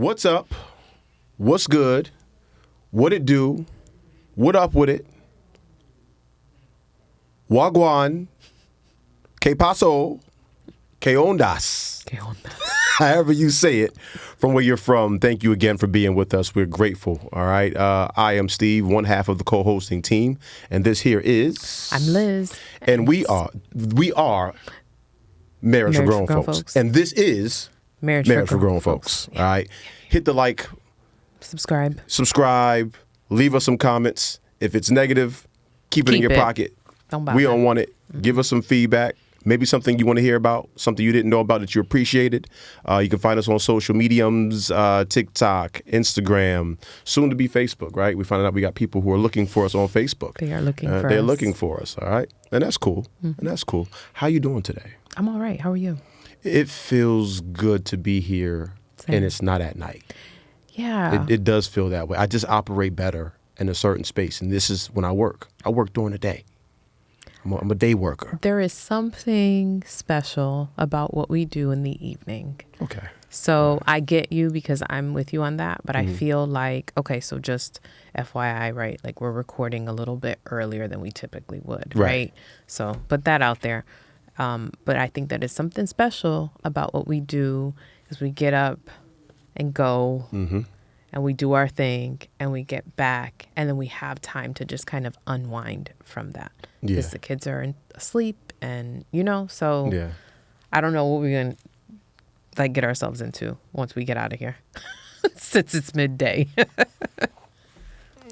What's up? What's good? What it do? What up with it? Wagwan. Que paso? Que ondas? Que ondas? However you say it, from where you're from, thank you again for being with us. We're grateful, all right? I am Steve, one half of the co-hosting team, and this here is... I'm Liz. And we are Marriage for Grown Folks. And this is... Marriage for Grown Folks. Yeah. All right? Hit the like. Subscribe. Leave us some comments. If it's negative, keep it in your pocket. We don't want it. Mm-hmm. Give us some feedback. Maybe something you want to hear about, something you didn't know about that you appreciated. You can find us on social mediums, TikTok, Instagram, soon to be Facebook, right? We found out we got people who are looking for us on Facebook. They are looking for us. They're looking for us, all right? And that's cool. Mm-hmm. And that's cool. How you doing today? I'm all right. How are you? It feels good to be here. Same. And it's not at night. Yeah. It does feel that way. I just operate better in a certain space. And this is when I work. I work during the day. I'm a day worker. There is something special about what we do in the evening. Okay. So I get you because I'm with you on that. But I feel like, okay, so just FYI, right? Like we're recording a little bit earlier than we typically would, right? So put that out there. But I think that is something special about what we do is we get up and go and we do our thing and we get back and then we have time to just kind of unwind from that. Because the kids are asleep and, so I don't know what we're going to get ourselves into once we get out of here since it's midday.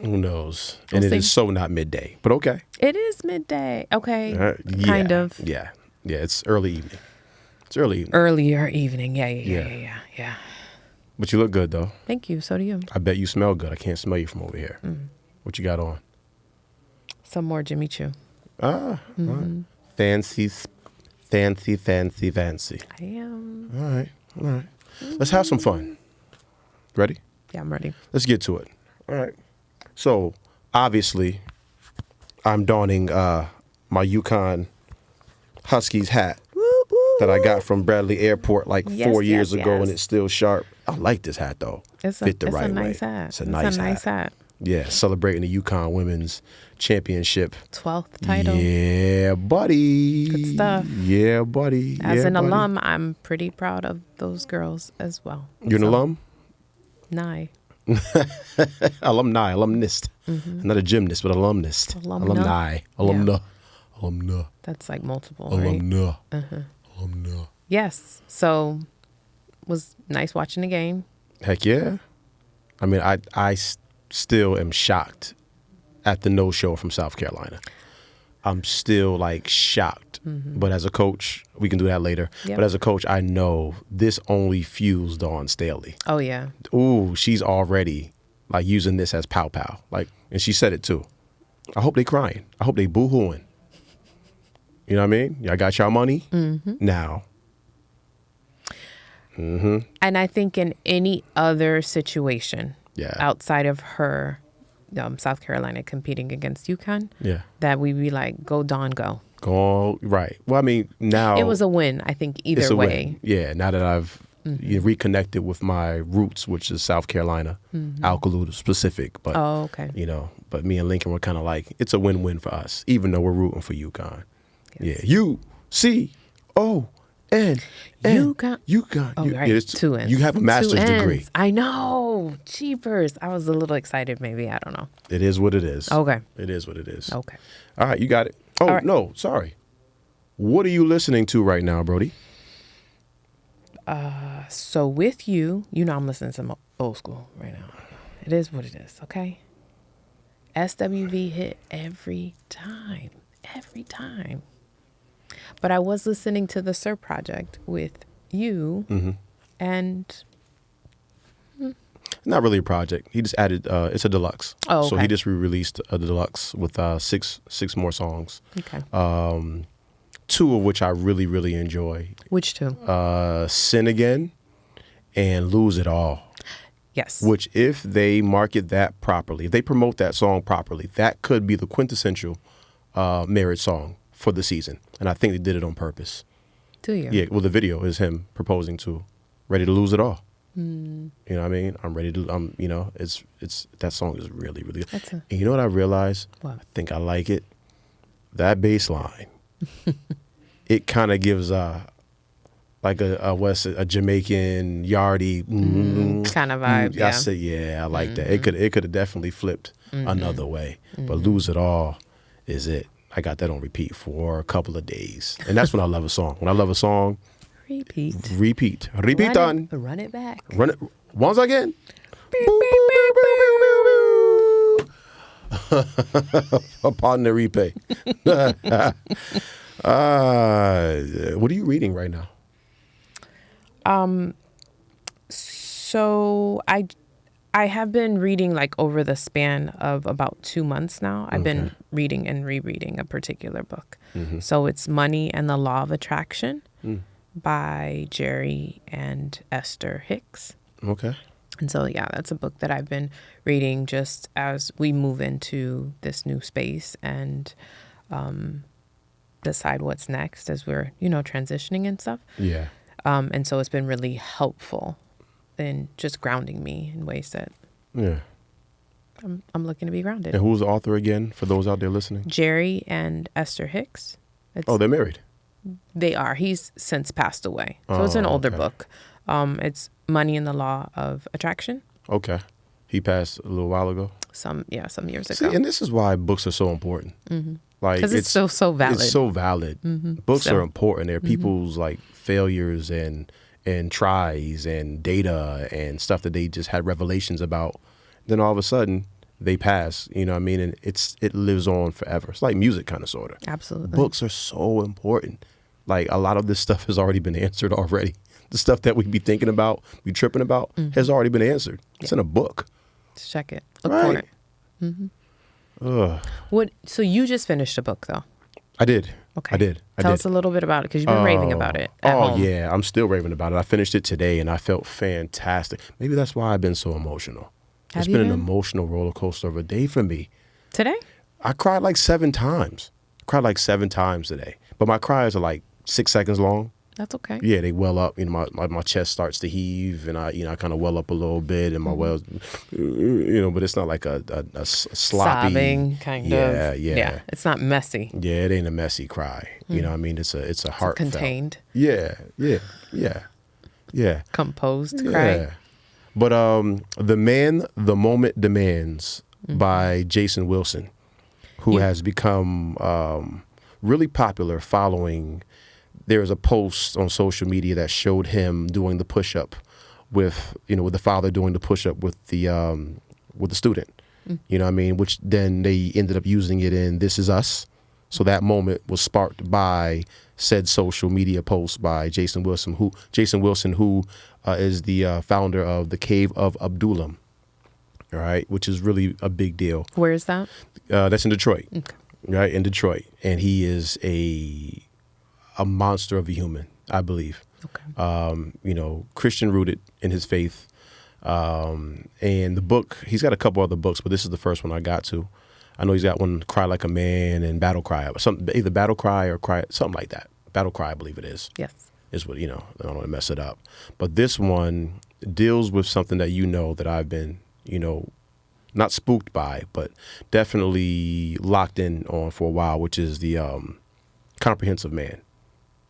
Who knows? And it is so not midday, but okay. It is midday. Okay. Kind of. Yeah. Yeah, it's early evening. It's early evening. Earlier evening. Yeah. But you look good, though. Thank you. So do you. I bet you smell good. I can't smell you from over here. What you got on? Some more Jimmy Choo. Fancy. I am. All right. Let's have some fun. Ready? Yeah, I'm ready. Let's get to it. All right. So, obviously, I'm donning my Yukon Huskies hat that I got from Bradley Airport 4 years ago, and it's still sharp. I like this hat, though. It's a nice hat. It's a nice hat. Yeah, celebrating the Yukon Women's Championship. 12th title. Yeah, buddy. Good stuff. Yeah, buddy. As an alum, I'm pretty proud of those girls as well. You're an alum? Nigh. Alumnist. Not a gymnast, but alumnist. Alumni. Alumna. That's like multiple, Alumna. right? Alumna. Yes. So, was nice watching the game. Heck yeah. I mean, I still am shocked at the no-show from South Carolina. I'm still shocked. But as a coach, we can do that later. Yep. But as a coach, I know this only fuels Dawn Staley. Oh, yeah. Ooh, she's already using this as pow-pow. And she said it too. I hope they crying. I hope they boo-hooing. You know what I mean? Y'all got y'all money now. And I think in any other situation outside of her, South Carolina competing against UConn, that we'd be like, go Dawn, go. Go, right. Well, I mean, now... It was a win, I think, either way. Win. Yeah, now that I've reconnected with my roots, which is South Carolina, Alcaloo specific. But, okay. But me and Lincoln were kind of it's a win-win for us, even though we're rooting for UConn. Yes. Yeah, U-C-O-N. UConn. Oh, right. 2 N's. You have a master's degree. I know. Cheapers. I was a little excited, maybe. I don't know. It is what it is. Okay. It is what it is. Okay. All right, you got it. Oh, right. No, sorry. What are you listening to right now, Brody? So with you, I'm listening to some old school right now. It is what it is, okay? SWV hit every time. But I was listening to the Sir Project with you, and... Not really a project. He just added, it's a deluxe. Oh, okay. So he just re-released a deluxe with six more songs. Okay. 2 of which I really, really enjoy. Which 2? Sin Again and Lose It All. Yes. Which, if they market that properly, if they promote that song properly, that could be the quintessential marriage song for the season. And I think they did it on purpose. Do you? Yeah, well, the video is him proposing to Ready to Lose It All. You know what I mean? I'm ready to. You know, it's that song is really really good. And you know what I realized? What? I think I like it. That bass line. It kind of gives like a Jamaican yardie kind of vibe. I said, I like that. It could have definitely flipped another way, but Lose It All is it. I got that on repeat for a couple of days, and that's when I love a song. When I love a song, repeat on, run it back, run it once again. Upon the replay. What are you reading right now? So I have been reading like over the span of about 2 months now. I've been reading and rereading a particular book. So it's Money and the Law of Attraction by Jerry and Esther Hicks. Okay. And so, that's a book that I've been reading just as we move into this new space and decide what's next as we're, transitioning and stuff. Yeah. And so it's been really helpful in just grounding me in ways that I'm looking to be grounded. And who's the author again, for those out there listening? Jerry and Esther Hicks. They're married? They are. He's since passed away. So it's an older book. It's Money and the Law of Attraction. Okay. He passed a little while ago? Some years ago. See, and this is why books are so important. Like, because it's so valid. It's so valid. Books are important. They're people's like failures and tries and data and stuff that they just had revelations about. Then all of a sudden they pass, you know what I mean? And it lives on forever. It's like music kind of, sort of. Absolutely. Books are so important. Like, a lot of this stuff has already been answered already. The stuff that we be thinking about, we tripping about, has already been answered. It's in a book. Just check it. Look for it. So you just finished a book, though? I did. Okay. I did. Tell us a little bit about it, because you've been raving about it at home. Yeah. I'm still raving about it. I finished it today, and I felt fantastic. Maybe that's why I've been so emotional. It's been an emotional roller coaster of a day for me. Today? I cried like 7 times. Today. But my cries are like 6 seconds long. That's okay. Yeah, they well up. You know, my chest starts to heave, and I kind of well up a little bit, and my wells, but it's not like a sloppy sobbing kind of. Yeah, it's not messy. Yeah, it ain't a messy cry. You know what I mean? It's a heartfelt. Contained. Yeah. Composed cry. Yeah. But The Man, the Moment Demands by Jason Wilson, who has become really popular following. There was a post on social media that showed him doing the push-up with the father doing the push-up with the student. You know what I mean? Which then they ended up using it in This Is Us. So that moment was sparked by said social media post by Jason Wilson, who is the founder of the Cave of Adullam. All right, which is really a big deal. Where is that? That's in Detroit. Okay. Right, in Detroit. And he is a monster of a human, I believe. Okay. Christian rooted in his faith. And the book, he's got a couple other books, but this is the first one I got to. I know he's got one, Cry Like a Man, and Battle Cry, either Battle Cry or Cry, something like that. Battle Cry, I believe it is. Yes. Is what, I don't want to mess it up. But this one deals with something that that I've been, not spooked by, but definitely locked in on for a while, which is the comprehensive man.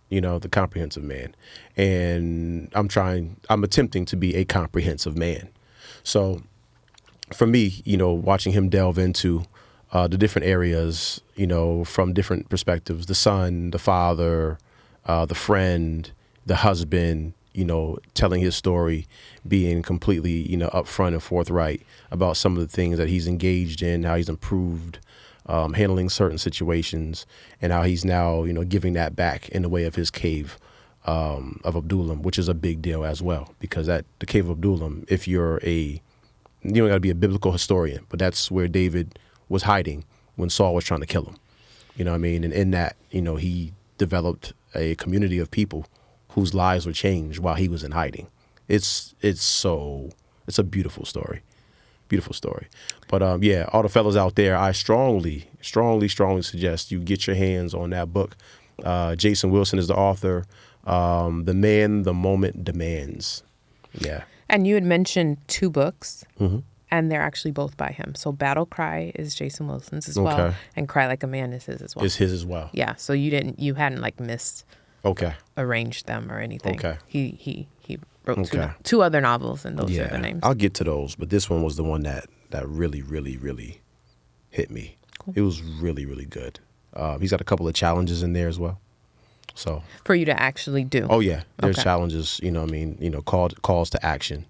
The comprehensive man. And I'm attempting to be a comprehensive man. So for me, watching him delve into the different areas, from different perspectives, the son, the father, the friend, the husband, telling his story, being completely, upfront and forthright about some of the things that he's engaged in, how he's improved, handling certain situations, and how he's now, giving that back in the way of his cave of Adullam, which is a big deal as well, because the Cave of Adullam, if you don't got to be a biblical historian, but that's where David was hiding when Saul was trying to kill him. You know what I mean? And in that, he developed a community of people whose lives were changed while he was in hiding. It's a beautiful story. Beautiful story. But all the fellas out there, I strongly suggest you get your hands on that book. Jason Wilson is the author. The Man, the Moment Demands. Yeah. And you had mentioned 2 books, and they're actually both by him. So Battle Cry is Jason Wilson's as well, and Cry Like a Man is his as well. Is his as well. Yeah. So you hadn't like arranged them or anything. Okay. He wrote 2 other novels, and those are the names. I'll get to those, but this one was the one that really, really, really hit me. Cool. It was really, really good. He's got a couple of challenges in there as well. So for you to actually do. Oh yeah, there's challenges. Calls to action.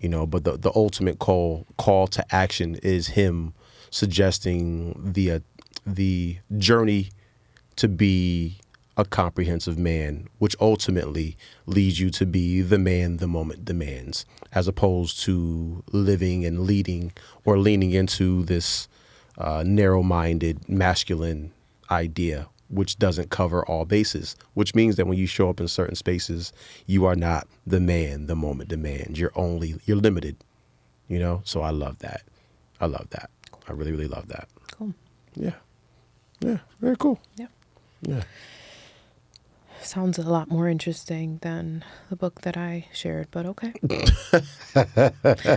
But the ultimate call to action is him suggesting the journey to be a comprehensive man, which ultimately leads you to be the man the moment demands, as opposed to living and leading or leaning into this narrow-minded masculine idea, which doesn't cover all bases, which means that when you show up in certain spaces, you are not the man the moment demands. You're limited, So I love that. I really, really love that. Cool. Yeah. Very cool. Yeah. Sounds a lot more interesting than the book that I shared, but okay.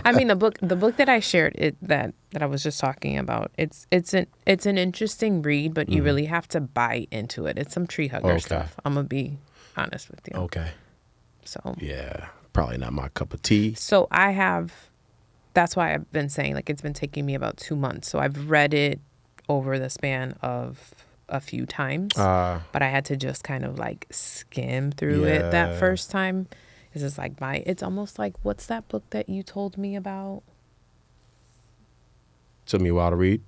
I mean, the book that I shared, that I was just talking about, it's an interesting read, but you really have to buy into it. It's some tree hugger stuff. I'm gonna be honest with you. Okay. So yeah, probably not my cup of tea. So that's why I've been saying, like, it's been taking me about 2 months. So I've read it over the span of a few times, but I had to just kind of like skim through it that first time. It's just like it's almost like, what's that book that you told me about? Took me a while to read.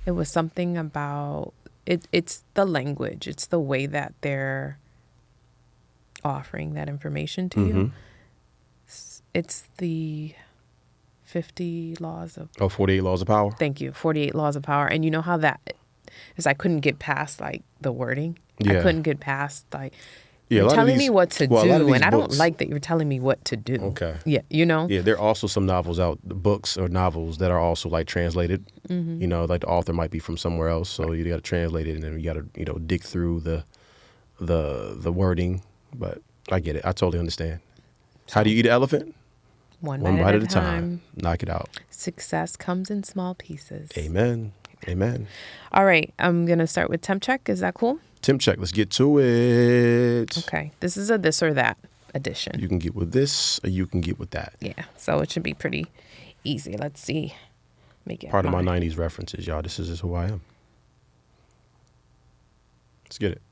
It was something about it's the language. It's the way that they're offering that information to you. It's the 48 Laws of Power. Thank you. 48 Laws of Power. And you know how that is, I couldn't get past like the wording. I couldn't get past like, you're telling me what to do, and I don't like that you're telling me what to do. Okay. Yeah, Yeah, there are also some novels out, books or novels that are also like translated. Like the author might be from somewhere else, so you got to translate it, and then you got to dig through the wording. But I get it. I totally understand. How do you eat an elephant? One bite at a time. Knock it out. Success comes in small pieces. Amen. All right, I'm gonna start with temp check. Is that cool? Temp check. Let's get to it. Okay. This is a this or that edition. You can get with this, or you can get with that. Yeah. So it should be pretty easy. Let's see. Make it part of my 90s references, y'all. This is just who I am. Let's get it.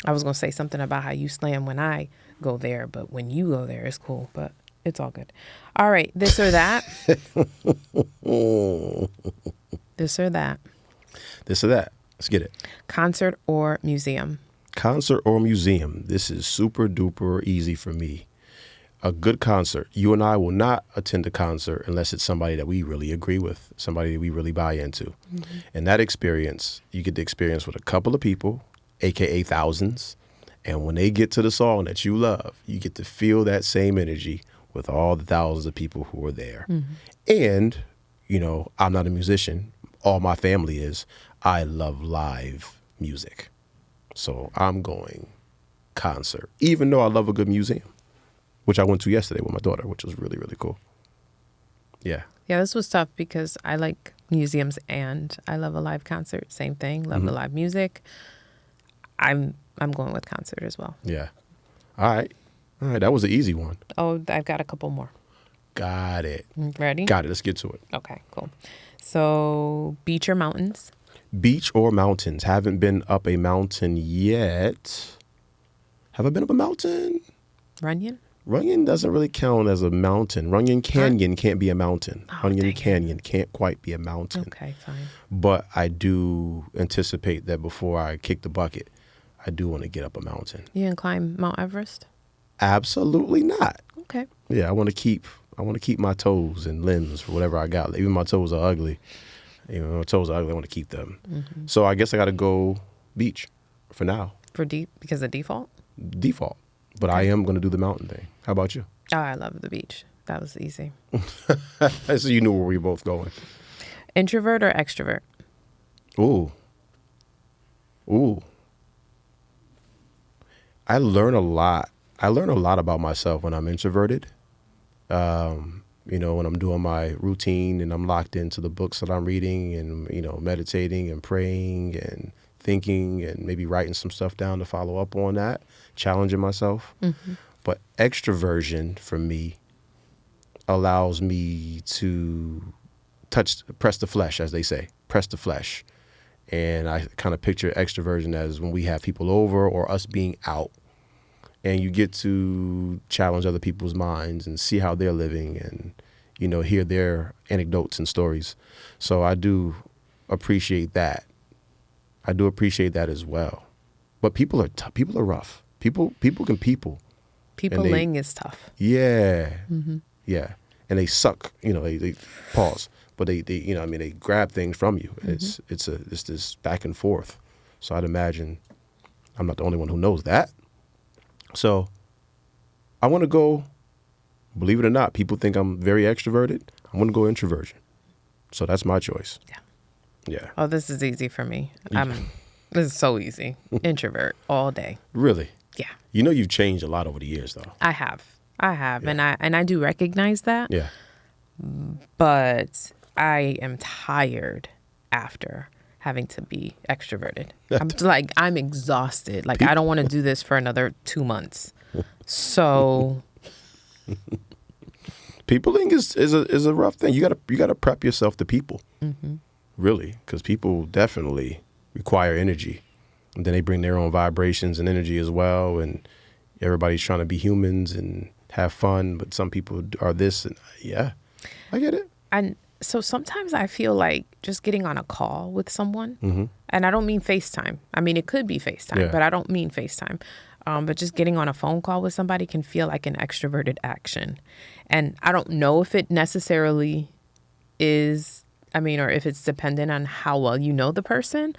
I was gonna say something about how you slam when I go there, but when you go there, it's cool. But it's all good. All right. This or that. This or that. This or that. Let's get it. Concert or museum? Concert or museum. This is super duper easy for me. A good concert. You and I will not attend a concert unless it's somebody that we really agree with, somebody that we really buy into. And that experience, you get the experience with a couple of people, AKA thousands. And when they get to the song that you love, you get to feel that same energy with all the thousands of people who are there. And, I'm not a musician. All my family is. I love live music. So I'm going concert, even though I love a good museum, which I went to yesterday with my daughter, which was really, really cool. Yeah. Yeah, this was tough because I like museums and I love a live concert. Same thing. Love the live music. I'm going with concert as well. Yeah. All right. That was an easy one. Oh, I've got a couple more. Got it. Ready? Got it. Let's get to it. Okay, cool. So beach or mountains? Beach or mountains? Haven't been up a mountain yet. Have I been up a mountain? Runyon? Runyon doesn't really count as a mountain. Runyon Canyon can't be a mountain. Runyon Canyon can't quite be a mountain. Okay, fine. But I do anticipate that before I kick the bucket, I do want to get up a mountain. You gonna climb Mount Everest? Absolutely not. Okay. Yeah, I want to keep my toes and limbs for whatever I got. Even my toes are ugly. Even my toes are ugly, I want to keep them. So I guess I got to go beach for now. Because of default? Default. But I am going to do the mountain thing. How about you? Oh, I love the beach. That was easy. So you knew where we were both going. Introvert or extrovert? Ooh. I learn a lot. I learn a lot about myself when I'm introverted. You know, when I'm doing my routine and I'm locked into the books that I'm reading and, you know, meditating and praying and thinking and maybe writing some stuff down to follow up on that, challenging myself. Mm-hmm. But extroversion for me allows me to press the flesh, as they say, press the flesh. And I kind of picture extroversion as when we have people over or us being out and you get to challenge other people's minds and see how they're living and, you know, hear their anecdotes and stories. So I do appreciate that. I do appreciate that as well. But people are rough. People can people. Peopling is tough. Yeah. Mm-hmm. Yeah. And they suck, you know, they pause. But they you know, I mean, they grab things from you. Mm-hmm. It's this back and forth. So I'd imagine I'm not the only one who knows that. So I want to go, believe it or not, people think I'm very extroverted. I want to go introversion. So that's my choice. Yeah. Yeah. Oh, this is easy for me. This is so easy. Introvert all day. Really? Yeah. You know, you've changed a lot over the years, though. I have. Yeah. And I do recognize that. Yeah. But I am tired after having to be extroverted. I'm exhausted. Like, I don't want to do this for another 2 months. So peopling is a rough thing. You gotta prep yourself to people. Mm-hmm. Really, because people definitely require energy, and then they bring their own vibrations and energy as well. And everybody's trying to be humans and have fun, but some people are this, and yeah, I get it. And so sometimes I feel like just getting on a call with someone, mm-hmm. and I don't mean FaceTime. I mean, it could be FaceTime, but I don't mean FaceTime. But just getting on a phone call with somebody can feel like an extroverted action. And I don't know if it necessarily is, or if it's dependent on how well you know the person.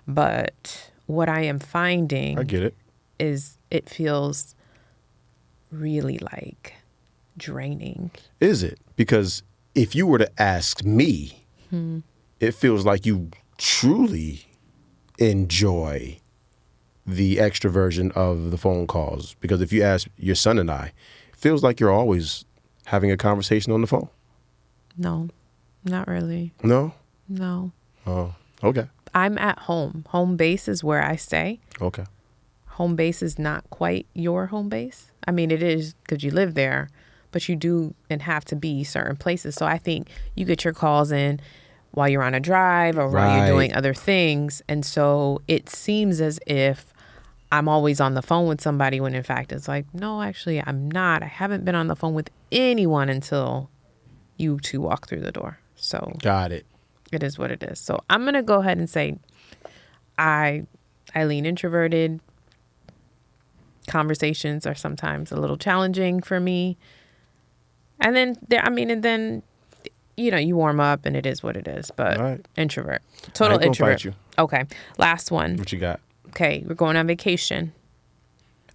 But what I am finding, I get it, is it feels really like draining. Is it? Because if you were to ask me, it feels like you truly enjoy the extroversion of the phone calls. Because if you ask your son and I, it feels like you're always having a conversation on the phone. No, not really. No? No. Oh, okay. I'm at home. Home base is where I stay. Okay. Home base is not quite your home base. I mean, it is because you live there, but you do and have to be certain places. So I think you get your calls in while you're on a drive or while you're doing other things. And so it seems as if I'm always on the phone with somebody when in fact it's like, no, actually I'm not. I haven't been on the phone with anyone until you two walk through the door. So got it. It is what it is. So I'm going to go ahead and say I lean introverted. Conversations are sometimes a little challenging for me. And then you warm up and it is what it is. But introvert. Total introvert. Fight you. Okay. Last one. What you got? Okay. We're going on vacation.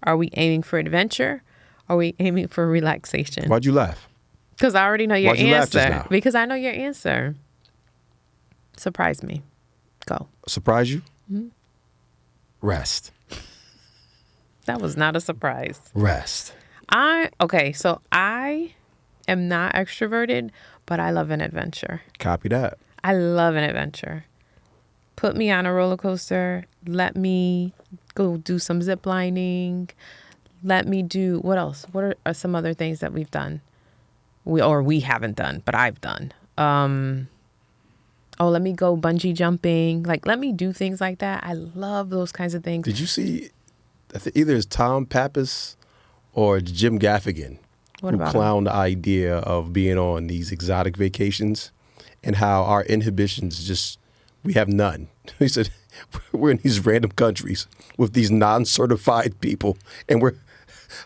Are we aiming for adventure? Or are we aiming for relaxation? Why'd you laugh? Because I already know your answer. Why'd you laugh just now? Because I know your answer. Surprise me. Go. Surprise you? Mm-hmm. Rest. That was not a surprise. Rest. So I am not extroverted, but I love an adventure. Copy that. I love an adventure. Put me on a roller coaster. Let me go do some zip lining. Let me do, what else? What are some other things that we've done? We haven't done, but I've done. Let me go bungee jumping. Like, let me do things like that. I love those kinds of things. Did you see, either it's Tom Pappas or Jim Gaffigan who clowned the idea of being on these exotic vacations and how our inhibitions we have none. He said, we're in these random countries with these non-certified people and we're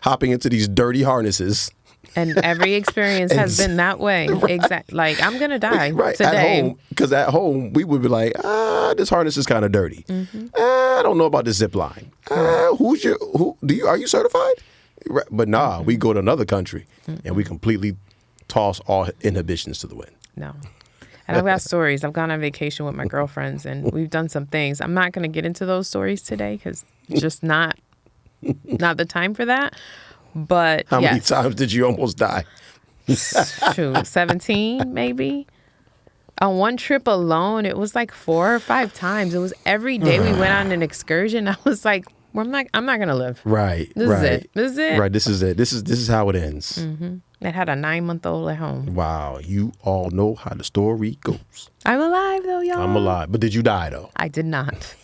hopping into these dirty harnesses. And every experience has been that way. Right. Exactly. Like, I'm going to die today. At home, because at home, we would be like, this harness is kind of dirty. Mm-hmm. I don't know about this zip line. Are you certified? But we go to another country and we completely toss all inhibitions to the wind. No. And I've got stories. I've gone on vacation with my girlfriends and we've done some things. I'm not going to get into those stories today because it's just not the time for that. But how many times did you almost die? Shoot, 17 maybe. On one trip alone, it was like 4 or 5 times. It was every day we went on an excursion. I was like, I'm not gonna live. Right. This is it. This is it. Right. This is it. This is how it ends. Mm-hmm. It had a 9-month-old at home. Wow. You all know how the story goes. I'm alive though, y'all. I'm alive. But did you die though? I did not.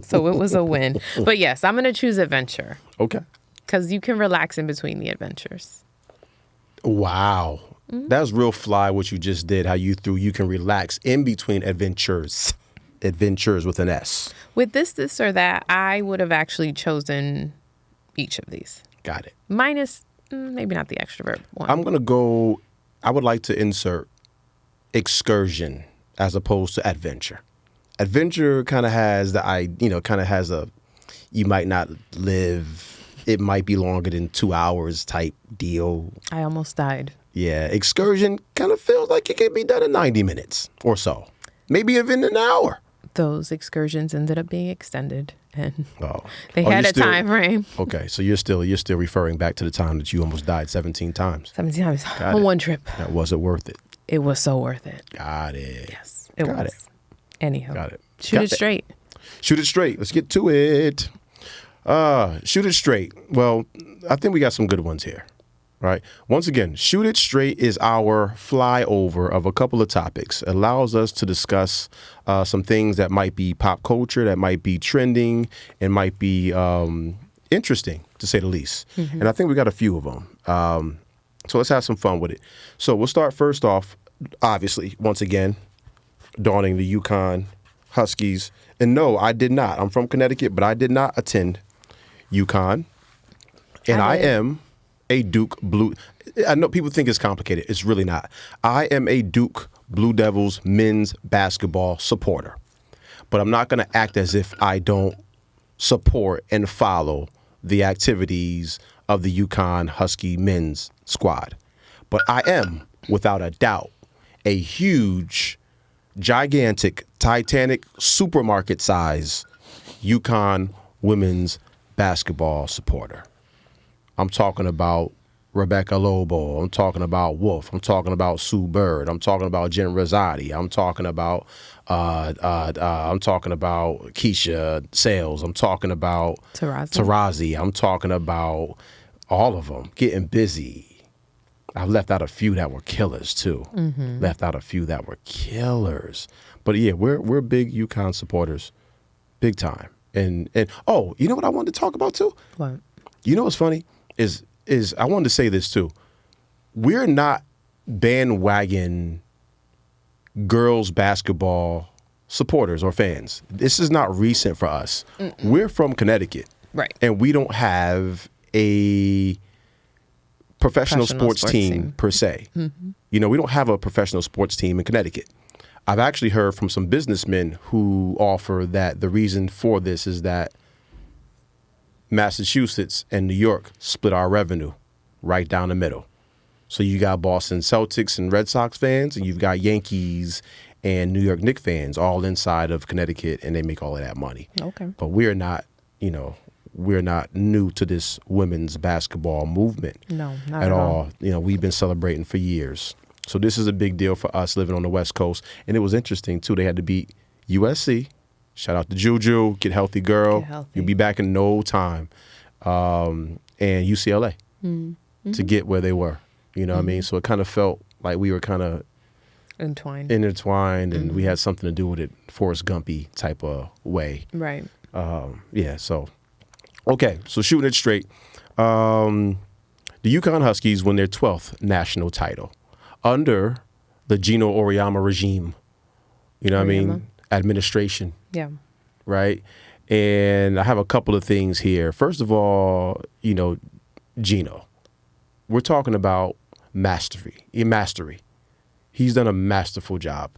So it was a win. But yes, I'm gonna choose adventure. Okay. Because you can relax in between the adventures. Wow. That's real fly what you just did, how you can relax in between adventures. Adventures with an S. With this, or that, I would have actually chosen each of these. Got it. Minus maybe not the extrovert one. I'm going to go, I would like to insert excursion as opposed to adventure. Adventure kind of has you might not live, it might be longer than 2 hours type deal. I almost died. Yeah, excursion kind of feels like it can be done in 90 minutes or so. Maybe even an hour. Those excursions ended up being extended, and they had a time frame. Okay, so you're still referring back to the time that you almost died 17 times. 17 times on one trip. That wasn't worth it. It was so worth it. Got it. Yes, it was. Anyhow. Got it. Shoot it straight. Shoot it straight. Let's get to it. Shoot it straight. Well, I think we got some good ones here. Right. Once again, Shoot It Straight is our flyover of a couple of topics. It allows us to discuss some things that might be pop culture, that might be trending, and might be interesting, to say the least. Mm-hmm. And I think we got a few of them. So let's have some fun with it. So we'll start first off, obviously, once again, donning the UConn Huskies. And no, I did not. I'm from Connecticut, but I did not attend UConn. And I am a Duke Blue. I know people think it's complicated. It's really not. I am a Duke Blue Devils men's basketball supporter. But I'm not going to act as if I don't support and follow the activities of the UConn Husky men's squad. But I am, without a doubt, a huge, gigantic, Titanic supermarket size UConn women's basketball supporter. I'm talking about Rebecca Lobo. I'm talking about Wolf. I'm talking about Sue Bird. I'm talking about Jen Rosati. I'm talking about Keisha Sales. I'm talking about Tarazi. I'm talking about all of them getting busy. I've left out a few that were killers too. Mm-hmm. Left out a few that were killers. But yeah, we're big UConn supporters, big time. And oh, you know what I wanted to talk about too? What? You know what's funny is I wanted to say this too. We're not bandwagon girls basketball supporters or fans. This is not recent for us. Mm-mm. We're from Connecticut. Right. And we don't have a professional sports team per se. Mm-hmm. You know, we don't have a professional sports team in Connecticut. I've actually heard from some businessmen who offer that the reason for this is that Massachusetts and New York split our revenue right down the middle. So you got Boston Celtics and Red Sox fans, and you've got Yankees and New York Knicks fans all inside of Connecticut, and they make all of that money. Okay. But we're not new to this women's basketball movement. No, not at all. You know, we've been celebrating for years. So this is a big deal for us living on the West Coast. And it was interesting, too. They had to beat USC. Shout out to Juju. Get healthy, girl. Get healthy. You'll be back in no time. And UCLA to get where they were. You know what I mean? So it kind of felt like we were kind of intertwined, and we had something to do with it, Forrest Gumpy type of way. Right. Yeah, so, okay, so shooting it straight. The UConn Huskies win their 12th national title under the Gino Auriemma regime. You know what I mean? Administration. Yeah. Right? And I have a couple of things here. First of all, you know, Gino. We're talking about mastery. He's done a masterful job.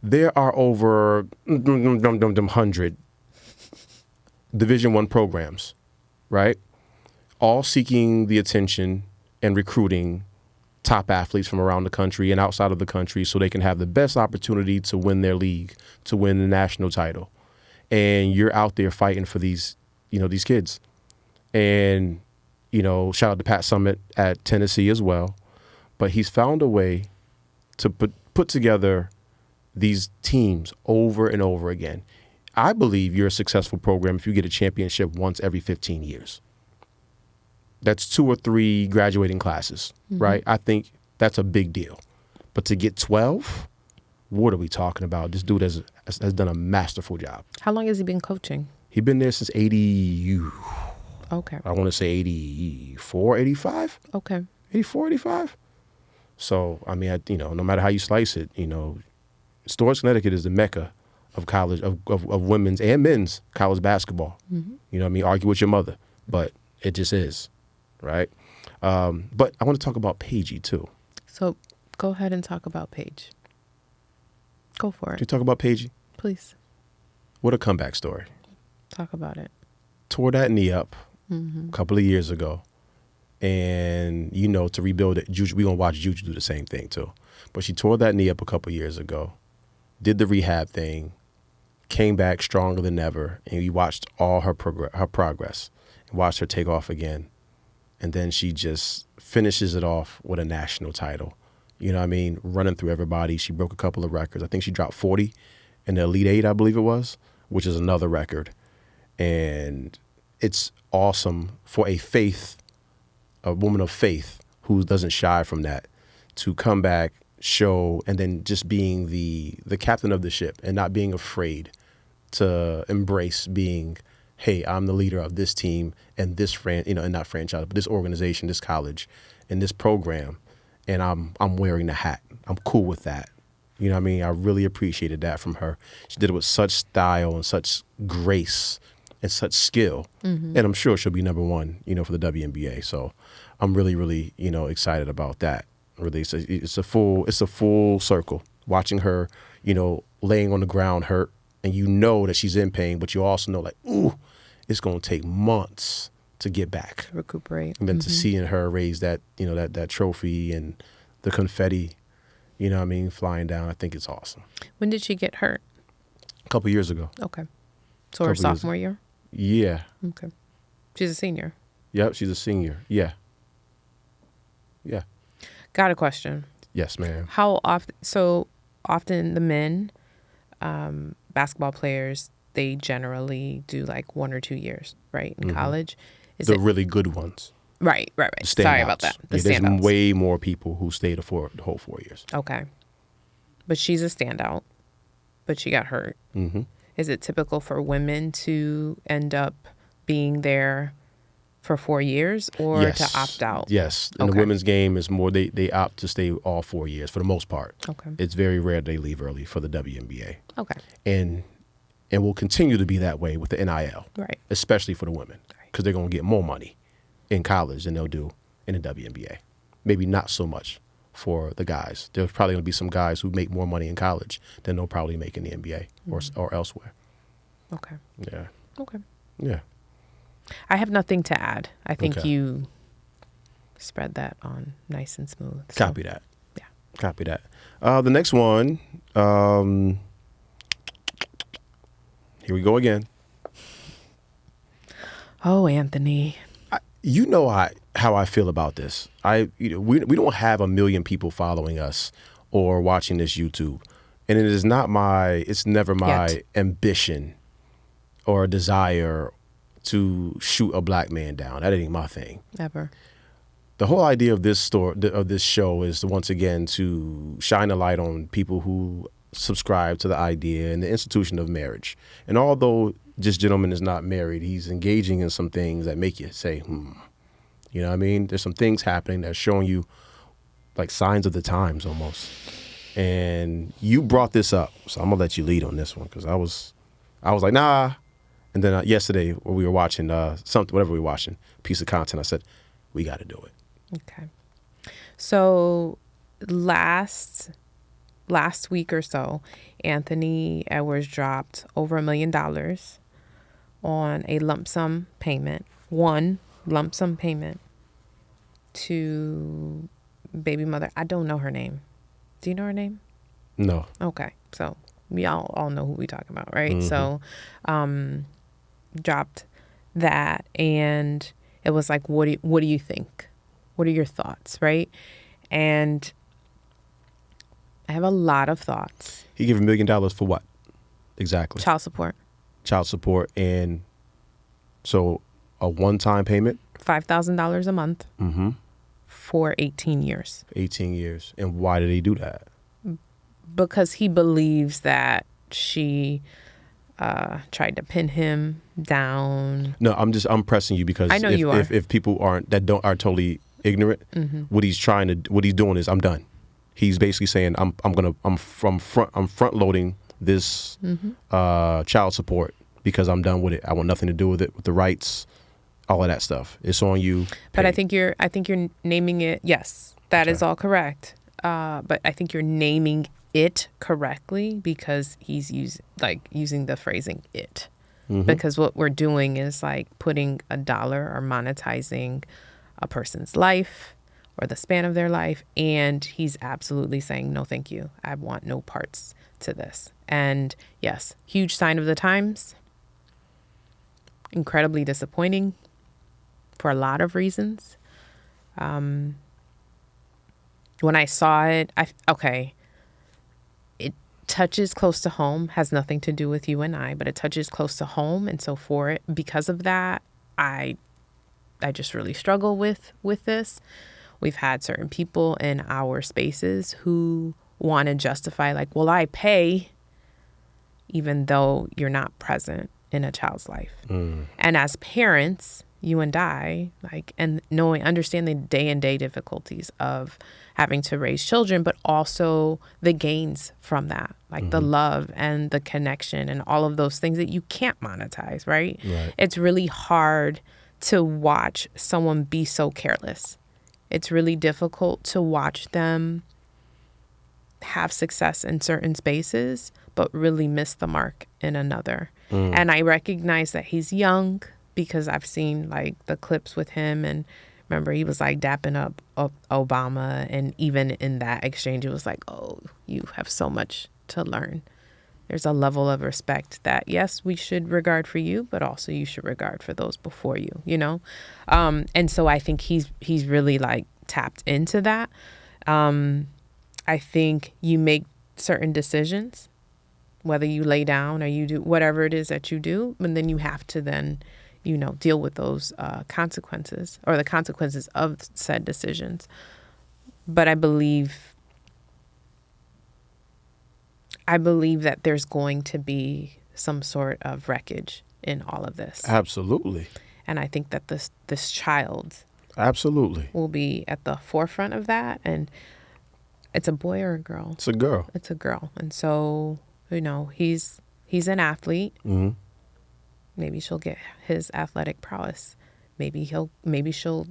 There are over 100 Division I programs, right? All seeking the attention and recruiting top athletes from around the country and outside of the country so they can have the best opportunity to win their league, to win the national title. And you're out there fighting for these kids. And, you know, shout out to Pat Summitt at Tennessee as well. But he's found a way to put together these teams over and over again. I believe you're a successful program if you get a championship once every 15 years. That's 2 or 3 graduating classes, right? I think that's a big deal. But to get 12, what are we talking about? This dude has done a masterful job. How long has he been coaching? He's been there since 80. Okay. I want to say 84, 85. Okay. 84, 85. So, I mean, no matter how you slice it, Storrs, Connecticut is the mecca of college, of women's and men's college basketball. You know what I mean? Argue with your mother, but it just is, right? But I want to talk about Paigey, too. So go ahead and talk about Paige. Go for it. Can you talk about Paigey? Please. What a comeback story. Talk about it. Tore that knee up a couple of years ago. And, to rebuild it, we're going to watch Juju do the same thing, too. But she tore that knee up a couple of years ago, did the rehab thing, came back stronger than ever, and we watched all her progress and watched her take off again. And then she just finishes it off with a national title. You know what I mean? Running through everybody. She broke a couple of records. I think she dropped 40 in the Elite Eight, I believe it was, which is another record. And it's awesome for a woman of faith who doesn't shy from that, to come back, show, and then just being the captain of the ship and not being afraid to embrace being, hey, I'm the leader of this team and this and not franchise, but this organization, this college, and this program, and I'm wearing the hat. I'm cool with that. You know what I mean? I really appreciated that from her. She did it with such style and such grace and such skill. And I'm sure she'll be number one, for the WNBA. So I'm really, really, excited about that. Really, it's a full circle. Watching her, laying on the ground hurt, and that she's in pain, but you also know, like, ooh, it's going to take months to get back, recuperate, and then to seeing her raise that, that trophy and the confetti, flying down. I think it's awesome. When did she get hurt? A couple years ago. Okay, so her sophomore year. Yeah. Okay, she's a senior. Yep, she's a senior. Yeah. Yeah. Got a question. Yes, ma'am. How often the men, basketball players, they generally do like 1 or 2 years, right? In college. Really good ones. Right. Sorry about that. There's way more people who stayed the whole 4 years. Okay. But she's a standout, but she got hurt. Mm-hmm. Is it typical for women to end up being there for 4 years or to opt out? Yes. In the women's game is more, they opt to stay all 4 years for the most part. Okay. It's very rare they leave early for the WNBA. Okay. And will continue to be that way with the NIL. Right. Especially for the women. Because they're going to get more money in college than they'll do in the WNBA. Maybe not so much for the guys. There's probably going to be some guys who make more money in college than they'll probably make in the NBA or elsewhere. Okay. Yeah. Okay. Yeah. I have nothing to add. I think you spread that on nice and smooth. So. Copy that. Yeah. Copy that. The next one, here we go again. Oh, Anthony. How I feel about this. We don't have 1 million people following us or watching this YouTube. And it's never my ambition or desire to shoot a black man down. That ain't my thing. Ever. The whole idea of this show is to, once again, to shine a light on people who subscribe to the idea and the institution of marriage. And although this gentleman is not married, he's engaging in some things that make you say, You know what I mean? There's some things happening that's showing you like signs of the times almost. And you brought this up, so I'm gonna let you lead on this one because I was like, nah. And then yesterday when we were watching whatever we were watching, piece of content, I said, we got to do it. Okay. So last week or so, Anthony Edwards dropped over $1 million on a lump sum payment, one lump sum payment to baby mother. I don't know her name. Do you know her name? No. Okay. So we all know who we talking about, right? Mm-hmm. So dropped that, and it was like, what do you think? What are your thoughts, right? And I have a lot of thoughts. He gave $1 million for what? Exactly. Child support. Child support. And so a one-time payment? $5,000 a month for 18 years. 18 years. And why did he do that? Because he believes that she tried to pin him down. No, I'm pressing you because I know you are. If people are totally ignorant, what he's doing is I'm done. He's basically saying I'm front loading this child support because I'm done with it. I want nothing to do with it, with the rights, all of that stuff. It's on you. But I think you're naming it. Yes, that is all correct. But I think you're naming it correctly because he's using the phrasing it. Because what we're doing is like putting a dollar or monetizing a person's life or the span of their life. And he's absolutely saying, no, thank you. I want no parts to this. And yes, huge sign of the times. Incredibly disappointing for a lot of reasons. When I saw it, it touches close to home, has nothing to do with you and I, but it touches close to home. And so because of that, I just really struggle with this. We've had certain people in our spaces who want to justify like, well, I pay even though you're not present in a child's life. And as parents, you and I, understand the day-and-day difficulties of having to raise children, but also the gains from that, like the love and the connection and all of those things that you can't monetize, right? It's really hard to watch someone be so careless. It's really difficult to watch them have success in certain spaces, but really miss the mark in another. And I recognize that he's young because I've seen like the clips with him, and remember he was like dapping up Obama, and even in that exchange it was like, oh, you have so much to learn. There's a level of respect that yes, we should regard for you, but also you should regard for those before you, you know? And so I think he's really like tapped into that. I think you make certain decisions, whether you lay down or you do whatever it is that you do, and then you have to then, deal with those consequences or the consequences of said decisions. But I believe that there's going to be some sort of wreckage in all of this. Absolutely. And I think that this child absolutely will be at the forefront of that. And it's a boy or a girl? It's a girl. It's a girl. And so, he's an athlete. Maybe she'll get his athletic prowess. Maybe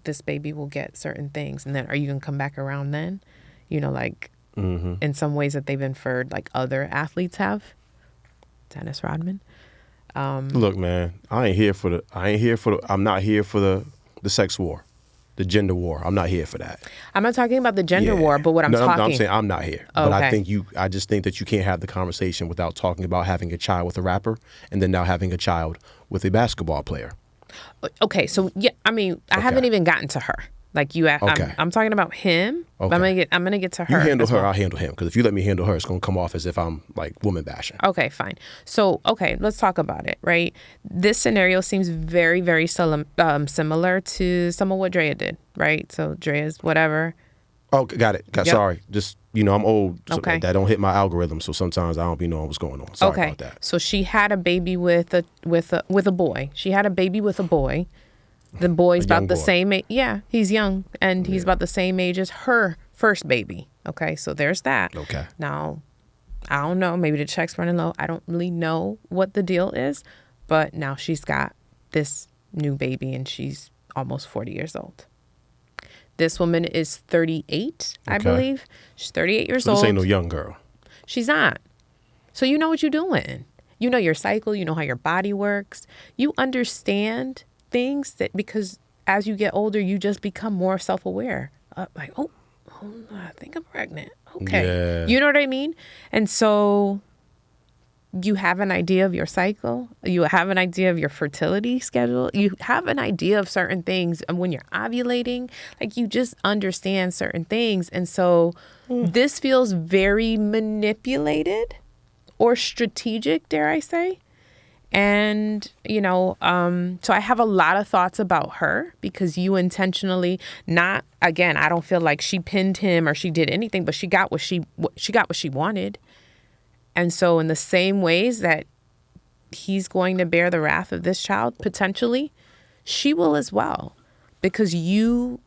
this baby will get certain things. And then are you going to come back around then? In some ways that they've inferred like other athletes have. Dennis Rodman. Look, man, I'm not here for the sex war, the gender war. I'm not here for that. I'm not talking about the gender war, but what I'm saying I'm not here. Oh, but okay. I just think that you can't have the conversation without talking about having a child with a rapper and then now having a child with a basketball player. Okay, so yeah, I haven't even gotten to her. Like you, okay. I'm talking about him. Okay. But I'm gonna get to her. You handle her, I'll handle him. Because if you let me handle her, it's gonna come off as if I'm like woman bashing. Okay, fine. So let's talk about it. Right, this scenario seems very, very similar to some of what Drea did. Right, so Drea's whatever. Oh, got it. Yep. Sorry, just I'm old. So okay. That don't hit my algorithm. So sometimes I don't be knowing what's going on. Sorry about that. So she had a baby with a boy. She had a baby with a boy. The boy's about the same age. Yeah, he's young, and he's about the same age as her first baby. Okay, so there's that. Okay. Now, I don't know. Maybe the check's running low. I don't really know what the deal is, but now she's got this new baby, and she's almost 40 years old. This woman is 38, I believe. She's 38 years old. This ain't no young girl. She's not. So you know what you're doing. You know your cycle. You know how your body works. You understand things that because as you get older, you just become more self-aware. I think I'm pregnant. Okay. Yeah. You know what I mean? And so you have an idea of your cycle. You have an idea of your fertility schedule. You have an idea of certain things. And when you're ovulating, like you just understand certain things. And so this feels very manipulated or strategic, dare I say. And, so I have a lot of thoughts about her because you intentionally I don't feel like she pinned him or she did anything, but she got what she wanted. And so in the same ways that he's going to bear the wrath of this child, potentially, she will as well. Because you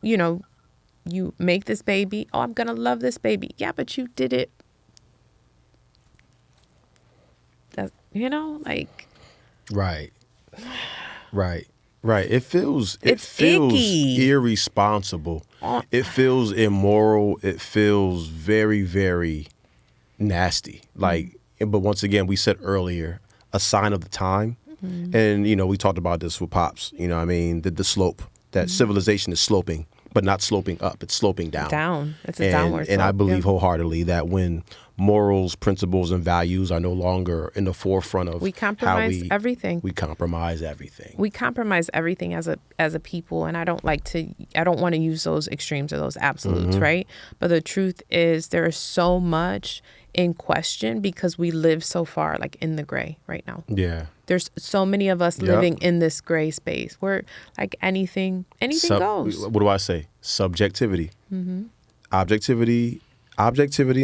make this baby. Oh, I'm going to love this baby. Yeah, but you did it. Right. It feels icky. Irresponsible. It feels immoral. It feels very, very nasty. But once again, we said earlier, a sign of the time. Mm-hmm. And, we talked about this with Pops, the slope, that civilization is sloping, but not sloping up. It's sloping down. It's a downward slope. And I believe wholeheartedly that when morals, principles, and values are no longer in the forefront of we compromise everything. We compromise everything. We compromise everything as a people. And I don't want to use those extremes or those absolutes, right? But the truth is there is so much in question because we live so far in the gray right now. Yeah. There's so many of us living in this gray space where anything goes. What do I say? Subjectivity. Mm-hmm. Objectivity and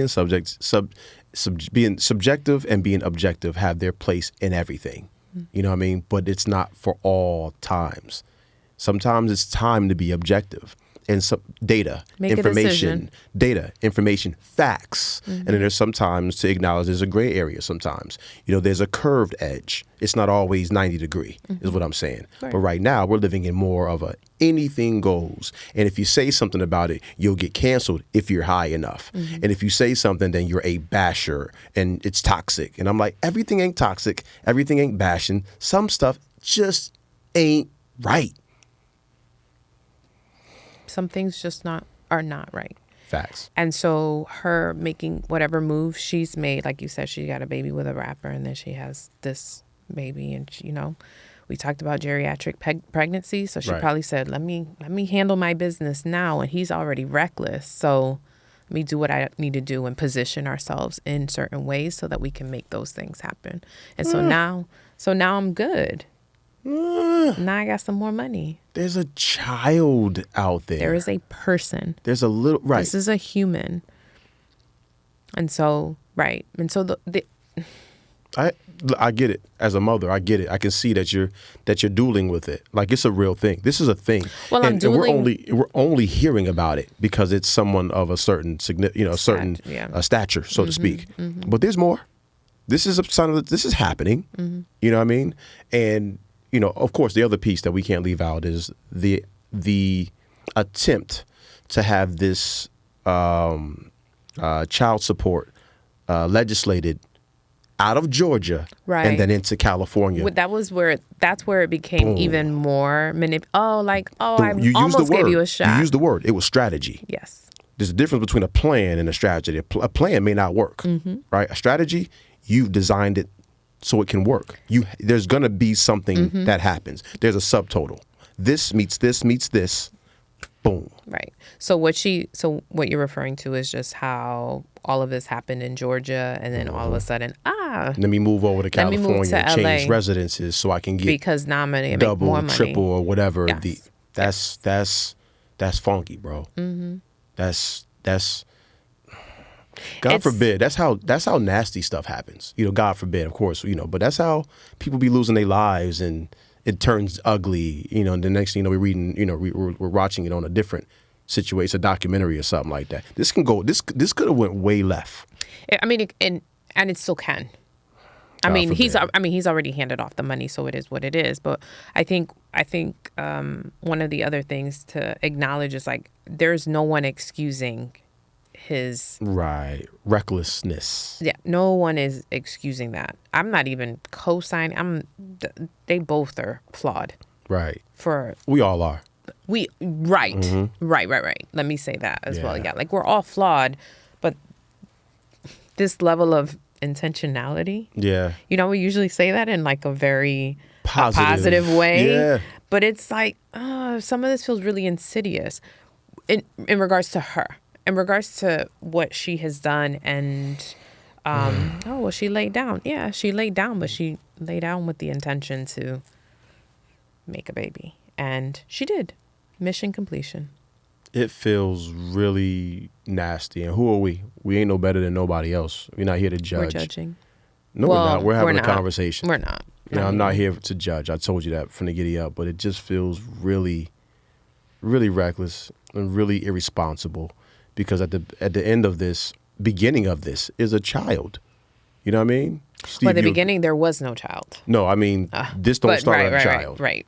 being subjective and being objective have their place in everything. Mm-hmm. You know what I mean? But it's not for all times. Sometimes it's time to be objective. And some information, facts. Mm-hmm. And then there's sometimes to acknowledge there's a gray area sometimes. There's a curved edge. It's not always 90 degree is what I'm saying. Right. But right now we're living in more of a anything goes. And if you say something about it, you'll get canceled if you're high enough. Mm-hmm. And if you say something, then you're a basher and it's toxic. And I'm like, everything ain't toxic. Everything ain't bashing. Some stuff just ain't right. Some things just are not right. Facts. And so her making whatever move she's made, like you said, she got a baby with a rapper and then she has this baby and we talked about geriatric pregnancy. So she probably said, let me handle my business now. And he's already reckless. So let me do what I need to do and position ourselves in certain ways so that we can make those things happen. And so now I'm good. Now I got some more money. There's a child out there. There is a person. There's a little, right. This is a human. And so, right. And so I get it. As a mother, I get it. I can see that you're dueling with it. It's a real thing. This is a thing. Well, and we're only hearing about it because it's someone of a certain stature, so to speak. Mm-hmm. But there's more. This is a sign of this is happening. Mm-hmm. You know what I mean? And of course, the other piece that we can't leave out is the attempt to have this child support legislated out of Georgia and then into California. That's where it became even more I almost gave you a shot. You used the word. It was strategy. Yes. There's a difference between a plan and a strategy. A plan may not work, right? A strategy, you've designed it so it can work. There's going to be something that happens. There's a subtotal. This meets this. Boom. Right. So what you're referring to is just how all of this happened in Georgia and then all of a sudden, let me move over to California and change residences so I can get because now I'm going to make double, more money. Triple or whatever. Yes. That's funky, bro. Mm-hmm. That's God forbid. That's how nasty stuff happens. God forbid, of course, but that's how people be losing their lives and it turns ugly, and the next thing we're reading, we're watching it on a different situation, a documentary or something like that. This could have went way left. I mean, and it still can. He's already handed off the money, so it is what it is. But I think one of the other things to acknowledge is there's no one excusing his recklessness. Yeah, no one is excusing that. I'm not even co-signing. They both are flawed. Right. We all are. Right. Mm-hmm. Right. Let me say that as well. Yeah, we're all flawed, but this level of intentionality. Yeah. You know, we usually say that in like a very positive way. Yeah. But it's like, some of this feels really insidious in regards to her, in regards to what she has done. And, she laid down. Yeah, she laid down, but she laid down with the intention to make a baby. And she did. Mission completion. It feels really nasty. And who are we? We ain't no better than nobody else. We're not here to judge. We're judging. No, we're not. We're having a conversation. We're not. I'm not here to judge. I told you that from the giddy up. But it just feels really, really reckless and really irresponsible. Because at the end of this, beginning of this, is a child. You know what I mean? Steve, at the beginning, there was no child. No, I mean, this don't start with a child. Right.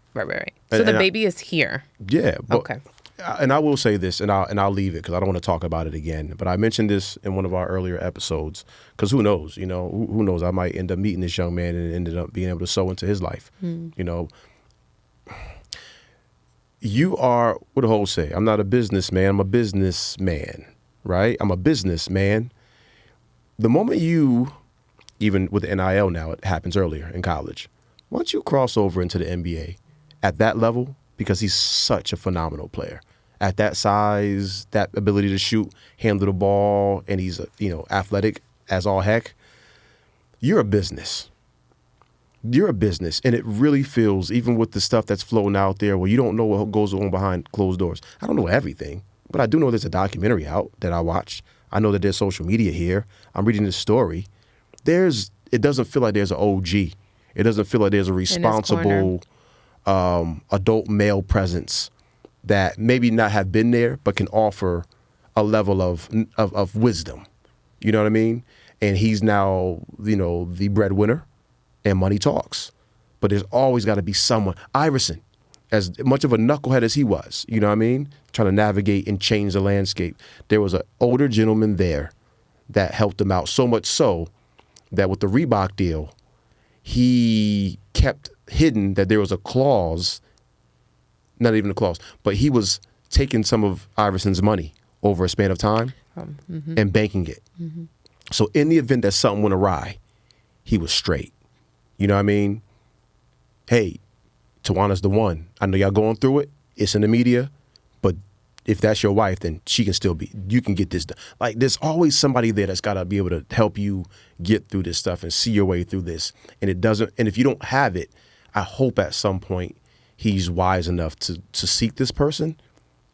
So the baby is here. Yeah. But, okay. And I will say this, and I'll leave it because I don't want to talk about it again. But I mentioned this in one of our earlier episodes because who knows? You know, who knows? I might end up meeting this young man and ended up being able to sow into his life. You know, you are what the whole say. I'm not a businessman. I'm a businessman, right? I'm a businessman. The moment you, even with the NIL now, it happens earlier in college. Once you cross over into the NBA at that level, because he's such a phenomenal player. At that size, that ability to shoot, handle the ball, and he's, athletic as all heck, you're a business. You're a business. And it really feels, even with the stuff that's floating out there where you don't know what goes on behind closed doors. I don't know everything, but I do know there's a documentary out that I watched. I know that there's social media here. I'm reading this story. It doesn't feel like there's an OG. It doesn't feel like there's a responsible adult male presence that maybe not have been there, but can offer a level of wisdom. You know what I mean? And he's now, the breadwinner and money talks. But there's always got to be someone. Iverson, as much of a knucklehead as he was, you know what I mean? Trying to navigate and change the landscape. There was an older gentleman there that helped him out, so much so that with the Reebok deal, he kept hidden that there was a clause, not even a clause, but he was taking some of Iverson's money over a span of time and banking it. So in the event that something went awry, he was straight. You know what I mean? Hey, Tawana's the one. I know y'all going through it. It's in the media, but if that's your wife, then she can still be, you can get this done. Like, there's always somebody there that's got to be able to help you get through this stuff and see your way through this. And if you don't have it, I hope at some point he's wise enough to seek this person.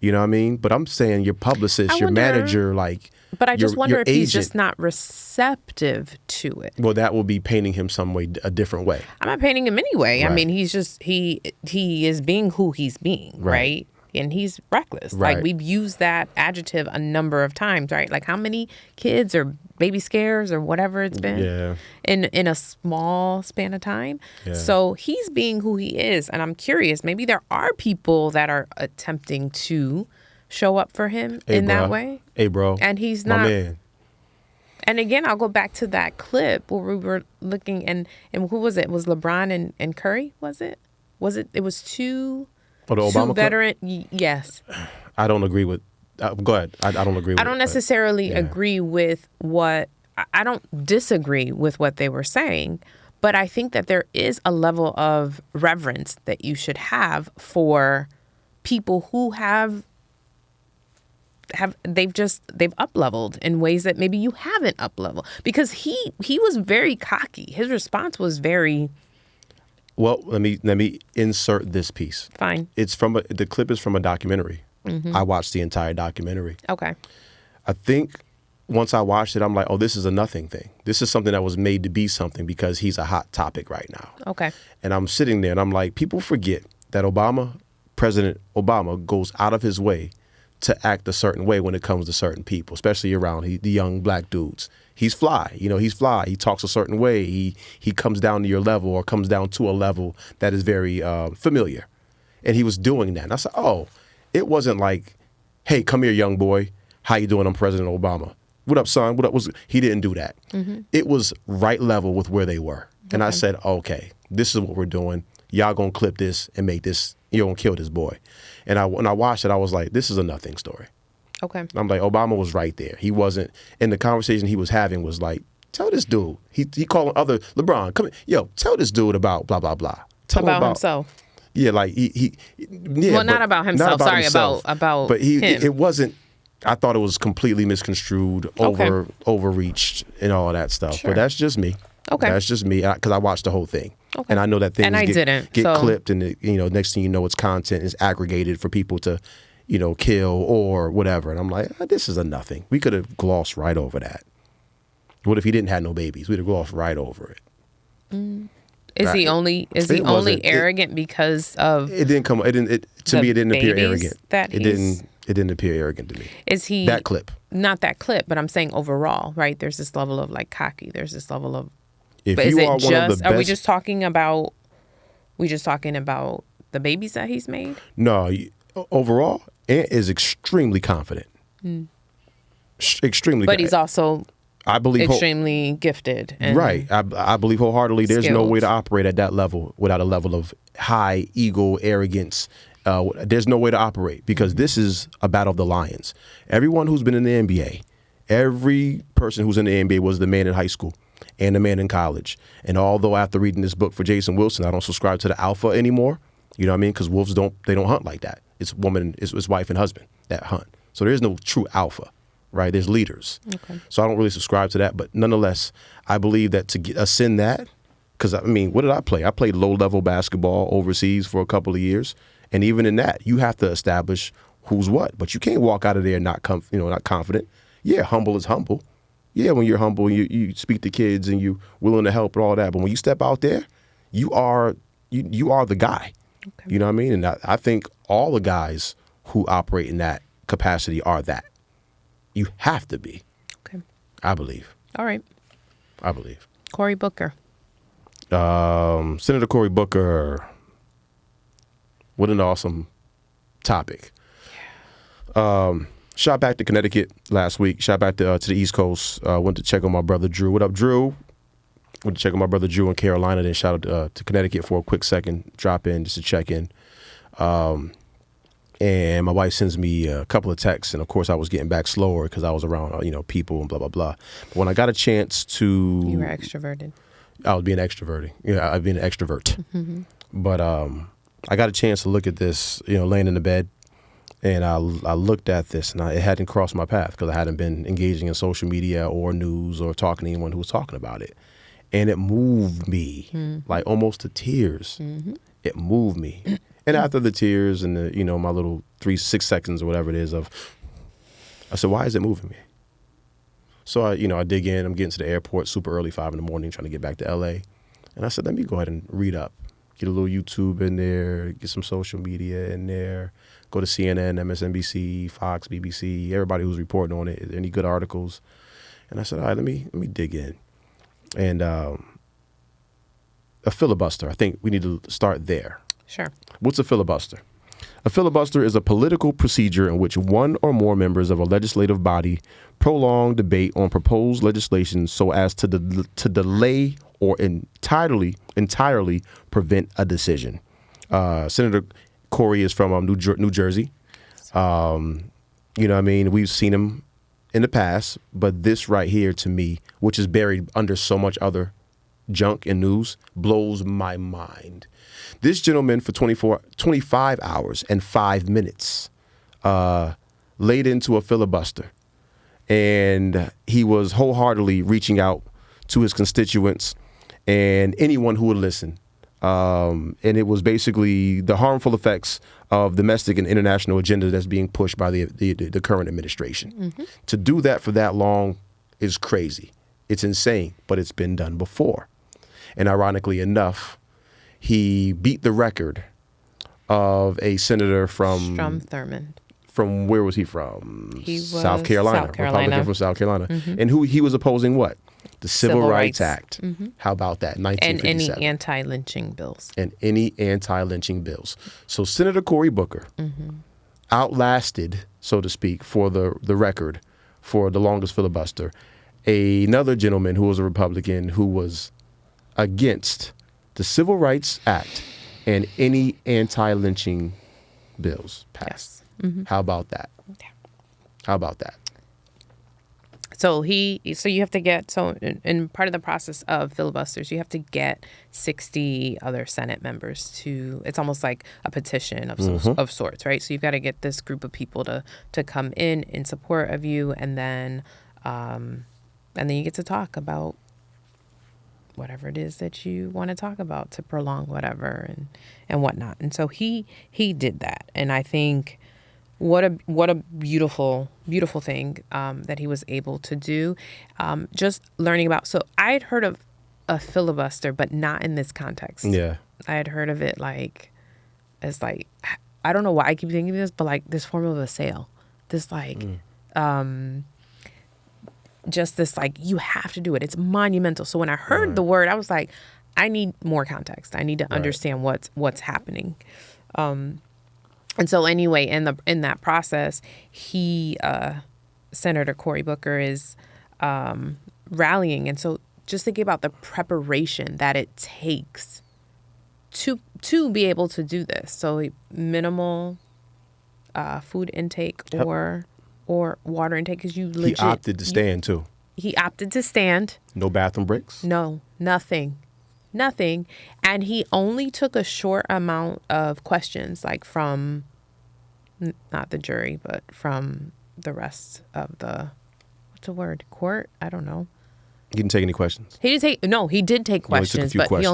You know what I mean? But I'm saying your publicist, your manager, but I just wonder if agent, he's just not receptive to it. Well, that will be painting him a different way. I'm not painting him anyway. Right. I mean, he's just, he is being who he's being, right? And he's reckless. Right. Like, we've used that adjective a number of times, right? Like, how many kids or baby scares or whatever it's been in a small span of time. Yeah. So he's being who he is. And I'm curious, maybe there are people that are attempting to show up for him that way. Hey, bro. And he's not. My man. And again, I'll go back to that clip where we were looking, and who was it? Was LeBron and Curry, was it? It was two... Oh, the Obama veteran, yes. I don't agree with. Go ahead. I don't agree with. I don't necessarily agree with what. I don't disagree with what they were saying, but I think that there is a level of reverence that you should have for people who have they've up-leveled in ways that maybe you haven't up-leveled, because he was very cocky. His response was very. Well, let me insert this piece. Fine. It's the clip is from a documentary. I watched the entire documentary. Okay. I think once I watched it, I'm like, oh, this is a nothing thing. This is something that was made to be something because he's a hot topic right now. Okay. And I'm sitting there and I'm like, people forget that President Obama goes out of his way to act a certain way when it comes to certain people, especially around the young black dudes. He's fly. He's fly. He talks a certain way. He comes down to your level or comes down to a level that is very familiar. And he was doing that. And I said, oh, it wasn't like, hey, come here, young boy. How you doing? I'm President Obama. What up, son? What up? He didn't do that. It was right level with where they were. Okay. And I said, okay, this is what we're doing. Y'all gonna clip this and make this, you're gonna kill this boy. And when I watched it, I was like, this is a nothing story. Okay. I'm like, Obama was right there. He wasn't, and the conversation he was having was like tell this dude. He calling other LeBron, come here. Yo, tell this dude about blah, blah, blah. Tell about him about himself. Yeah, like he well, not about himself. Sorry, himself. about but him. It wasn't. I thought it was completely misconstrued, overreached, and all of that stuff. Sure. But that's just me. Okay. That's just me because I watched the whole thing. Okay. And I know that things get so. clipped, and next thing you know, its content is aggregated for people to, kill or whatever. And I'm like, this is a nothing. We could have glossed right over that. What if he didn't have no babies? We'd have glossed right over it. Is he only arrogant because of it didn't come it didn't to me it didn't appear arrogant. It didn't appear arrogant to me. Is he that clip? Not that clip, but I'm saying overall, right? There's this level of like cocky. There's this level of if but you is it are just, one of the best, are we just talking about the babies that he's made? No, overall, Ant is extremely confident. Extremely But he's also I believe extremely gifted. And right. I believe wholeheartedly there's skilled. no way to operate at that level without a level of high ego, arrogance. There's no way to operate because this is a battle of the lions. Everyone who's been in the NBA, every person who's in the NBA was the man in high school and the man in college. And although after reading this book for Jason Wilson, I don't subscribe to the alpha anymore. You know what I mean? Because wolves don't hunt like that. It's wife and husband that hunt. So there is no true alpha. Right, there's leaders, so I don't really subscribe to that. But nonetheless, I believe that to ascend that, because I mean, what did I play? I played low-level basketball overseas for a couple of years, and even in that, you have to establish who's what. But you can't walk out of there not confident. Yeah, humble is humble. Yeah, when you're humble, you speak to kids and you willing to help and all that. But when you step out there, you are the guy. Okay. You know what I mean? And I think all the guys who operate in that capacity are that. You have to be. Okay. I believe. All right. I believe. Cory Booker. Senator Cory Booker. What an awesome topic. Shot back to Connecticut last week. Shot back to the East Coast. Went to check on my brother Drew. What up, Drew? Went to check on my brother Drew in Carolina. Then shot out to Connecticut for a quick second. Drop in just to check in. And my wife sends me a couple of texts, and of course I was getting back slower because I was around, people and blah, blah, blah. But when I got a chance to... You were extroverted. I was being extroverting. Yeah, I've been an extrovert. Mm-hmm. But I got a chance to look at this, laying in the bed, and I looked at this, and it hadn't crossed my path because I hadn't been engaging in social media or news or talking to anyone who was talking about it. And it moved me, like almost to tears. Mm-hmm. It moved me. And after the tears and the, my little 6 seconds or whatever it is I said, why is it moving me? So I dig in. I'm getting to the airport super early, 5 a.m, trying to get back to LA. And I said, let me go ahead and read up, get a little YouTube in there, get some social media in there, go to CNN, MSNBC, Fox, BBC, everybody who's reporting on it. Any good articles? And I said, all right, let me dig in. And a filibuster. I think we need to start there. Sure. What's a filibuster? A filibuster is a political procedure in which one or more members of a legislative body prolong debate on proposed legislation so as to delay or entirely prevent a decision. Senator Cory is from New Jersey. You know what I mean? We've seen him in the past, but this right here to me, which is buried under so much other junk and news, blows my mind. This gentleman for 25 hours and 5 minutes laid into a filibuster, and he was wholeheartedly reaching out to his constituents and anyone who would listen. And it was basically the harmful effects of domestic and international agenda that's being pushed by the current administration. Mm-hmm. To do that for that long is crazy. It's insane, but it's been done before. And ironically enough, he beat the record of a senator from Strom Thurmond. From where was he from? He was South Carolina. Republican from South Carolina. Mm-hmm. And who he was opposing what? The Civil Rights Act. Mm-hmm. How about that? 1957. And any anti-lynching bills. And any anti-lynching bills. So Senator Cory Booker outlasted, so to speak, for the record, for the longest filibuster, another gentleman who was a Republican who was against the Civil Rights Act and any anti-lynching bills passed. Yes. Mm-hmm. How about that? Yeah. How about that? So you have to get, in part of the process of filibusters, you have to get 60 other Senate members it's almost like a petition of sorts, right? So you've got to get this group of people to come in support of you, and then you get to talk about whatever it is that you want to talk about to prolong whatever and whatnot. And so he did that, and I think what a beautiful thing that he was able to do. Just learning about. So I had heard of a filibuster, but not in this context. Yeah, I had heard of it as I don't know why I keep thinking this, but like this form of a sale, this just this you have to do it. It's monumental. So when I heard the word, I was like, I need more context. I need to understand what's happening. And so anyway, in that process, Senator Cory Booker is rallying. And so just thinking about the preparation that it takes to be able to do this. So minimal food intake or water intake, because you legit... He opted to stand, too. He opted to stand. No bathroom breaks? No, nothing. And he only took a short amount of questions, from, not the jury, but from the rest of the, what's the word? Court? I don't know. He didn't take any questions? He did take questions, but he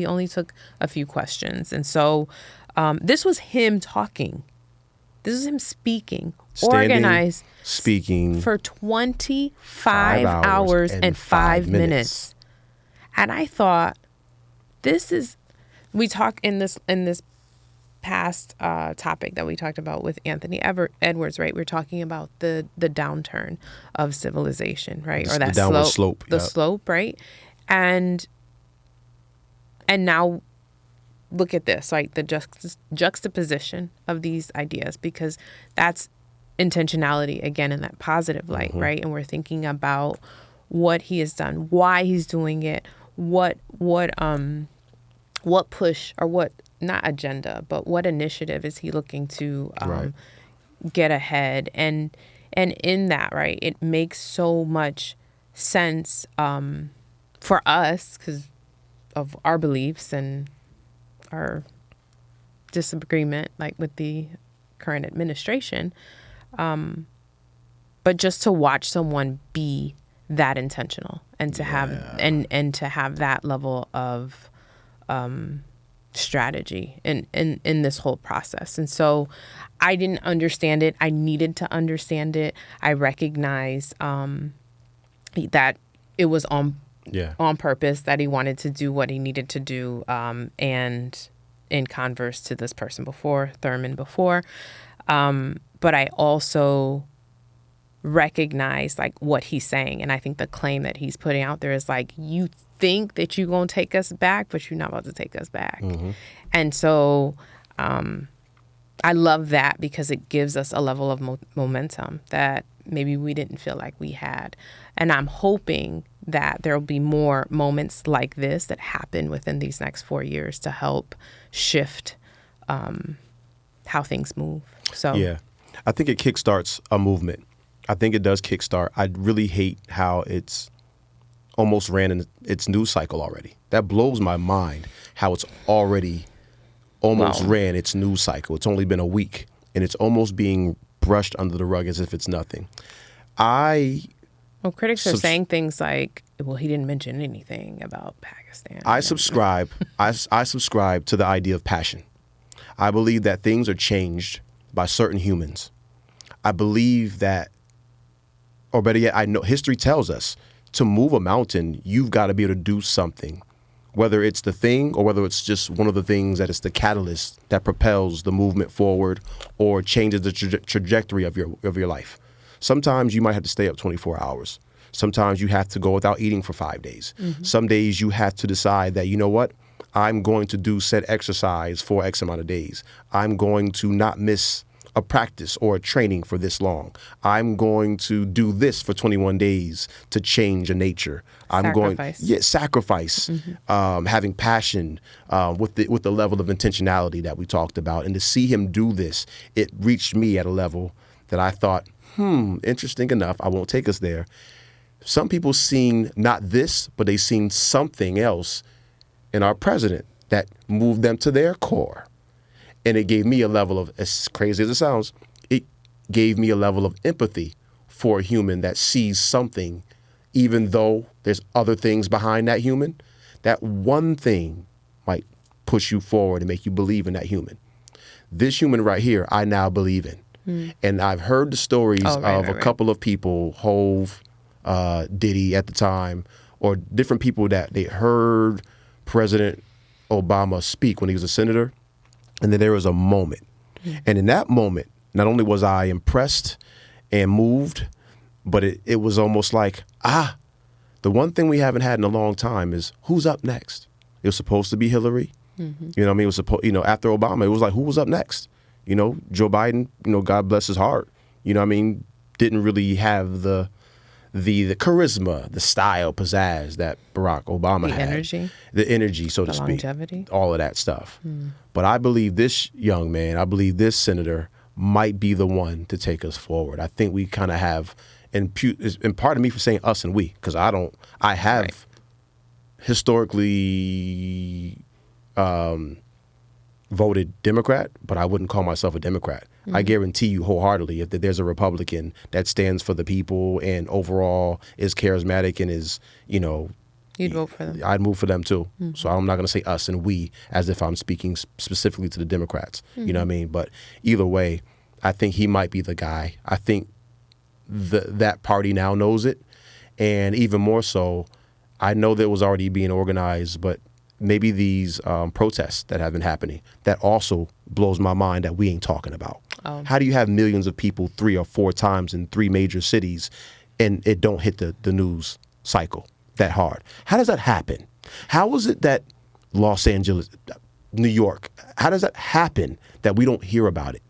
only took a few questions. And so this was him talking. This is him speaking, organized, speaking for 25 hours and 5 minutes. And I thought, we talk in this past topic that we talked about with Anthony Edwards, right? We're talking about the downturn of civilization, right? Or that downward slope. The slope, right? And now look at this, like the juxtaposition of these ideas, because that's intentionality again in that positive light, right? And we're thinking about what he has done, why he's doing it, what push, or what, not agenda, but what initiative is he looking to get ahead. And in that, right, it makes so much sense for us because of our beliefs and our disagreement, with the current administration. But just to watch someone be that intentional and to have and to have that level of strategy in this whole process. And so I didn't understand it. I needed to understand it. I recognized that it was on purpose, that he wanted to do what he needed to do, and in converse to this person Thurman before. But I also recognize what he's saying. And I think the claim that he's putting out there is you think that you're going to take us back, but you're not about to take us back. And so I love that because it gives us a level of momentum that maybe we didn't feel like we had. And I'm hoping that there will be more moments like this that happen within these next 4 years to help shift how things move. So yeah, I think it kickstarts a movement. I think it does kickstart. I really hate how it's almost ran in its news cycle already. That blows my mind how it's already almost ran its news cycle. It's only been a week, and it's almost being brushed under the rug as if it's nothing. Critics are saying things like, well, he didn't mention anything about Pakistan. I subscribe to the idea of passion. I believe that things are changed by certain humans. I believe that, or better yet, I know history tells us to move a mountain, you've got to be able to do something, whether it's the thing or whether it's just one of the things that is the catalyst that propels the movement forward or changes the trajectory of your life. Sometimes you might have to stay up 24 hours. Sometimes you have to go without eating for 5 days. Some days you have to decide that, you know what, I'm going to do said exercise for X amount of days. I'm going to not miss a practice or a training for this long. I'm going to do this for 21 days to change a nature. Sacrifice. Having passion with the level of intentionality that we talked about. And to see him do this, it reached me at a level that I thought, interesting enough, I won't take us there. some people seen not this, but they seen something else in our president that moved them to their core. And it gave me a level of, as crazy as it sounds, it gave me a level of empathy for a human that sees something, even though there's other things behind that human. That one thing might push you forward and make you believe in that human. This human right here, I now believe in. And I've heard the stories of a couple of people, Hove, Diddy at the time, or different people that they heard President Obama speak when he was a senator. And then there was a moment. And in that moment, not only was I impressed and moved, but it was almost like, the one thing we haven't had in a long time is who's up next? It was supposed to be Hillary. You know what I mean? It was supposed, after Obama, it was like, who was up next? Joe Biden, God bless his heart, what I mean, didn't really have the charisma, the style, pizzazz that Barack Obama had. The energy, so to speak. Longevity. All of that stuff. But I believe this young man, I believe this senator might be the one to take us forward. I think we kind of have, and pardon me for saying us and we, because I have historically voted Democrat, but I wouldn't call myself a Democrat. I guarantee you wholeheartedly if there's a Republican that stands for the people and overall is charismatic and is, you'd vote for them. I'd move for them too. So I'm not going to say us and we as if I'm speaking specifically to the Democrats. You know what I mean? But either way, I think he might be the guy. I think that party now knows it. And even more so, I know that it was already being organized, but maybe these protests that have been happening, that also blows my mind that we ain't talking about. How do you have millions of people 3 or 4 times in 3 major cities and it don't hit the news cycle that hard? How does that happen? How is it that Los Angeles, New York, how does that happen that we don't hear about it?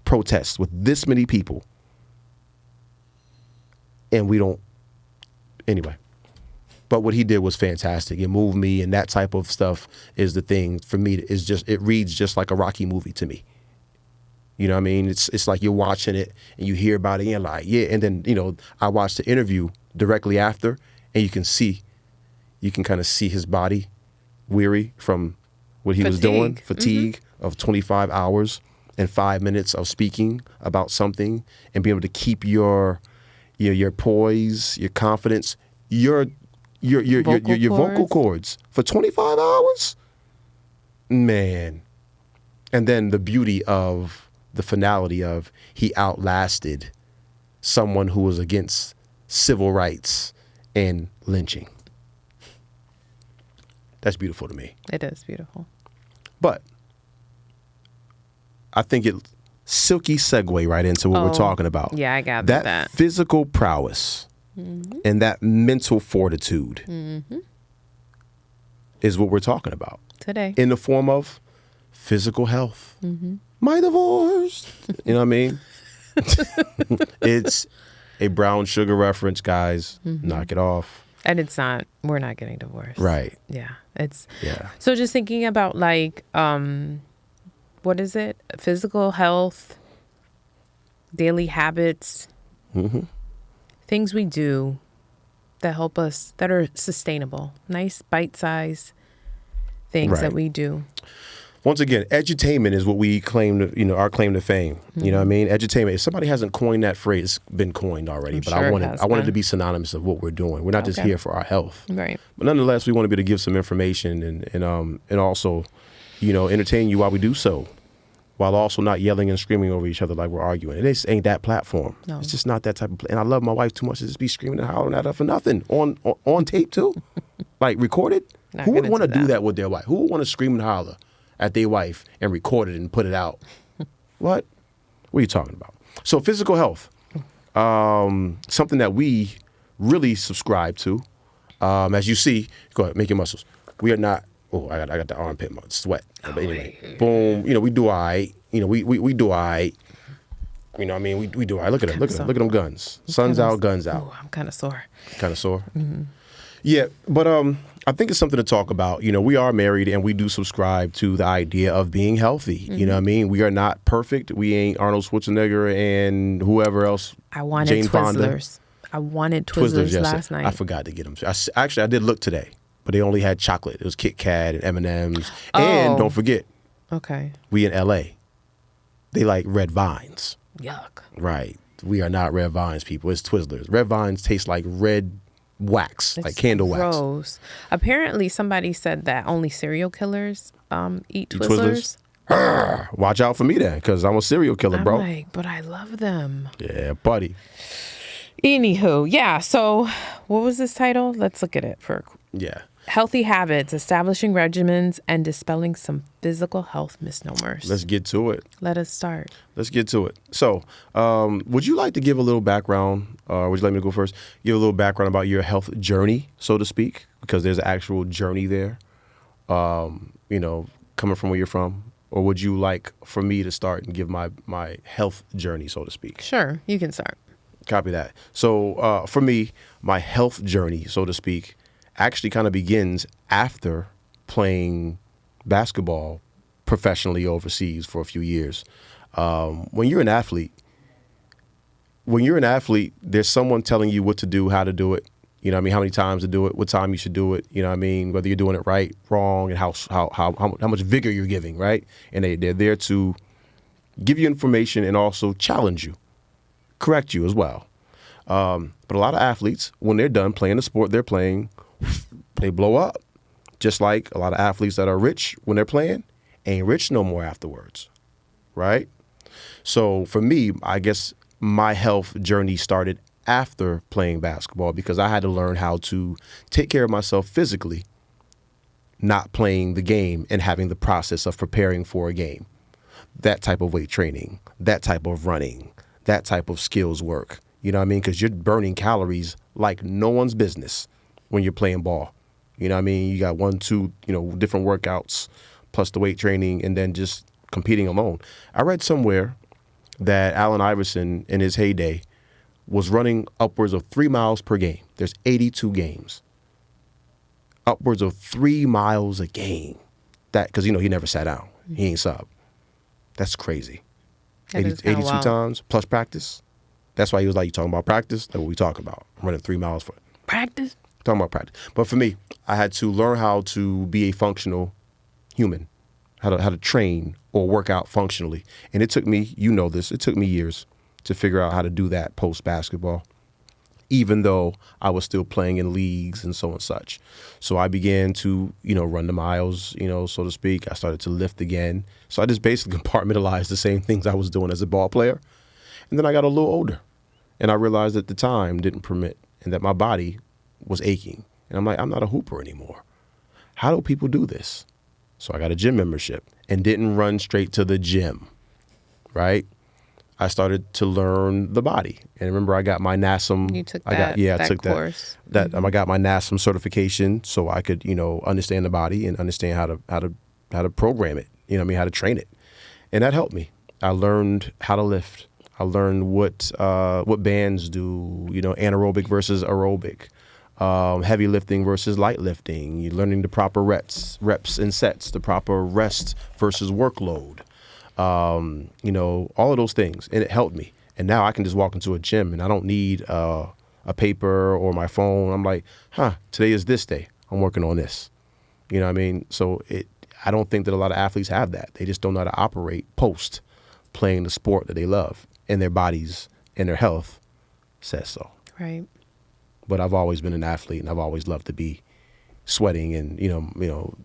Protests with this many people and we don't, anyway. But what he did was fantastic. It moved me, and that type of stuff is the thing for me. It reads just like a Rocky movie to me. You know what I mean? It's like you're watching it and you hear about it and you're like, yeah. And then, I watched the interview directly after and you can kind of see his body weary from what he was doing. Fatigue of 25 hours and 5 minutes of speaking about something and being able to keep your poise, your confidence, your vocal cords for 25 hours? Man. And then the beauty of the finality of he outlasted someone who was against civil rights and lynching. That's beautiful to me. It is beautiful. But I think it silky segue right into what we're talking about. Yeah, I got that. That physical prowess and that mental fortitude is what we're talking about today, in the form of physical health. My divorce. You know what I mean? It's a brown sugar reference, guys. Knock it off. And it's not, we're not getting divorced. Right. Yeah. So just thinking about what is it? Physical health, daily habits, things we do that help us, that are sustainable, nice bite-sized things that we do. Once again, edutainment is what we claim to, our claim to fame. You know what I mean? Edutainment. If somebody hasn't coined that phrase, it's been coined already. But I wanted to be synonymous of what we're doing. We're not just here for our health. Right. But nonetheless, we want to be able to give some information and also, entertain you while we do so, while also not yelling and screaming over each other like we're arguing. It just ain't that platform. No. It's just not that type of and I love my wife too much to just be screaming and hollering at her for nothing. On tape too? Like recorded? Who would want to do that with their wife? Who would want to scream and holler at their wife and record it and put it out? What are you talking about? So physical health, something that we really subscribe to. As you see, go ahead, make your muscles. We are not. Oh, I got the armpit sweat. But anyway, boom. We do all right. We do all right. You know what I mean? We do all right. Look at them. Look at them guns. Sun's out, guns out. Oh, I'm kind of sore. Kind of sore? Mm-hmm. Yeah, but I think it's something to talk about. We are married and we do subscribe to the idea of being healthy. You know what I mean? We are not perfect. We ain't Arnold Schwarzenegger and whoever else. I wanted Jane Twizzlers. I wanted Twizzlers last night. I forgot to get them. Actually, I did look today, but they only had chocolate. It was Kit Kat and M&Ms. Oh. And don't forget, we in L.A. They like Red Vines. Yuck. Right. We are not Red Vines people. It's Twizzlers. Red Vines taste like red wax, like candle wax. Apparently, somebody said that only serial killers eat Twizzlers. Watch out for me then, because I'm a serial killer, bro. But I love them. Yeah, buddy. Anywho, yeah. So, what was this title? Let's look at it for. Yeah. Healthy habits, establishing regimens, and dispelling some physical health misnomers. Let's get to it. Let us start. Let's get to it. So, would you like to give a little background, or would you like me to go first? Give a little background about your health journey, so to speak, because there's an actual journey there, coming from where you're from. Or would you like for me to start and give my health journey, so to speak? Sure, you can start. Copy that. So, for me, my health journey, so to speak, actually kind of begins after playing basketball professionally overseas for a few years. When you're an athlete, there's someone telling you what to do, how to do it. You know what I mean? How many times to do it, what time you should do it. You know what I mean? Whether you're doing it right, wrong, and how much vigor you're giving, right? And they're there to give you information and also challenge you, correct you as well. But a lot of athletes, when they're done playing the sport they're playing, they blow up. Just like a lot of athletes that are rich when they're playing, ain't rich no more afterwards, right? So for me, I guess my health journey started after playing basketball because I had to learn how to take care of myself physically, not playing the game and having the process of preparing for a game. That type of weight training, that type of running, that type of skills work. You know what I mean? Because you're burning calories like no one's business when you're playing ball. You know what I mean? You got 1, 2, different workouts plus the weight training and then just competing alone. I read somewhere that Allen Iverson in his heyday was running upwards of 3 miles per game. There's 82 games. Upwards of 3 miles a game. That because he never sat down. He ain't sub. That's crazy. 82 times plus practice. That's why he was like, you talking about practice? That's what we talk about. I'm running 3 miles for practice. Talking about practice. But for me, I had to learn how to be a functional human, how to train or work out functionally. And it took me, it took me years to figure out how to do that post-basketball, even though I was still playing in leagues and so and such. So I began to, run the miles, so to speak. I started to lift again. So I just basically compartmentalized the same things I was doing as a ball player. And then I got a little older and I realized that the time didn't permit and that my body was aching. And I'm like, I'm not a hooper anymore. How do people do this? So I got a gym membership and didn't run straight to the gym, right? I started to learn the body. And remember, I got my NASM. You took that course. I got my NASM certification so I could, understand the body and understand how to program it, how to train it. And that helped me. I learned how to lift. I learned what bands do, anaerobic versus aerobic, heavy lifting versus light lifting. You're learning the proper reps and sets, the proper rest versus workload, all of those things. And it helped me. And now I can just walk into a gym and I don't need a paper or my phone. I'm like, today is this day. I'm working on this. You know what I mean? So I don't think that a lot of athletes have that. They just don't know how to operate post playing the sport that they love. And their bodies and their health says so. Right. But I've always been an athlete, and I've always loved to be sweating. And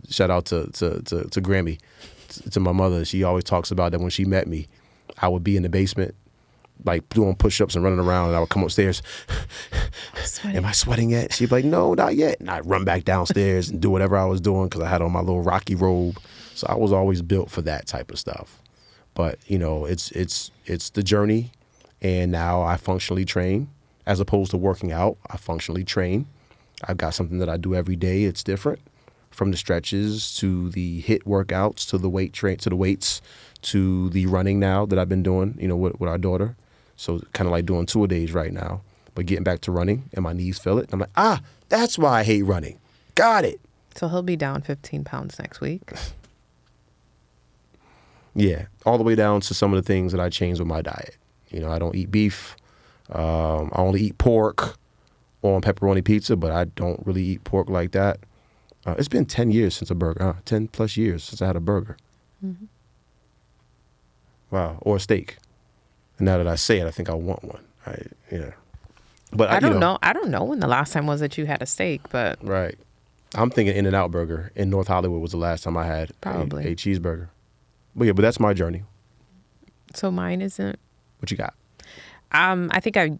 shout out to Grammy, to my mother. She always talks about that when she met me, I would be in the basement, like doing push-ups and running around, and I would come upstairs. Am I sweating yet? She'd be like, no, not yet. And I'd run back downstairs and do whatever I was doing because I had on my little Rocky robe. So I was always built for that type of stuff. But, it's the journey, and now I functionally train. As opposed to working out, I functionally train. I've got something that I do every day. It's different, from the stretches to the HIIT workouts to the weights to the running now that I've been doing, with our daughter. So kind of like doing 2-a-days right now, but getting back to running, and my knees feel it. I'm like, that's why I hate running. Got it. So he'll be down 15 pounds next week. Yeah, all the way down to some of the things that I changed with my diet. I don't eat beef. I only eat pork on pepperoni pizza, but I don't really eat pork like that. It's been 10 years since a burger. 10 plus years since I had a burger. Mm-hmm. Wow. Or a steak. And now that I say it, I think I want one. But I don't know. I don't know when the last time was that you had a steak, but right. I'm thinking In-N-Out Burger in North Hollywood was the last time I had probably a cheeseburger. But that's my journey. So mine isn't. What you got? I think I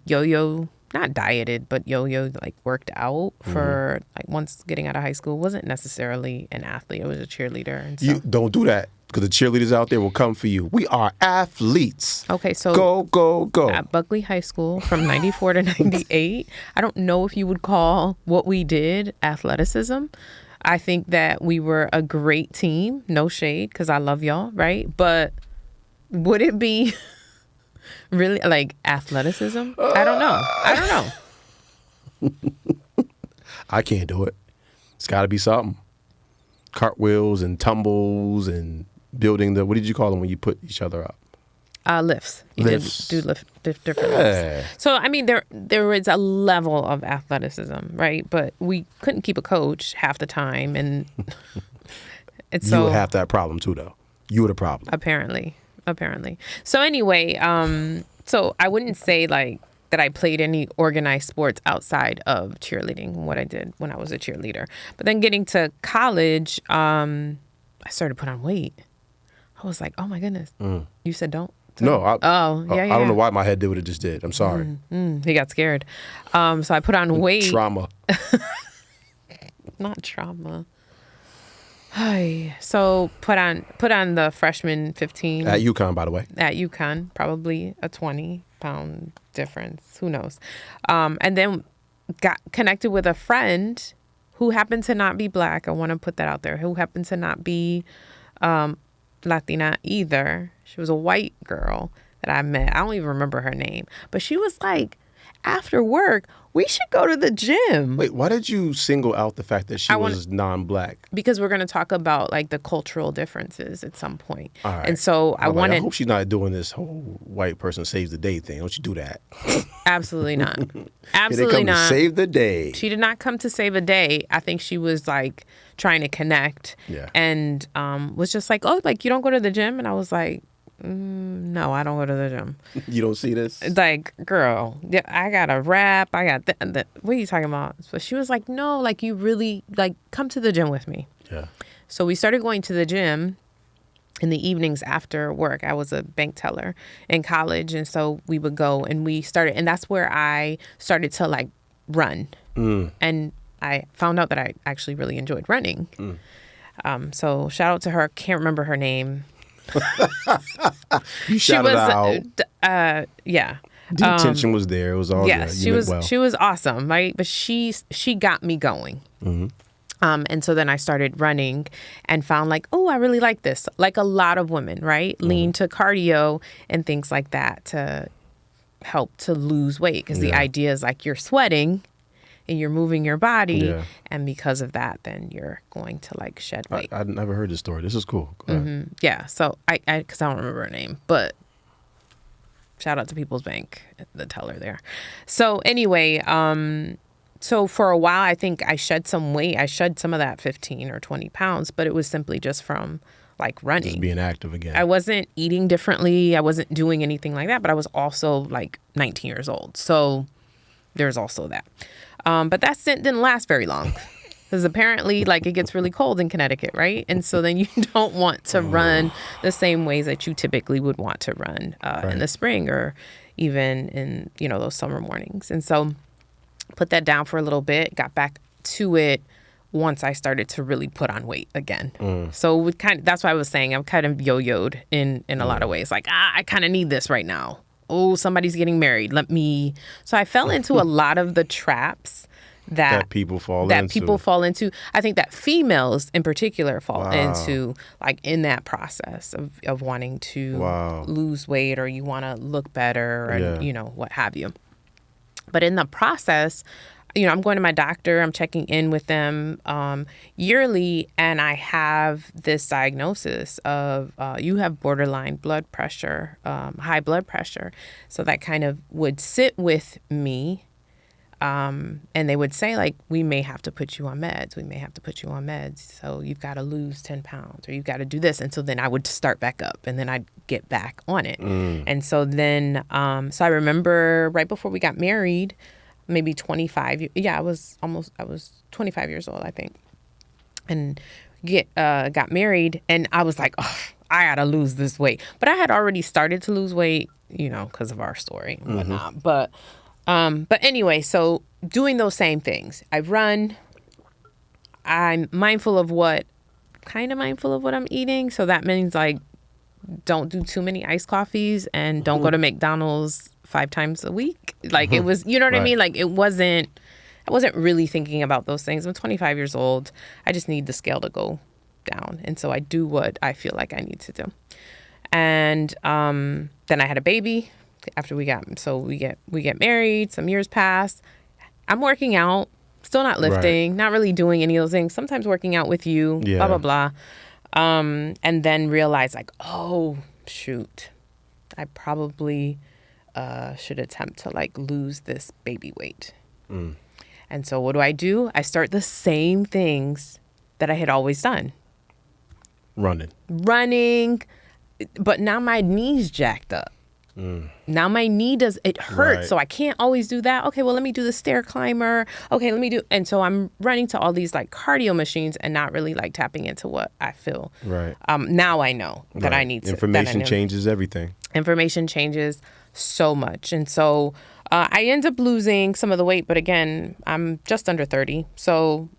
not dieted, but like worked out for like once getting out of high school. Wasn't necessarily an athlete. I was a cheerleader. And so. You don't do that because the cheerleaders out there will come for you. We are athletes. Okay, so go. At Buckley High School from 94 to 98, I don't know if you would call what we did athleticism. I think that we were a great team. No shade, because I love y'all, right? But would it be really like athleticism? I don't know. I can't do it. It's got to be something. Cartwheels and tumbles and building what did you call them when you put each other up? Lifts. You lifts. did different lifts. So, I mean, there was a level of athleticism, right? But we couldn't keep a coach half the time. And it's you would have that problem too, though. You were the problem. Apparently. So anyway, so I wouldn't say like that I played any organized sports outside of cheerleading, what I did when I was a cheerleader. But then getting to college, I started to put on weight. I was like, oh my goodness. You said don't? No. I don't know why my head did what it just did. I'm sorry. He got scared. So I put on weight. Trauma. Not trauma. So put on the freshman 15. At UConn, by the way. At UConn, probably a 20-pound difference. Who knows? And then got connected with a friend who happened to not be Black. I want to put that out there. Who happened to not be Latina either. She was a white girl that I met. I don't even remember her name. But she was like, after work, we should go to the gym. Wait, why did you single out the fact that she was non-Black? Because we're going to talk about like the cultural differences at some point. All right. And so I wanted... I hope she's not doing this whole white person saves the day thing. Don't you do that. Absolutely not. Absolutely not. To save the day. She did not come to save a day. I think she was like trying to connect. Yeah. And was just like, oh, like you don't go to the gym? And I was like, no, I don't go to the gym. You don't see this? Like, girl, I got a rap. I got what are you talking about? So she was like, no, like you really like come to the gym with me. Yeah. So we started going to the gym in the evenings after work. I was a bank teller in college. And so we would go and we started. And that's where I started to like run. And I found out that I actually really enjoyed running. So shout out to her. Can't remember her name. You shouted out. Yeah. The intention was there. It was all good. Well. She was awesome, right? But she got me going. And so then I started running and found like, oh, I really like this. Like a lot of women, right? Lean to cardio and things like that to help to lose weight. Because the idea is like you're sweating and you're moving your body. Yeah. And because of that, then you're going to like shed weight. I'd never heard this story. This is cool. Go ahead. Yeah. So because I don't remember her name, but shout out to People's Bank, the teller there. So anyway, so for a while, I think I shed some weight. I shed some of that 15 or 20 pounds, but it was simply just from like running. Just being active again. I wasn't eating differently. I wasn't doing anything like that, but I was also like 19 years old. So there's also that. But that stint didn't last very long because apparently like it gets really cold in Connecticut, right? And so then you don't want to run the same ways that you typically would want to run in the spring or even in, those summer mornings. And so put that down for a little bit, got back to it once I started to really put on weight again. So that's why I was saying I'm kind of yo-yoed in a lot of ways. Like, I kind of need this right now. Oh, somebody's getting married. So I fell into a lot of the traps that people fall into. I think that females in particular fall into, like in that process of wanting to lose weight or you want to look better and, what have you. But in the process, I'm going to my doctor. I'm checking in with them yearly, and I have this diagnosis of you have borderline blood pressure, high blood pressure. So that kind of would sit with me. And they would say, like, we may have to put you on meds. We may have to put you on meds. So you've got to lose 10 pounds or you've got to do this. And so then I would start back up and then I'd get back on it. And so then, so I remember right before we got married, maybe 25. Yeah, I was 25 years old, I think. And got married and I was like, oh, I got to lose this weight. But I had already started to lose weight, because of our story and whatnot. But anyway, so doing those same things. I run. I'm mindful of what I'm eating. So that means like, don't do too many iced coffees and don't go to McDonald's 5 times a week. Like it was, you know what I mean? Like I wasn't really thinking about those things. I'm 25 years old. I just need the scale to go down. And so I do what I feel like I need to do. And then I had a baby. After we get married, some years pass. I'm working out, still not lifting, not really doing any of those things. Sometimes working out with you, blah, blah, blah. And then realize like, oh, shoot, I probably should attempt to like lose this baby weight. And so what do? I start the same things that I had always done. Running, but now my knee's jacked up. Now my knee it hurts, so I can't always do that. Okay, well, let me do the stair climber. Okay, and so I'm running to all these like cardio machines and not really like tapping into what I feel. Now I know that I need to. Information changes everything. Information changes so much. And so I end up losing some of the weight, but again, I'm just under 30. So,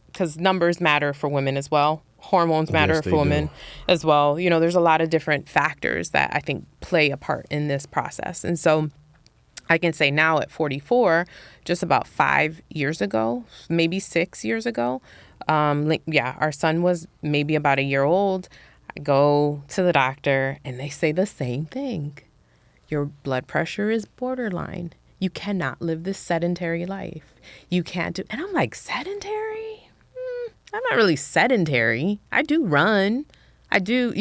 because numbers matter for women as well. Hormones matter for women as well. There's a lot of different factors that I think play a part in this process. And so I can say now at 44, just about 5 years ago, maybe 6 years ago, our son was maybe about a year old. I go to the doctor and they say the same thing. Your blood pressure is borderline. You cannot live this sedentary life. You can't do, and I'm like, sedentary? I'm not really sedentary. I do run. I do,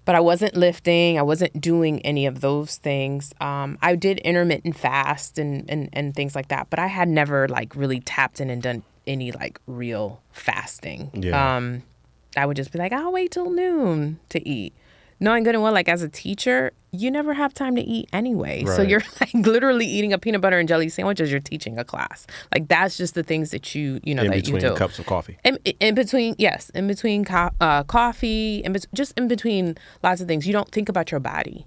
but I wasn't lifting. I wasn't doing any of those things. I did intermittent fast and things like that, but I had never like really tapped in and done any like real fasting. I would just be like, I'll wait till noon to eat. Knowing good and well, like as a teacher, you never have time to eat anyway. So you're like literally eating a peanut butter and jelly sandwich as you're teaching a class. Like that's just the things that you do. In between cups of coffee. In between coffee, just in between lots of things. You don't think about your body.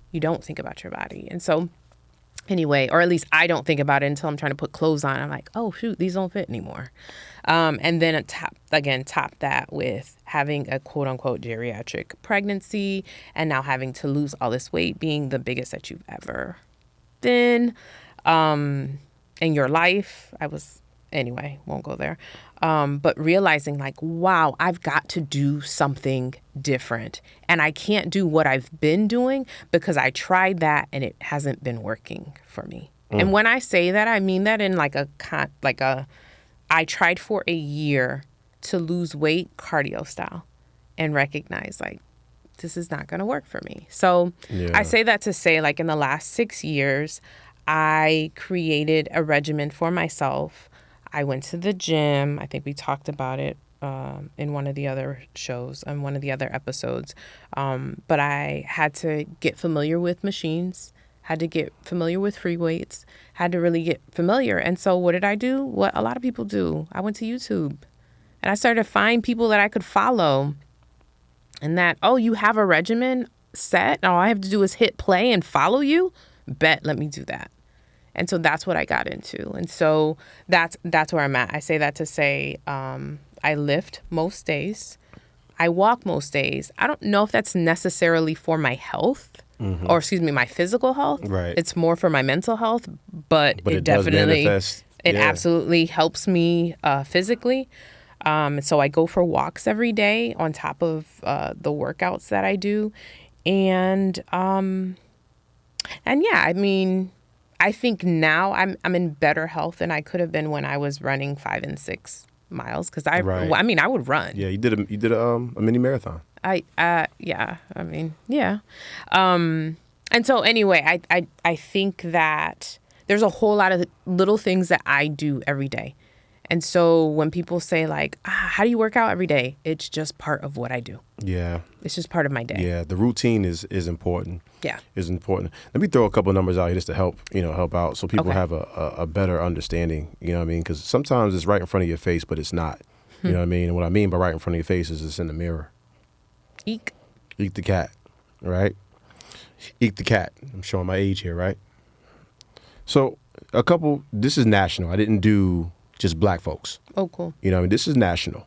And so anyway, or at least I don't think about it until I'm trying to put clothes on. I'm like, oh shoot, these don't fit anymore. And then top that with having a quote unquote geriatric pregnancy and now having to lose all this weight, being the biggest that you've ever been in your life. Won't go there. But realizing like, wow, I've got to do something different. And I can't do what I've been doing because I tried that and it hasn't been working for me. And when I say that, I mean that in I tried for a year to lose weight cardio style and recognize like, this is not going to work for me. So I say that to say like in the last 6 years, I created a regimen for myself. I went to the gym. I think we talked about it in one of the other shows, on one of the other episodes. But I had to get familiar with machines, had to get familiar with free weights, had to really get familiar. And so what did I do? What a lot of people do. I went to YouTube and I started to find people that I could follow and that, oh, you have a regimen set? All I have to do is hit play and follow you? Bet, let me do that. And so that's what I got into. And so that's where I'm at. I say that to say I lift most days. I walk most days. I don't know if that's necessarily for my health or my physical health. Right. It's more for my mental health, but it definitely, it absolutely helps me physically. So I go for walks every day on top of the workouts that I do. And yeah, I mean, I think now I'm in better health than I could have been when I was running 5 and 6 miles because I mean I would run. Yeah, you did a mini marathon. Yeah. I mean, yeah. And so anyway, I think that there's a whole lot of little things that I do every day. And so when people say like, how do you work out every day? It's just part of what I do. Yeah. It's just part of my day. Yeah. The routine is important. Yeah. Is important. Let me throw a couple of numbers out here just to help out so people have a better understanding. You know what I mean? Because sometimes it's right in front of your face, but it's not. You know what I mean? And what I mean by right in front of your face is it's in the mirror. Eek. Eek the cat. Right? Eek the cat. I'm showing my age here, right? So this is national. I didn't do just black folks. Oh, cool. You know what I mean? This is national.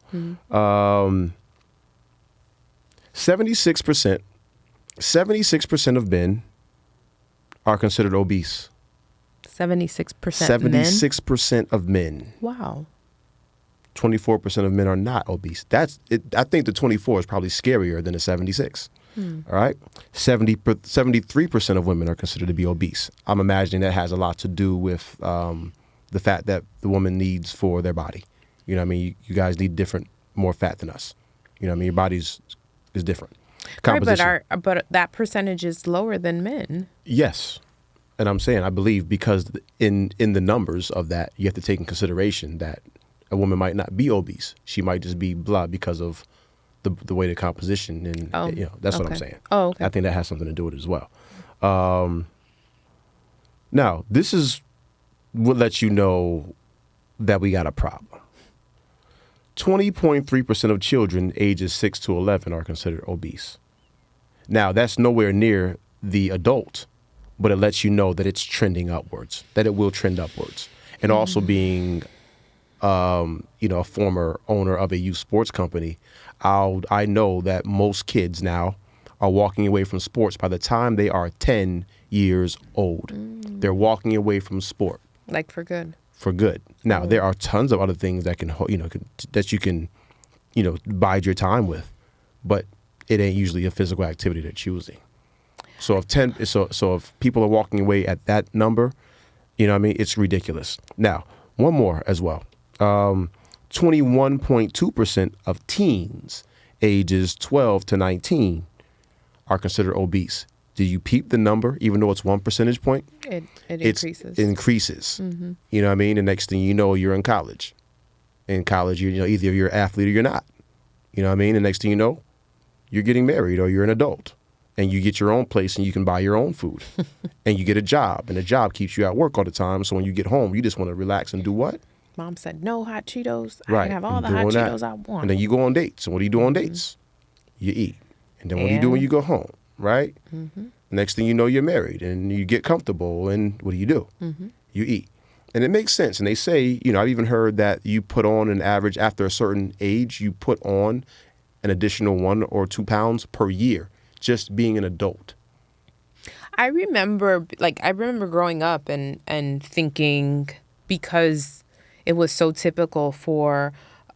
76% of men are considered obese. 76% 76% of men. Wow. 24% of men are not obese. That's it. I think the 24 is probably scarier than the 76. All right. 73% of women are considered to be obese. I'm imagining that has a lot to do with the fat that the woman needs for their body. You know what I mean? You guys need more fat than us. You know what I mean? Your body's is different. Composition. Right, but that percentage is lower than men. Yes. And I'm saying, I believe because in the numbers of that, you have to take in consideration that a woman might not be obese. She might just be blah because of the way the composition and that's what I'm saying. Oh, okay. I think that has something to do with it as well. Now, this is what lets you know that we got a problem. 20.3% of children ages 6 to 11 are considered obese. Now, that's nowhere near the adult, but it lets you know that it's trending upwards, that it will trend upwards. And also being, a former owner of a youth sports company, I know that most kids now are walking away from sports by the time they are 10 years old. They're walking away from sport. Like for good. For good. Now, there are tons of other things that that you can, bide your time with, but it ain't usually a physical activity they're choosing. So if people are walking away at that number, it's ridiculous. Now, one more as well. 21.2% of teens ages 12 to 19 are considered obese. Do you peep the number, even though it's 1 percentage point? It increases. It increases. Mm-hmm. You know what I mean? The next thing you know, you're in college. In college, either you're an athlete or you're not. You know what I mean? The next thing you know, you're getting married or you're an adult. And you get your own place and you can buy your own food. And you get a job. And the job keeps you at work all the time. So when you get home, you just want to relax and do what? Mom said, no hot Cheetos. Right. I can have all the hot Cheetos I want. And then you go on dates. And what do you do on dates? You eat. And then what do you do when you go home? Right? Mm-hmm. Next thing you know, you're married and you get comfortable. And what do? Mm-hmm. You eat. And it makes sense. And they say, I've even heard that you put on an average after a certain age, you put on an additional 1 or 2 pounds per year, just being an adult. I remember growing up and thinking, because it was so typical for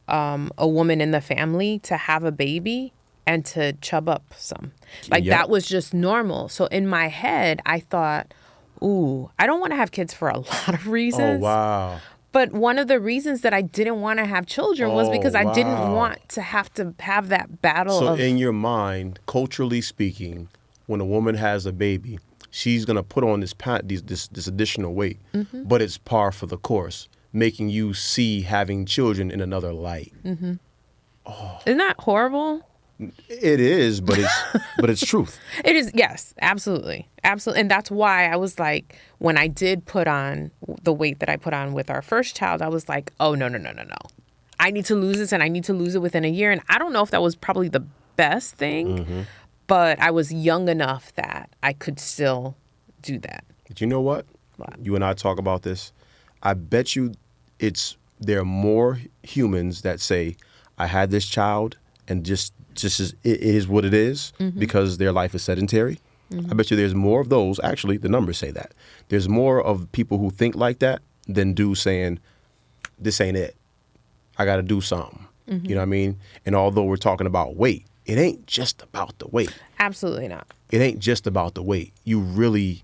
a woman in the family to have a baby and to chub up some. That was just normal. So in my head, I thought, ooh, I don't want to have kids for a lot of reasons. Oh, wow. But one of the reasons that I didn't want to have children was because I didn't want to have that battle. So in your mind, culturally speaking, when a woman has a baby, she's going to put on this additional weight, mm-hmm. but it's par for the course, making you see having children in another light. Mm-hmm. Oh. Isn't that horrible? It is, but it's truth. It is, yes, absolutely. Absolutely. And that's why I was like, when I did put on the weight that I put on with our first child, I was like, oh, no. I need to lose this and I need to lose it within a year. And I don't know if that was probably the best thing, mm-hmm. but I was young enough that I could still do that. But you know what? You and I talk about this. I bet you there are more humans that say, I had this child and just as it is what it is, mm-hmm. because their life is sedentary. Mm-hmm. I bet you there's more of those. Actually, the numbers say that. There's more of people who think like that than do saying, this ain't it. I got to do something. Mm-hmm. You know what I mean? And although we're talking about weight, it ain't just about the weight. Absolutely not. It ain't just about the weight. You really,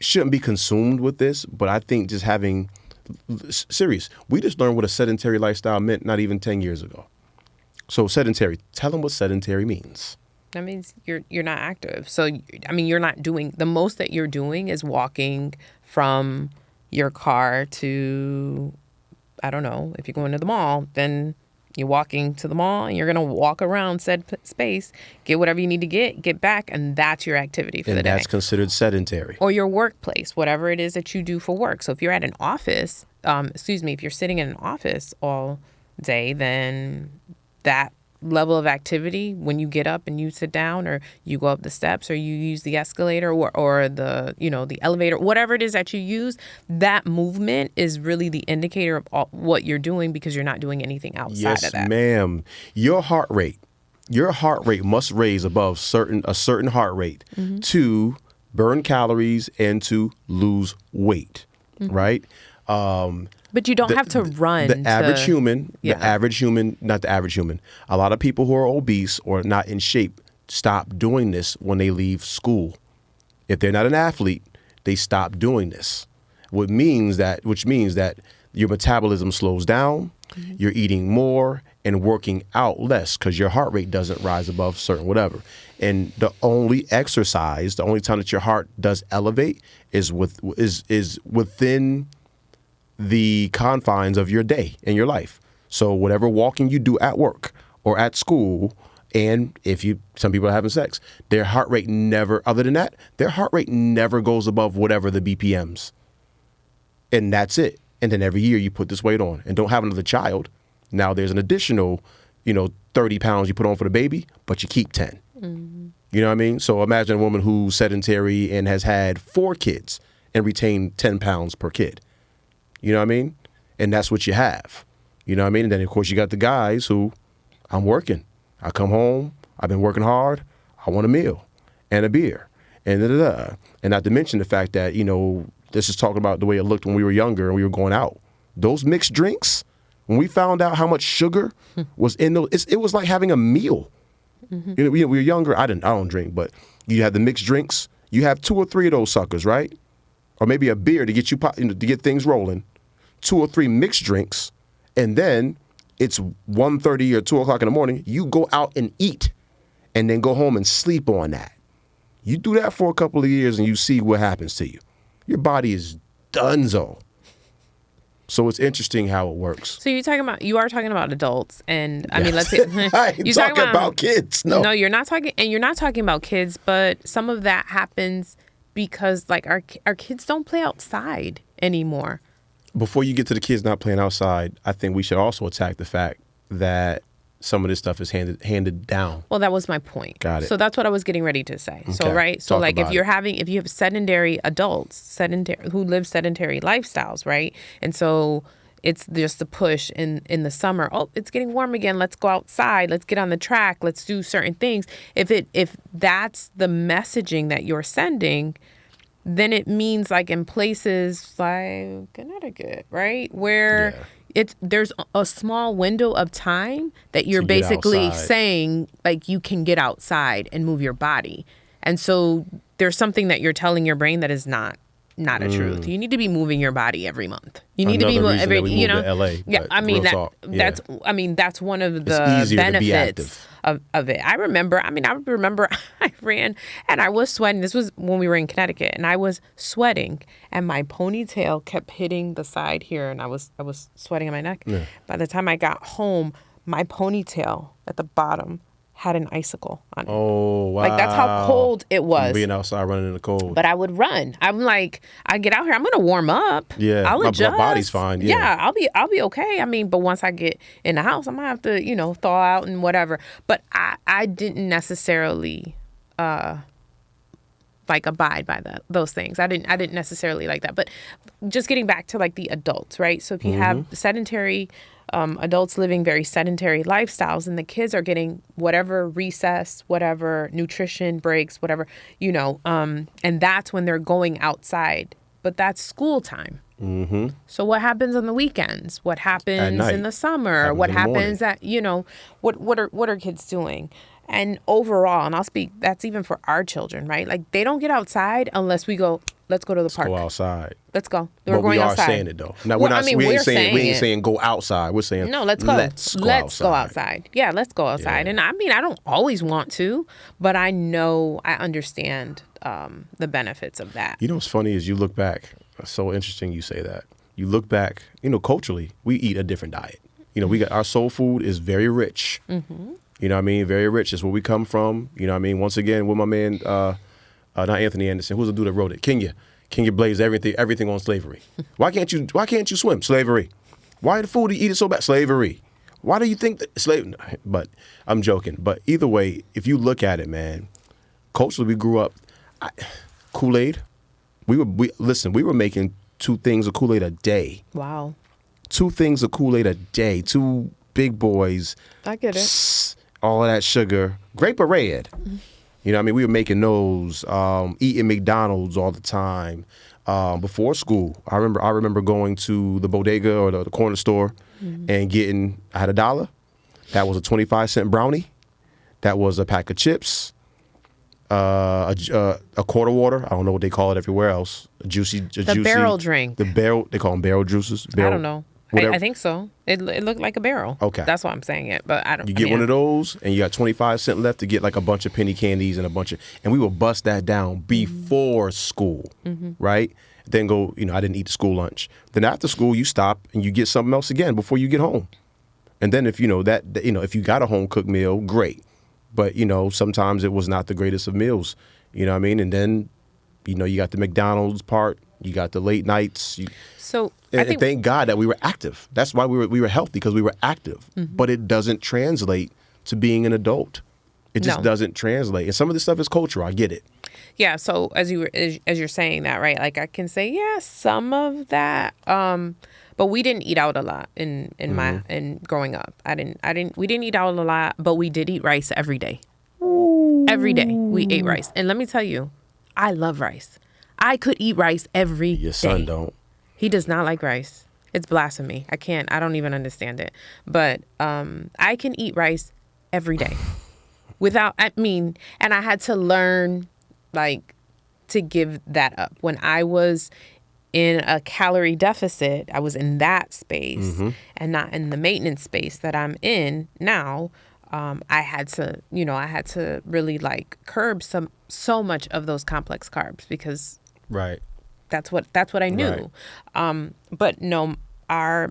shouldn't be consumed with this, but I think just having serious. We just learned what a sedentary lifestyle meant not even 10 years ago. So sedentary, tell them what sedentary means. That means you're not active. So, I mean, you're not doing, the most that you're doing is walking from your car to, I don't know, if you're going to the mall, then you're walking to the mall and you're going to walk around said space, get whatever you need to get back, and that's your activity for the day. And that's considered sedentary. Or your workplace, whatever it is that you do for work. So if you're at an office, if you're sitting in an office all day, then that level of activity, when you get up and you sit down or you go up the steps or you use the escalator or the, the elevator, whatever it is that you use, that movement is really the indicator of what you're doing, because you're not doing anything outside of that. Yes, ma'am. Your heart rate must raise above a certain heart rate to burn calories and to lose weight, right? But you don't have to run. The average human, not the average human. A lot of people who are obese or not in shape stop doing this when they leave school. If they're not an athlete, they stop doing this, which means that your metabolism slows down, you're eating more and working out less because your heart rate doesn't rise above certain whatever. And the only exercise, the only time that your heart does elevate is within the confines of your day and your life. So whatever walking you do at work or at school, and some people are having sex, their heart rate never goes above whatever the BPMs. And that's it. And then every year you put this weight on and don't have another child. Now there's an additional, 30 pounds you put on for the baby, but you keep 10. Mm-hmm. You know what I mean? So imagine a woman who's sedentary and has had 4 kids and retained 10 pounds per kid. You know what I mean? And that's what you have. You know what I mean? And then, of course, you got the guys who, I'm working. I come home. I've been working hard. I want a meal and a beer. And da-da-da. And not to mention the fact that, this is talking about the way it looked when we were younger and we were going out. Those mixed drinks, when we found out how much sugar was in those, it was like having a meal. Mm-hmm. We were younger. I don't drink, but you have the mixed drinks. You have 2 or 3 of those suckers, right? Or maybe a beer to get to get things rolling. 2 or 3 mixed drinks, and then it's 1:30 or 2 o'clock in the morning. You go out and eat, and then go home and sleep on that. You do that for a couple of years, and you see what happens to you. Your body is donezo. So it's interesting how it works. So you are talking about adults, and I mean, let's say I ain't talking about kids. No, you're not talking about kids, but some of that happens because like our kids don't play outside anymore. Before you get to the kids not playing outside, I think we should also attack the fact that some of this stuff is handed down. Well, that was my point. Got it. So that's what I was getting ready to say. Okay. So, right? So, like, if you have sedentary adults, who live sedentary lifestyles, right? And so it's just the push in the summer. Oh, it's getting warm again. Let's go outside. Let's get on the track. Let's do certain things. If that's the messaging that you're sending, then it means like in places like Connecticut, right? Where there's a small window of time that you're basically saying like you can get outside and move your body. And so there's something that you're telling your brain that is not a truth. You need to be moving your body every month. You need to be moving every, to LA, yeah, I mean that's one of the benefits of it. I remember I ran and I was sweating. This was when we were in Connecticut, and I was sweating and my ponytail kept hitting the side here, and I was sweating in my neck. Yeah. By the time I got home, my ponytail at the bottom had an icicle on it. Oh, wow. Like, that's how cold it was. Being outside running in the cold. But I would run. I'm like, I get out here, I'm going to warm up. Yeah, I'll adjust. My body's fine. Yeah, I'll be okay. I mean, but once I get in the house, I'm going to have to, thaw out and whatever. But I didn't necessarily abide by those things. I didn't necessarily like that. But just getting back to like the adults, right? So if you have sedentary adults living very sedentary lifestyles, and the kids are getting whatever recess, whatever nutrition breaks, whatever, and that's when they're going outside but that's school time. Mm-hmm. So what happens on the weekends? What happens in the summer? What happens at, what are kids doing? And overall, and I'll speak, that's even for our children, right? Like, they don't get outside unless we go, let's go to the park. Go outside. Let's go. But we are saying it, though. Now, we ain't saying go outside. We're saying, no, let's go. Let's go outside. Yeah, let's go outside. Yeah. And I mean, I don't always want to, but I understand the benefits of that. You know what's funny is you look back. It's so interesting you say that. You look back, culturally, we eat a different diet. We got our soul food is very rich. Mm-hmm. You know what I mean? Very rich. It's where we come from. You know what I mean? Once again, with my man, not Anthony Anderson, who's the dude that wrote it? Kenya blazed everything on slavery. Why can't you swim? Slavery. Why the food you eat it so bad? Slavery. Why do you think that slavery? But I'm joking. But either way, if you look at it, man, culturally we grew up Kool-Aid. We were making 2 things of Kool-Aid a day. Wow. 2 things of Kool-Aid a day. 2 big boys. I get it. All of that sugar, grape or red. You know what I mean? We were making those, eating McDonald's all the time before school. I remember going to the bodega or the corner store and getting, I had $1. That was a 25-cent brownie. That was a pack of chips, a quart of water. I don't know what they call it everywhere else. Juicy. Barrel drink. They call them barrel juices. I don't know. I think so. It looked like a barrel. Okay. That's why I'm saying it, but I don't. You get one of those, and you got 25 cents left to get like a bunch of penny candies and and we would bust that down before school, right? Then go, I didn't eat the school lunch. Then after school, you stop and you get something else again before you get home. And then if if you got a home cooked meal, great. But sometimes it was not the greatest of meals. You know what I mean? And then, you got the McDonald's part, you got the late nights. And thank God that we were active. That's why we were healthy, because we were active. Mm-hmm. But it doesn't translate to being an adult. It just doesn't translate. And some of this stuff is cultural. I get it. Yeah. So as you're saying that, right? Like, I can say, some of that. But we didn't eat out a lot in growing up. We didn't eat out a lot, but we did eat rice every day. Ooh. Every day we ate rice. And let me tell you, I love rice. I could eat rice every day. Your son don't. He does not like rice. It's blasphemy. I don't even understand it. But I can eat rice every day and I had to learn, like, to give that up. When I was in a calorie deficit, I was in that space and not in the maintenance space that I'm in now. I had to really, like, curb so much of those complex carbs, because right. That's what I knew. Right. But no, I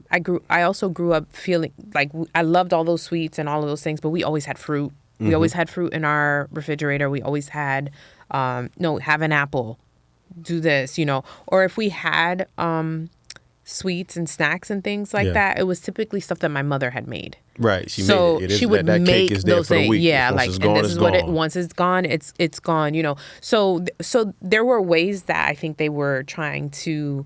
also grew up feeling like I loved all those sweets and all of those things, but we always had fruit. We always had fruit in our refrigerator. We always had, have an apple, do this, or if we had sweets and snacks and things like that, it was typically stuff that my mother had made. Right. She would that make those things. Yeah, once once it's gone, it's gone. So there were ways that I think they were trying to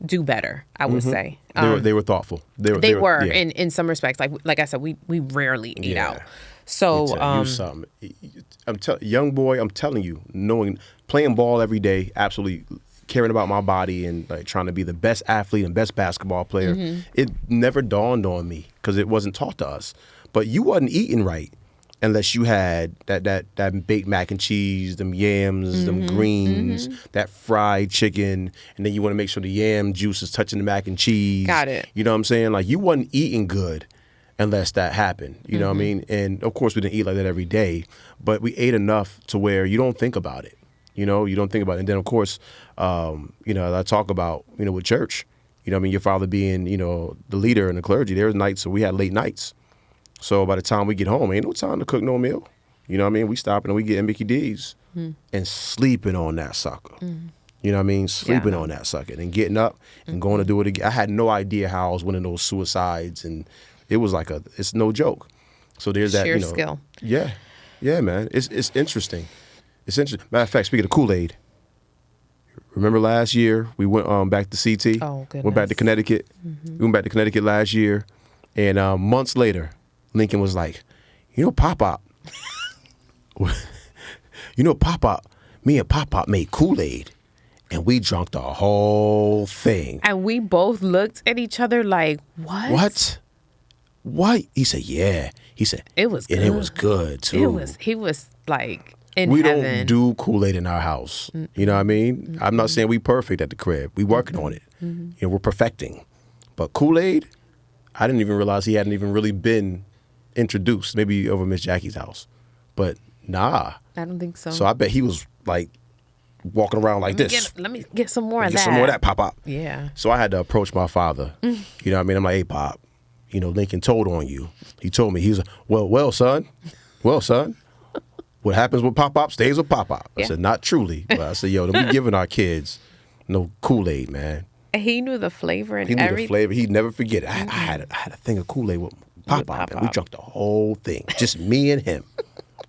do better, I would say. They were thoughtful. They were in some respects. Like I said, we rarely ate out. So young boy, I'm telling you, playing ball every day, absolutely caring about my body and, like, trying to be the best athlete and best basketball player, it never dawned on me because it wasn't taught to us. But you wasn't eating right unless you had that baked mac and cheese, them yams, them greens, that fried chicken, and then you want to make sure the yam juice is touching the mac and cheese. Got it. You know what I'm saying? Like, you wasn't eating good unless that happened. You know what I mean? And of course we didn't eat like that every day, but we ate enough to where you don't think about it. You don't think about it. And then, of course, I talk about, with church, your father being, the leader and the clergy, there was nights, so we had late nights. So by the time we get home, ain't no time to cook no meal. You know what I mean? We stopping and we getting Mickey D's and sleeping on that sucker. You know what I mean? Sleeping on that sucker and getting up and going to do it again. I had no idea how I was winning those suicides, and it was like it's no joke. So there's that, sheer skill. Yeah. Yeah, man. It's interesting. It's interesting. Matter of fact, speaking of Kool-Aid, remember last year we went back to CT? Oh, goodness. Went back to Connecticut. We went back to Connecticut last year, and months later, Lincoln was like, Pop-Pop. Pop-Pop, me and Pop-Pop made Kool-Aid, And we drunk the whole thing. And we both looked at each other like, what? What? He said, yeah. He said, it was good. And it was good, too. He was like in we heaven. Don't do Kool-Aid in our house. Mm-mm. You know what I mean? Mm-mm. I'm not saying we perfect at the crib. We working on it. Mm-hmm. You know, we're perfecting. But Kool-Aid, I didn't even realize he hadn't even really been introduced. Maybe over Miss Jackie's house. But nah. I don't think so. So I bet he was like walking around like this. Let me get some more of that. Get some more of that, Pop. Yeah. So I had to approach my father. You know what I mean? I'm like, hey, Pop, you know, Lincoln told on you. He told me, he was like, well, son. What happens with Pop stays with Pop. I said, not truly. But I said, yo, we giving our kids no Kool-Aid, man. He knew the flavor and everything. He knew the flavor. He'd never forget it. I had a thing of Kool-Aid with Pop. We drank the whole thing. Just me and him.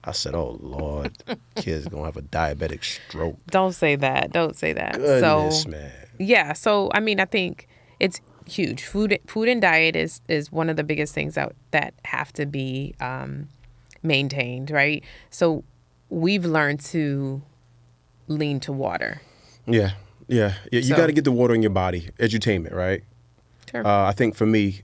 I said, oh, Lord, kids going to have a diabetic stroke. Don't say that. Goodness, man. Yeah. So, I mean, I think it's huge. Food and diet is one of the biggest things that have to be maintained, right? So we've learned to lean to water. Yeah. You got to get the water in your body. Edutainment, right? Sure. I think for me,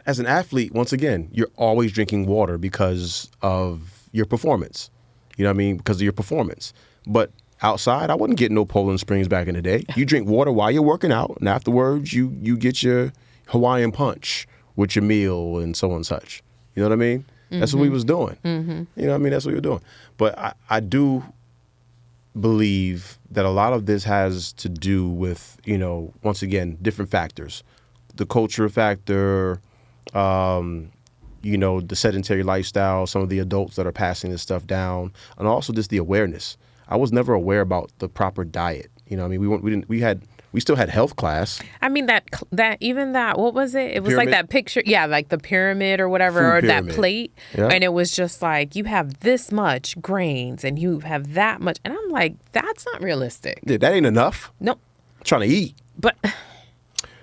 as an athlete, once again, you're always drinking water because of your performance. You know what I mean? Because of your performance. But outside, I wasn't getting no Poland Springs back in the day. You drink water while you're working out, and afterwards, you get your Hawaiian punch with your meal and so on and such. You know what I mean? Mm-hmm. That's what we was doing. Mm-hmm. You know what I mean? That's what we were doing. But I do believe that a lot of this has to do with, you know, once again, different factors. The culture factor, you know, the sedentary lifestyle, some of the adults that are passing this stuff down, and also just the awareness. I was never aware about the proper diet. You know what I mean? We still had health class. I mean, that what was it? It was pyramid? Like that picture. Yeah, like the pyramid or whatever, Food or pyramid. That plate. Yeah. And it was just like, you have this much grains and you have that much. And I'm like, that's not realistic. Yeah, that ain't enough. Nope. I'm trying to eat. But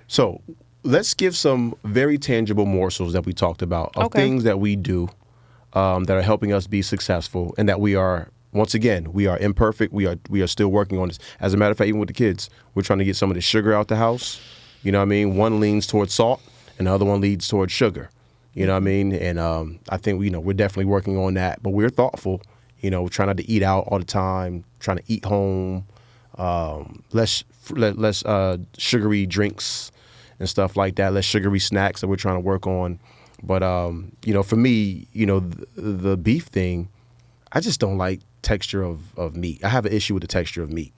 so let's give some very tangible morsels that we talked about of things that we do that are helping us be successful, and that we are, once again, we are imperfect. We are still working on this. As a matter of fact, even with the kids, we're trying to get some of the sugar out the house. You know what I mean? One leans towards salt and the other one leads towards sugar. You know what I mean? And I think, you know, we're definitely working on that, but we're thoughtful. You know, trying not to eat out all the time, trying to eat home, less sugary drinks and stuff like that, less sugary snacks that we're trying to work on. But, you know, for me, you know, the beef thing, I just don't like texture of meat. I have an issue with the texture of meat.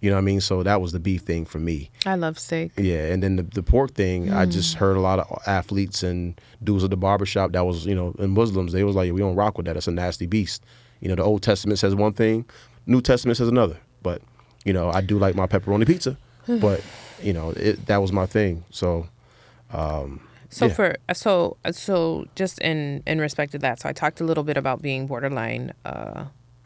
You know what I mean? So that was the beef thing for me. I love steak. Yeah, and then the pork thing, I just heard a lot of athletes and dudes at the barbershop that was, you know, and Muslims, they was like, we don't rock with that. It's a nasty beast. You know, the Old Testament says one thing, New Testament says another. But, you know, I do like my pepperoni pizza. But, you know, that was my thing. So, So just in respect to that, so I talked a little bit about being borderline,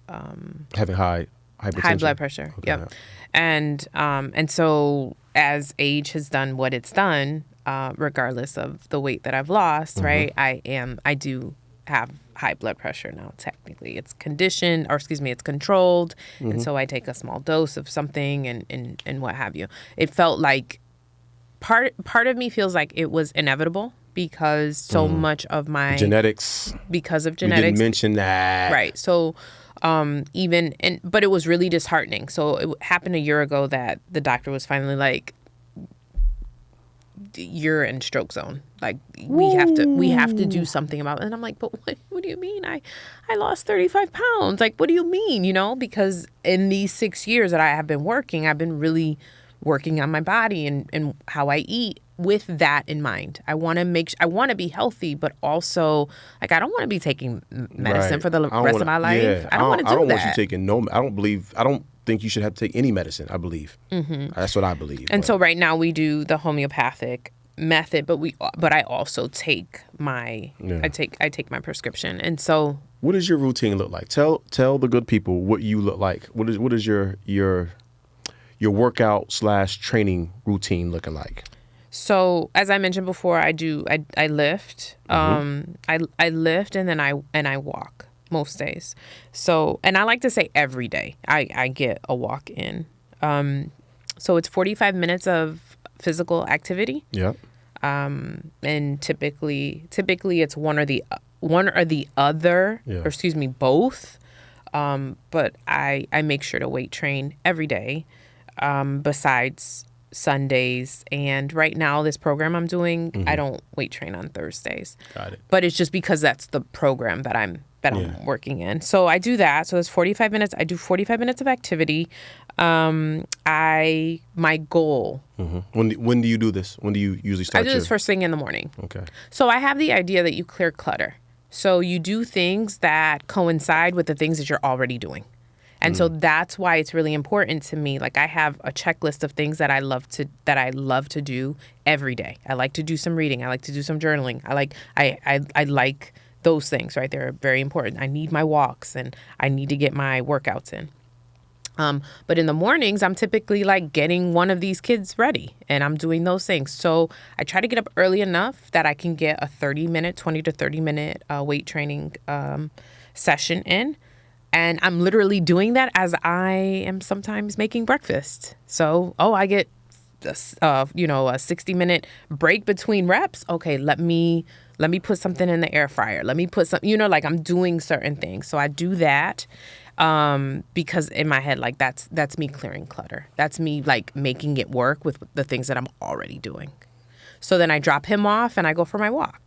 having high blood pressure. Okay. Yep. And so as age has done what it's done, regardless of the weight that I've lost, right? I do have high blood pressure now. Technically, it's conditioned, or excuse me, it's controlled, and so I take a small dose of something and what have you. It felt like part of me feels like it was inevitable because so much of my genetics. Because of genetics, we didn't mention that, right? So. But it was really disheartening. So it happened a year ago that the doctor was finally like, you're in stroke zone. Like we have to do something about it. And I'm like, but what do you mean? I lost 35 pounds. Like, what do you mean? You know, because in these 6 years that I have been working, I've been really working on my body and how I eat with that in mind. I want to be healthy, but also like I don't want to be taking medicine for the rest of my life. Yeah. I don't want to do that. I don't want you taking I don't think you should have to take any medicine, I believe. That's what I believe. And so right now we do the homeopathic method, but I also take my I take my prescription. And so what does your routine look like? Tell the good people what you look like. What is your workout / training routine looking like? So as I mentioned before, I lift. I lift and then I walk most days. So, and I like to say every day I get a walk in. So it's 45 minutes of physical activity. Yeah. And typically it's one or the other, Yeah. or excuse me, both. But I make sure to weight train every day, besides Sundays. And right now, this program I'm doing, I don't weight train on Thursdays. Got it. But it's just because that's the program that I'm working in. So I do that. So it's 45 minutes. I do 45 minutes of activity. My goal. When do you do this? When do you usually start? I do this first thing in the morning. Okay. So I have the idea that you clear clutter. So you do things that coincide with the things that you're already doing. And so that's why it's really important to me. Like, I have a checklist of things that I love to do every day. I like to do some reading. I like to do some journaling. I like those things, right? They're very important. I need my walks and I need to get my workouts in. But in the mornings, I'm typically like getting one of these kids ready and I'm doing those things. So I try to get up early enough that I can get a 20 to 30 minute weight training session in. And I'm literally doing that as I am sometimes making breakfast. So, I get a 60-minute break between reps. Okay, let me put something in the air fryer. Let me put some, like I'm doing certain things. So I do that. Because in my head, like that's me clearing clutter. That's me like making it work with the things that I'm already doing. So then I drop him off and I go for my walk.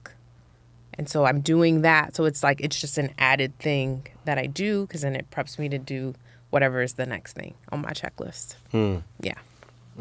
And so I'm doing that. So it's like, it's just an added thing that I do because then it preps me to do whatever is the next thing on my checklist. Yeah.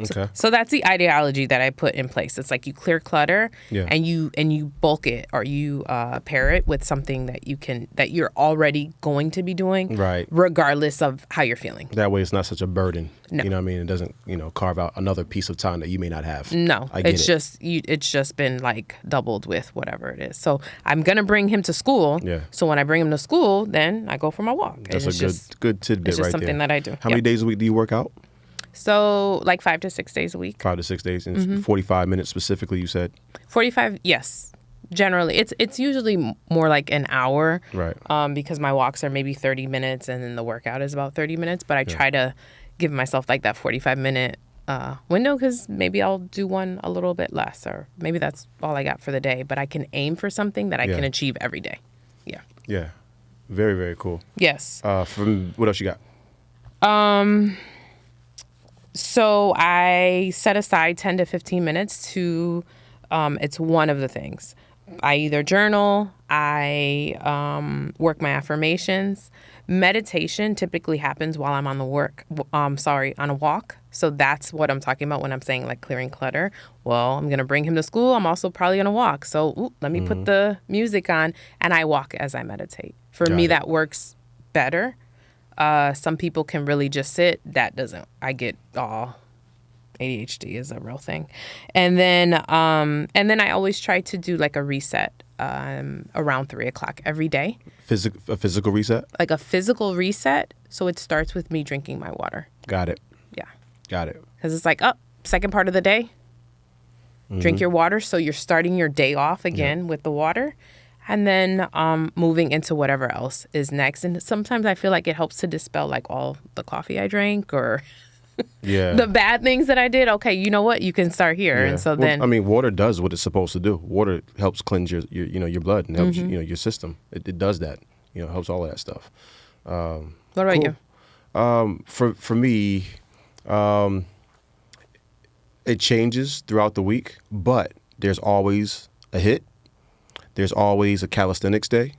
Okay. So that's the ideology that I put in place. It's like you clear clutter and you bulk it or you pair it with something that you're already going to be doing, right, regardless of how you're feeling. That way it's not such a burden. No. You know what I mean? It doesn't, carve out another piece of time that you may not have. No. It's just been like doubled with whatever it is. So I'm going to bring him to school. Yeah. So when I bring him to school, then I go for my walk. That's a good tidbit right there. It's just something that I do. How many days a week do you work out? So like 5 to 6 days a week. 5 to 6 days, and 45 minutes specifically, you said? 45, yes. Generally, it's usually more like an hour. Right. Because my walks are maybe 30 minutes and then the workout is about 30 minutes. But I try to give myself like that 45-minute window because maybe I'll do one a little bit less or maybe that's all I got for the day. But I can aim for something that I can achieve every day. Yeah. Yeah. Very, very cool. Yes. From what else you got? So I set aside 10 to 15 minutes to, it's one of the things. I either journal, I work my affirmations. Meditation typically happens while I'm on a walk. So that's what I'm talking about when I'm saying like clearing clutter. Well, I'm going to bring him to school. I'm also probably going to walk. So let me put the music on and I walk as I meditate. For me, that works better. Some people can really just sit. That doesn't. I get ADHD is a real thing. And then I always try to do like a reset around 3:00 every day. A physical reset? Like a physical reset. So it starts with me drinking my water. Got it. Yeah. Got it. Because it's like, second part of the day, drink your water. So you're starting your day off again with the water. And then moving into whatever else is next. And sometimes I feel like it helps to dispel like all the coffee I drank or the bad things that I did. Okay, you know what? You can start here. Yeah. And so then... I mean, water does what it's supposed to do. Water helps cleanse your blood and helps your system. It does that. It helps all of that stuff. What about you? For me, it changes throughout the week, but there's always a hit. There's always a calisthenics day.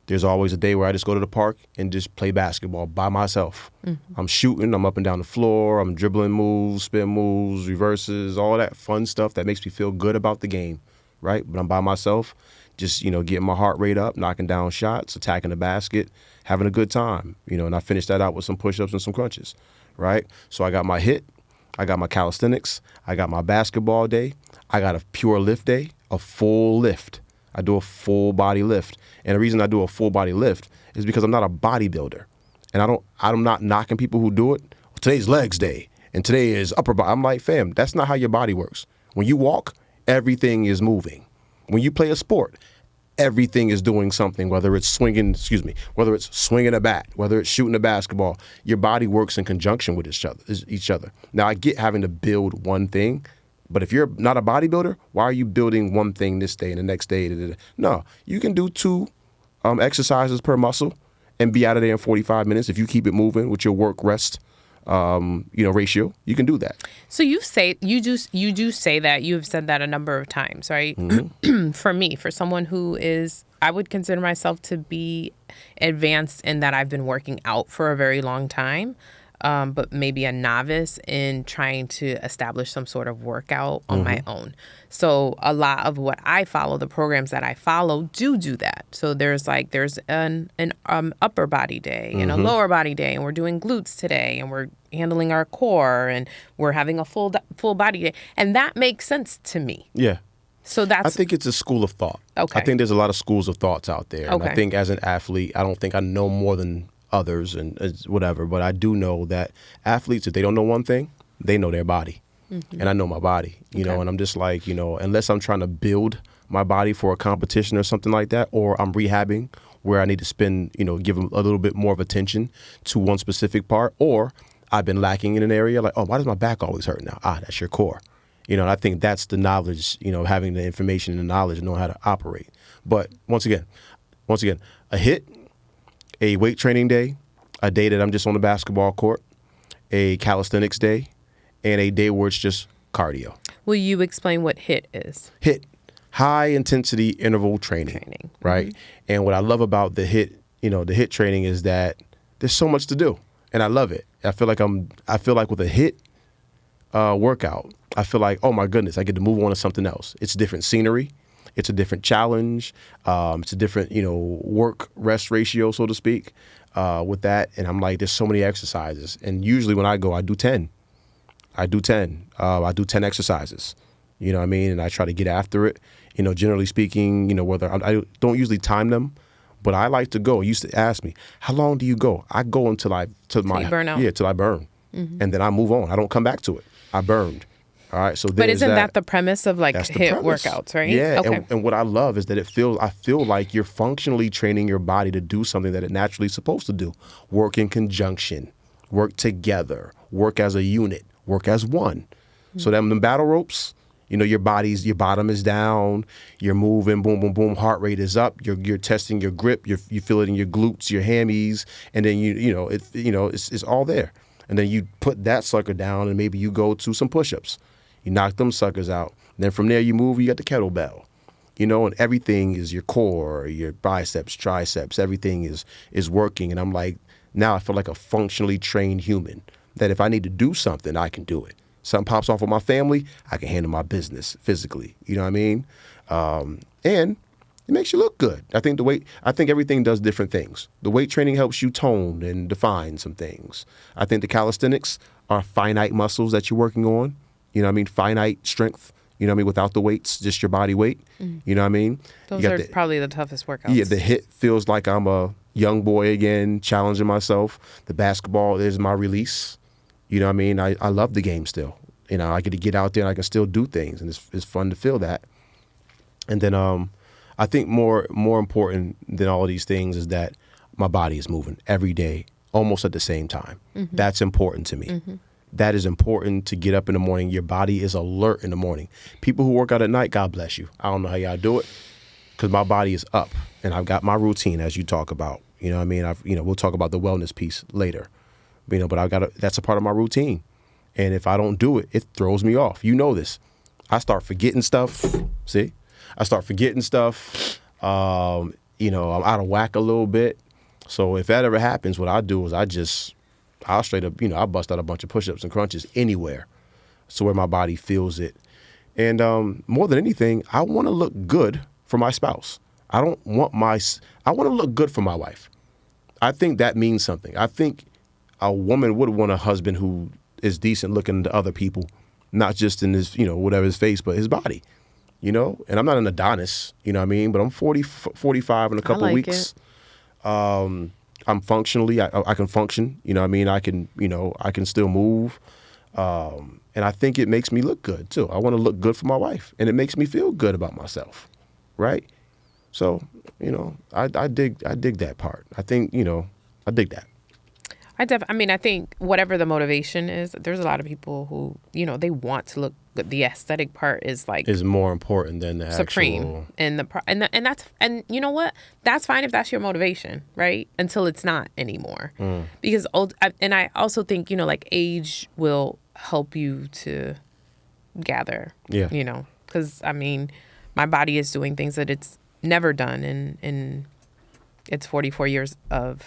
There's always a day where I just go to the park and just play basketball by myself. I'm shooting, I'm up and down the floor, I'm dribbling moves, spin moves, reverses, all that fun stuff that makes me feel good about the game, right? But I'm by myself, just, getting my heart rate up, knocking down shots, attacking the basket, having a good time, and I finish that out with some push-ups and some crunches, right? So I got my hit, I got my calisthenics, I got my basketball day, I got a pure lift day, a full lift. I do a full body lift. And the reason I do a full body lift is because I'm not a bodybuilder. And I'm not knocking people who do it. Well, today's legs day and today is upper body. I'm like, fam, that's not how your body works. When you walk, everything is moving. When you play a sport, everything is doing something, whether it's swinging a bat, whether it's shooting a basketball. Your body works in conjunction with each other. Now, I get having to build one thing, but if you're not a bodybuilder, why are you building one thing this day and the next day? No, you can do 2 exercises per muscle and be out of there in 45 minutes if you keep it moving with your work rest ratio. You can do that. So you do say that. You've said that a number of times, right? Mm-hmm. For someone who is, I would consider myself to be advanced in that I've been working out for a very long time. But maybe a novice in trying to establish some sort of workout on my own. So a lot of what I follow, the programs that I follow, do that. So there's an upper body day and a lower body day, and we're doing glutes today, and we're handling our core, and we're having a full body day, and that makes sense to me. Yeah. So I think it's a school of thought. Okay. I think there's a lot of schools of thoughts out there. Okay. And I think as an athlete, I don't think I know more than others and whatever, but I do know that athletes, if they don't know one thing, they know their body. Mm-hmm. And I know my body, you know, and I'm just like, unless I'm trying to build my body for a competition or something like that, or I'm rehabbing where I need to give them a little bit more of attention to one specific part, or I've been lacking in an area, like, oh, why does my back always hurt now? That's your core. And I think that's the knowledge, having the information and the knowledge and knowing how to operate. But once again, a hit, a weight training day, a day that I'm just on the basketball court, a calisthenics day, and a day where it's just cardio. Will you explain what HIIT is? HIIT, high intensity interval training. Right? Mm-hmm. And what I love about the HIIT, the HIIT training is that there's so much to do, and I love it. I feel like with a HIIT workout, I feel like, oh my goodness, I get to move on to something else. It's different scenery. It's a different challenge. It's a different, work rest ratio, so to speak, with that. And I'm like, there's so many exercises. And usually when I go, I do 10. I do 10 exercises. You know what I mean? And I try to get after it. Generally speaking, whether I don't usually time them, but I like to go. You used to ask me, how long do you go? I go until you burn out. Yeah, till I burn. Mm-hmm. And then I move on. I don't come back to it. I burned. All right, so but isn't that the premise of HIIT workouts, right? Yeah, okay. And what I love is that I feel like you're functionally training your body to do something that it naturally is supposed to do. Work in conjunction, work together, work as a unit, work as one. Mm-hmm. So them battle ropes, your bottom is down, you're moving, boom, boom, boom, heart rate is up, you're testing your grip, you feel it in your glutes, your hammies, and then it's all there. And then you put that sucker down, and maybe you go to some push-ups. You knock them suckers out. And then from there you move, you got the kettlebell. And everything is your core, your biceps, triceps, everything is working. And I'm like, now I feel like a functionally trained human, that if I need to do something, I can do it. Something pops off with my family, I can handle my business physically. You know what I mean? And it makes you look good. I think everything does different things. The weight training helps you tone and define some things. I think the calisthenics are finite muscles that you're working on. You know what I mean? Finite strength, without the weights, just your body weight. Mm. You know what I mean? Those are probably the toughest workouts. Yeah, the HIIT feels like I'm a young boy again, challenging myself. The basketball is my release. You know what I mean? I love the game still. I get to get out there and I can still do things, and it's fun to feel that. And then I think more important than all of these things is that my body is moving every day, almost at the same time. Mm-hmm. That's important to me. Mm-hmm. That is important to get up in the morning. Your body is alert in the morning. People who work out at night, God bless you. I don't know how y'all do it, because my body is up and I've got my routine, as you talk about. You know what I mean? We'll talk about the wellness piece later. But that's a part of my routine. And if I don't do it, it throws me off. You know this. I start forgetting stuff. See? I start forgetting stuff. I'm out of whack a little bit. So if that ever happens, what I do is I'll straight up, I'll bust out a bunch of push-ups and crunches anywhere, so where my body feels it. And more than anything, I want to look good for my spouse. I want to look good for my wife. I think that means something. I think a woman would want a husband who is decent looking to other people, not just in his, whatever his face, but his body, And I'm not an Adonis, you know what I mean? But I'm 45 in a couple weeks. I'm functionally, I can function, you know what I mean? I can still move. And I think it makes me look good too. I want to look good for my wife, and it makes me feel good about myself, right? So, I dig that part. I think, I dig that. I mean, I think whatever the motivation is, there's a lot of people who, they want to look good. The aesthetic part is more important than the supreme. actual. And you know what? That's fine if that's your motivation, right? Until it's not anymore. Because I also think, age will help you to gather. Yeah. Because I mean, my body is doing things that it's never done in its 44 years of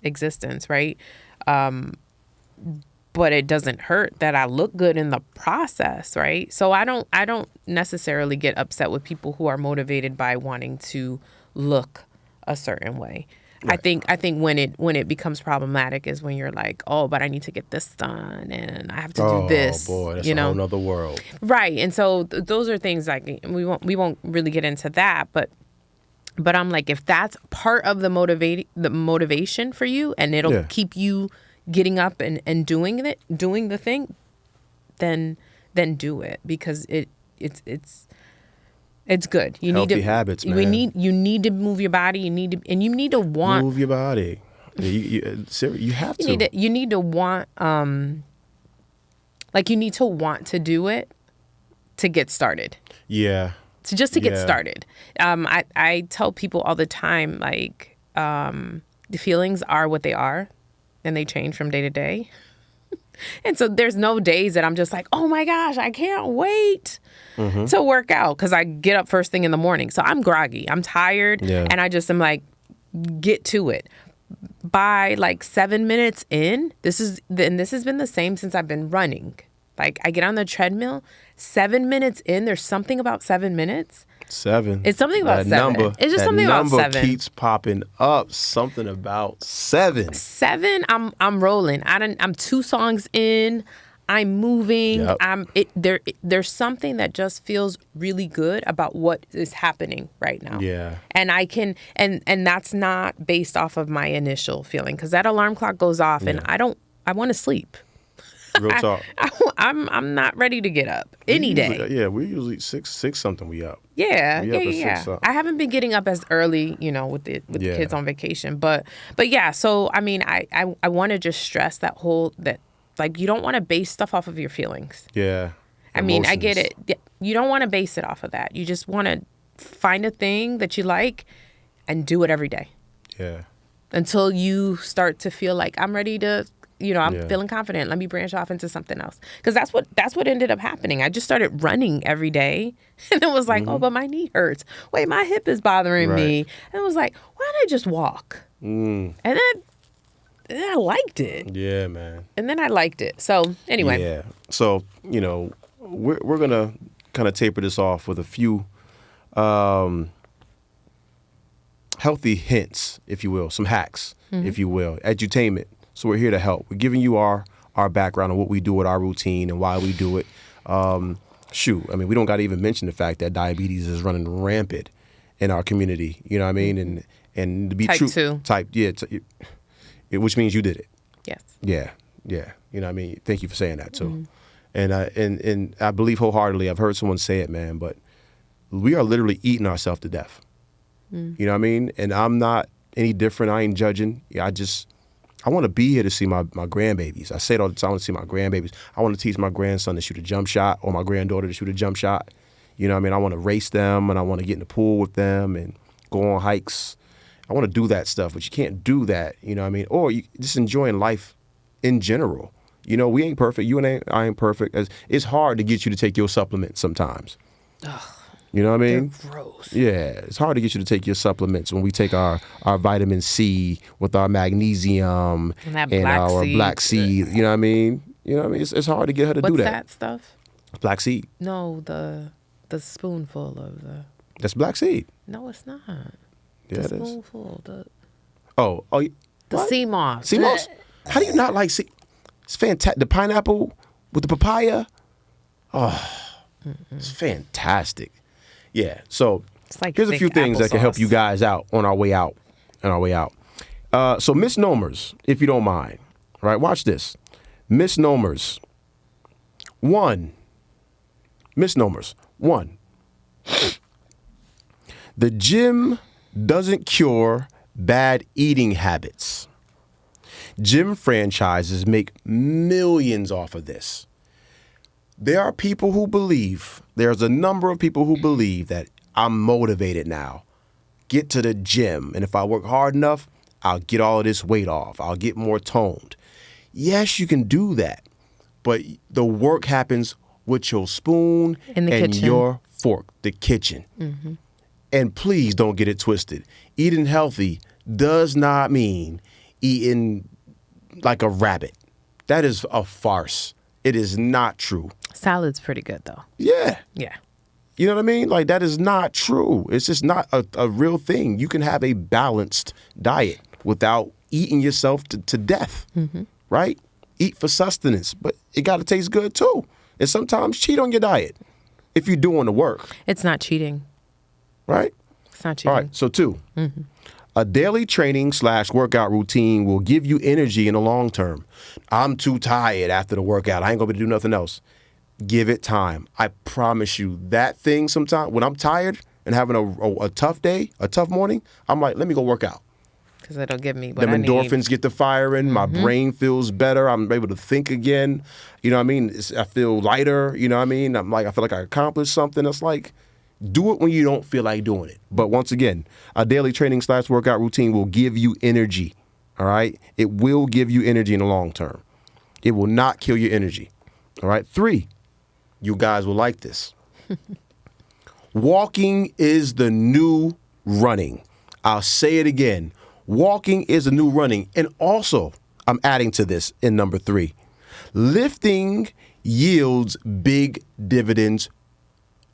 existence, right? But it doesn't hurt that I look good in the process, right? So I don't necessarily get upset with people who are motivated by wanting to look a certain way. Right. I think when it becomes problematic is when you're like, oh, but I need to get this done and I have to do this. Oh boy, that's a whole nother world. Right, and so those are things like we won't really get into that, but I'm like, if that's part of the motivation for you, and it'll keep you getting up and doing the thing, then do it, because it's good. You Healthy need to habits, man. You need to move your body. You need to want move your body. You have to. You need to want you need to want to do it to get started. Yeah. So just to get started. I tell people all the time, the feelings are what they are, and they change from day to day. And so there's no days that I'm just like, oh my gosh, I can't wait to work out, because I get up first thing in the morning. So I'm groggy, I'm tired, and I just am like, get to it. By 7 minutes in, this has been the same since I've been running. I get on the treadmill, 7 minutes in, there's something about 7 minutes. 7. It's something about that 7. Number, it's just something about 7. Number keeps popping up. Something about 7. 7. I'm rolling. I'm 2 songs in. I'm moving. Yep. There's something that just feels really good about what is happening right now. Yeah. And I can and that's not based off of my initial feeling, because that alarm clock goes off and I want to sleep. Real talk. I'm not ready to get up any day. Yeah, we're usually 6 something we up. Yeah, we up 6 I haven't been getting up as early, with the kids on vacation, but yeah. So I mean, I want to just stress that you don't want to base stuff off of your feelings. Yeah. I mean, I get it. You don't want to base it off of that. You just want to find a thing that you like and do it every day. Yeah. Until you start to feel like I'm ready to. I'm feeling confident. Let me branch off into something else. Because that's what ended up happening. I just started running every day. And it was like, oh, but my knee hurts. Wait, my hip is bothering me. And it was like, why don't I just walk? And then I liked it. Yeah, man. And then I liked it. So anyway. Yeah. So, we're going to kind of taper this off with a few healthy hints, if you will, some hacks, if you will, edutainment. So we're here to help. We're giving you our background on what we do with our routine and why we do it. I mean, we don't got to even mention the fact that diabetes is running rampant in our community. You know what I mean? And to be type true, 2. Which means you did it. Yes. Yeah. You know what I mean? Thank you for saying that too. And I believe wholeheartedly. I've heard someone say it, man, but we are literally eating ourselves to death. You know what I mean? And I'm not any different. I ain't judging. I want to be here to see my grandbabies. I say it all the time. I want to see my grandbabies. I want to teach my grandson to shoot a jump shot, or my granddaughter to shoot a jump shot. You know what I mean? I want to race them, and I want to get in the pool with them and go on hikes. I want to do that stuff, but you can't do that, you know what I mean? Or you just enjoying life in general. We ain't perfect. You and I ain't perfect. It's hard to get you to take your supplements sometimes. Ugh. You know what I mean? They're gross. Yeah, it's hard to get you to take your supplements when we take our vitamin C with our magnesium and our black seed. You know what I mean? It's hard to get her to do that. What's that stuff? Black seed. No, the spoonful of the. That's black seed. No, it's not. Yeah, the spoonful. The sea moss. Sea moss. How do you not like sea? It's fantastic. The pineapple with the papaya. Oh, it's fantastic. Yeah, so here's a few things that can help you guys out on our way out. So misnomers, if you don't mind. All right, watch this. Misnomers. 1. The gym doesn't cure bad eating habits. Gym franchises make millions off of this. There's a number of people who believe that I'm motivated now. Get to the gym, and if I work hard enough, I'll get all of this weight off. I'll get more toned. Yes, you can do that, but the work happens with your spoon and kitchen. Your fork, the kitchen. Mm-hmm. And please don't get it twisted. Eating healthy does not mean eating like a rabbit. That is a farce. It is not true. Salad's pretty good, though. Yeah. Yeah. You know what I mean? Like, that is not true. It's just not a real thing. You can have a balanced diet without eating yourself to death, right? Eat for sustenance, but it got to taste good, too. And sometimes cheat on your diet if you're doing the work. It's not cheating. Right? It's not cheating. All right, so 2. A daily training/workout routine will give you energy in the long term. I'm too tired after the workout. I ain't going to be able to do nothing else. Give it time. I promise you that thing sometimes, when I'm tired and having a tough day, a tough morning, I'm like, let me go work out. Because it'll give me what I need. Endorphins get to firing. My brain feels better. I'm able to think again. You know what I mean? I feel lighter. You know what I mean? I feel like I accomplished something. It's like, do it when you don't feel like doing it. But once again, a daily training/workout routine will give you energy. All right? It will give you energy in the long term. It will not kill your energy. All right? 3, you guys will like this. Walking is the new running. I'll say it again. Walking is the new running. And also, I'm adding to this in number 3. Lifting yields big dividends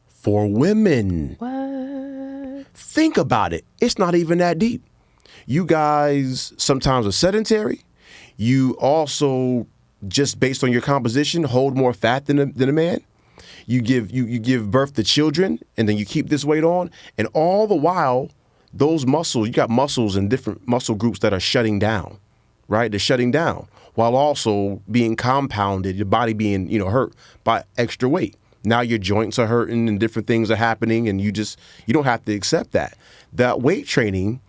for women. What? Think about it. It's not even that deep. You guys sometimes are sedentary. You also, just based on your composition, hold more fat than a man. You give birth to children, and then you keep this weight on, and all the while, those muscles, you got muscles in different muscle groups that are shutting down, right? They're shutting down while also being compounded, your body being, hurt by extra weight. Now your joints are hurting and different things are happening, and you don't have to accept that. That weight training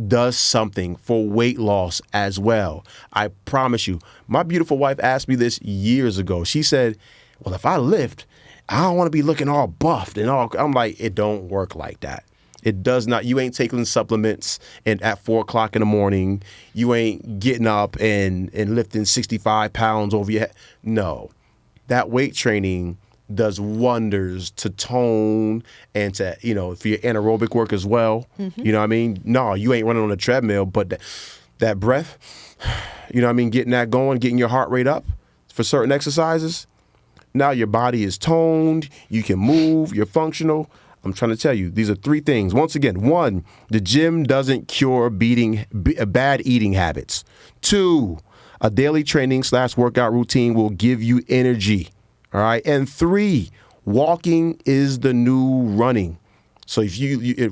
does something for weight loss as well. I promise you. My beautiful wife asked me this years ago. She said, well, if I lift, I don't want to be looking all buffed and all. I'm like, it don't work like that. It does not. You ain't taking supplements and at 4 o'clock in the morning. You ain't getting up and lifting 65 pounds over your head. No, that weight training does wonders to tone and to, for your anaerobic work as well. You know what I mean? No, you ain't running on a treadmill, but that breath, you know what I mean? Getting that going, getting your heart rate up for certain exercises. Now your body is toned, you can move, you're functional. I'm trying to tell you, these are 3 things. Once again, 1, the gym doesn't cure bad eating habits. 2, a daily training/workout routine will give you energy. All right. And 3, walking is the new running. So if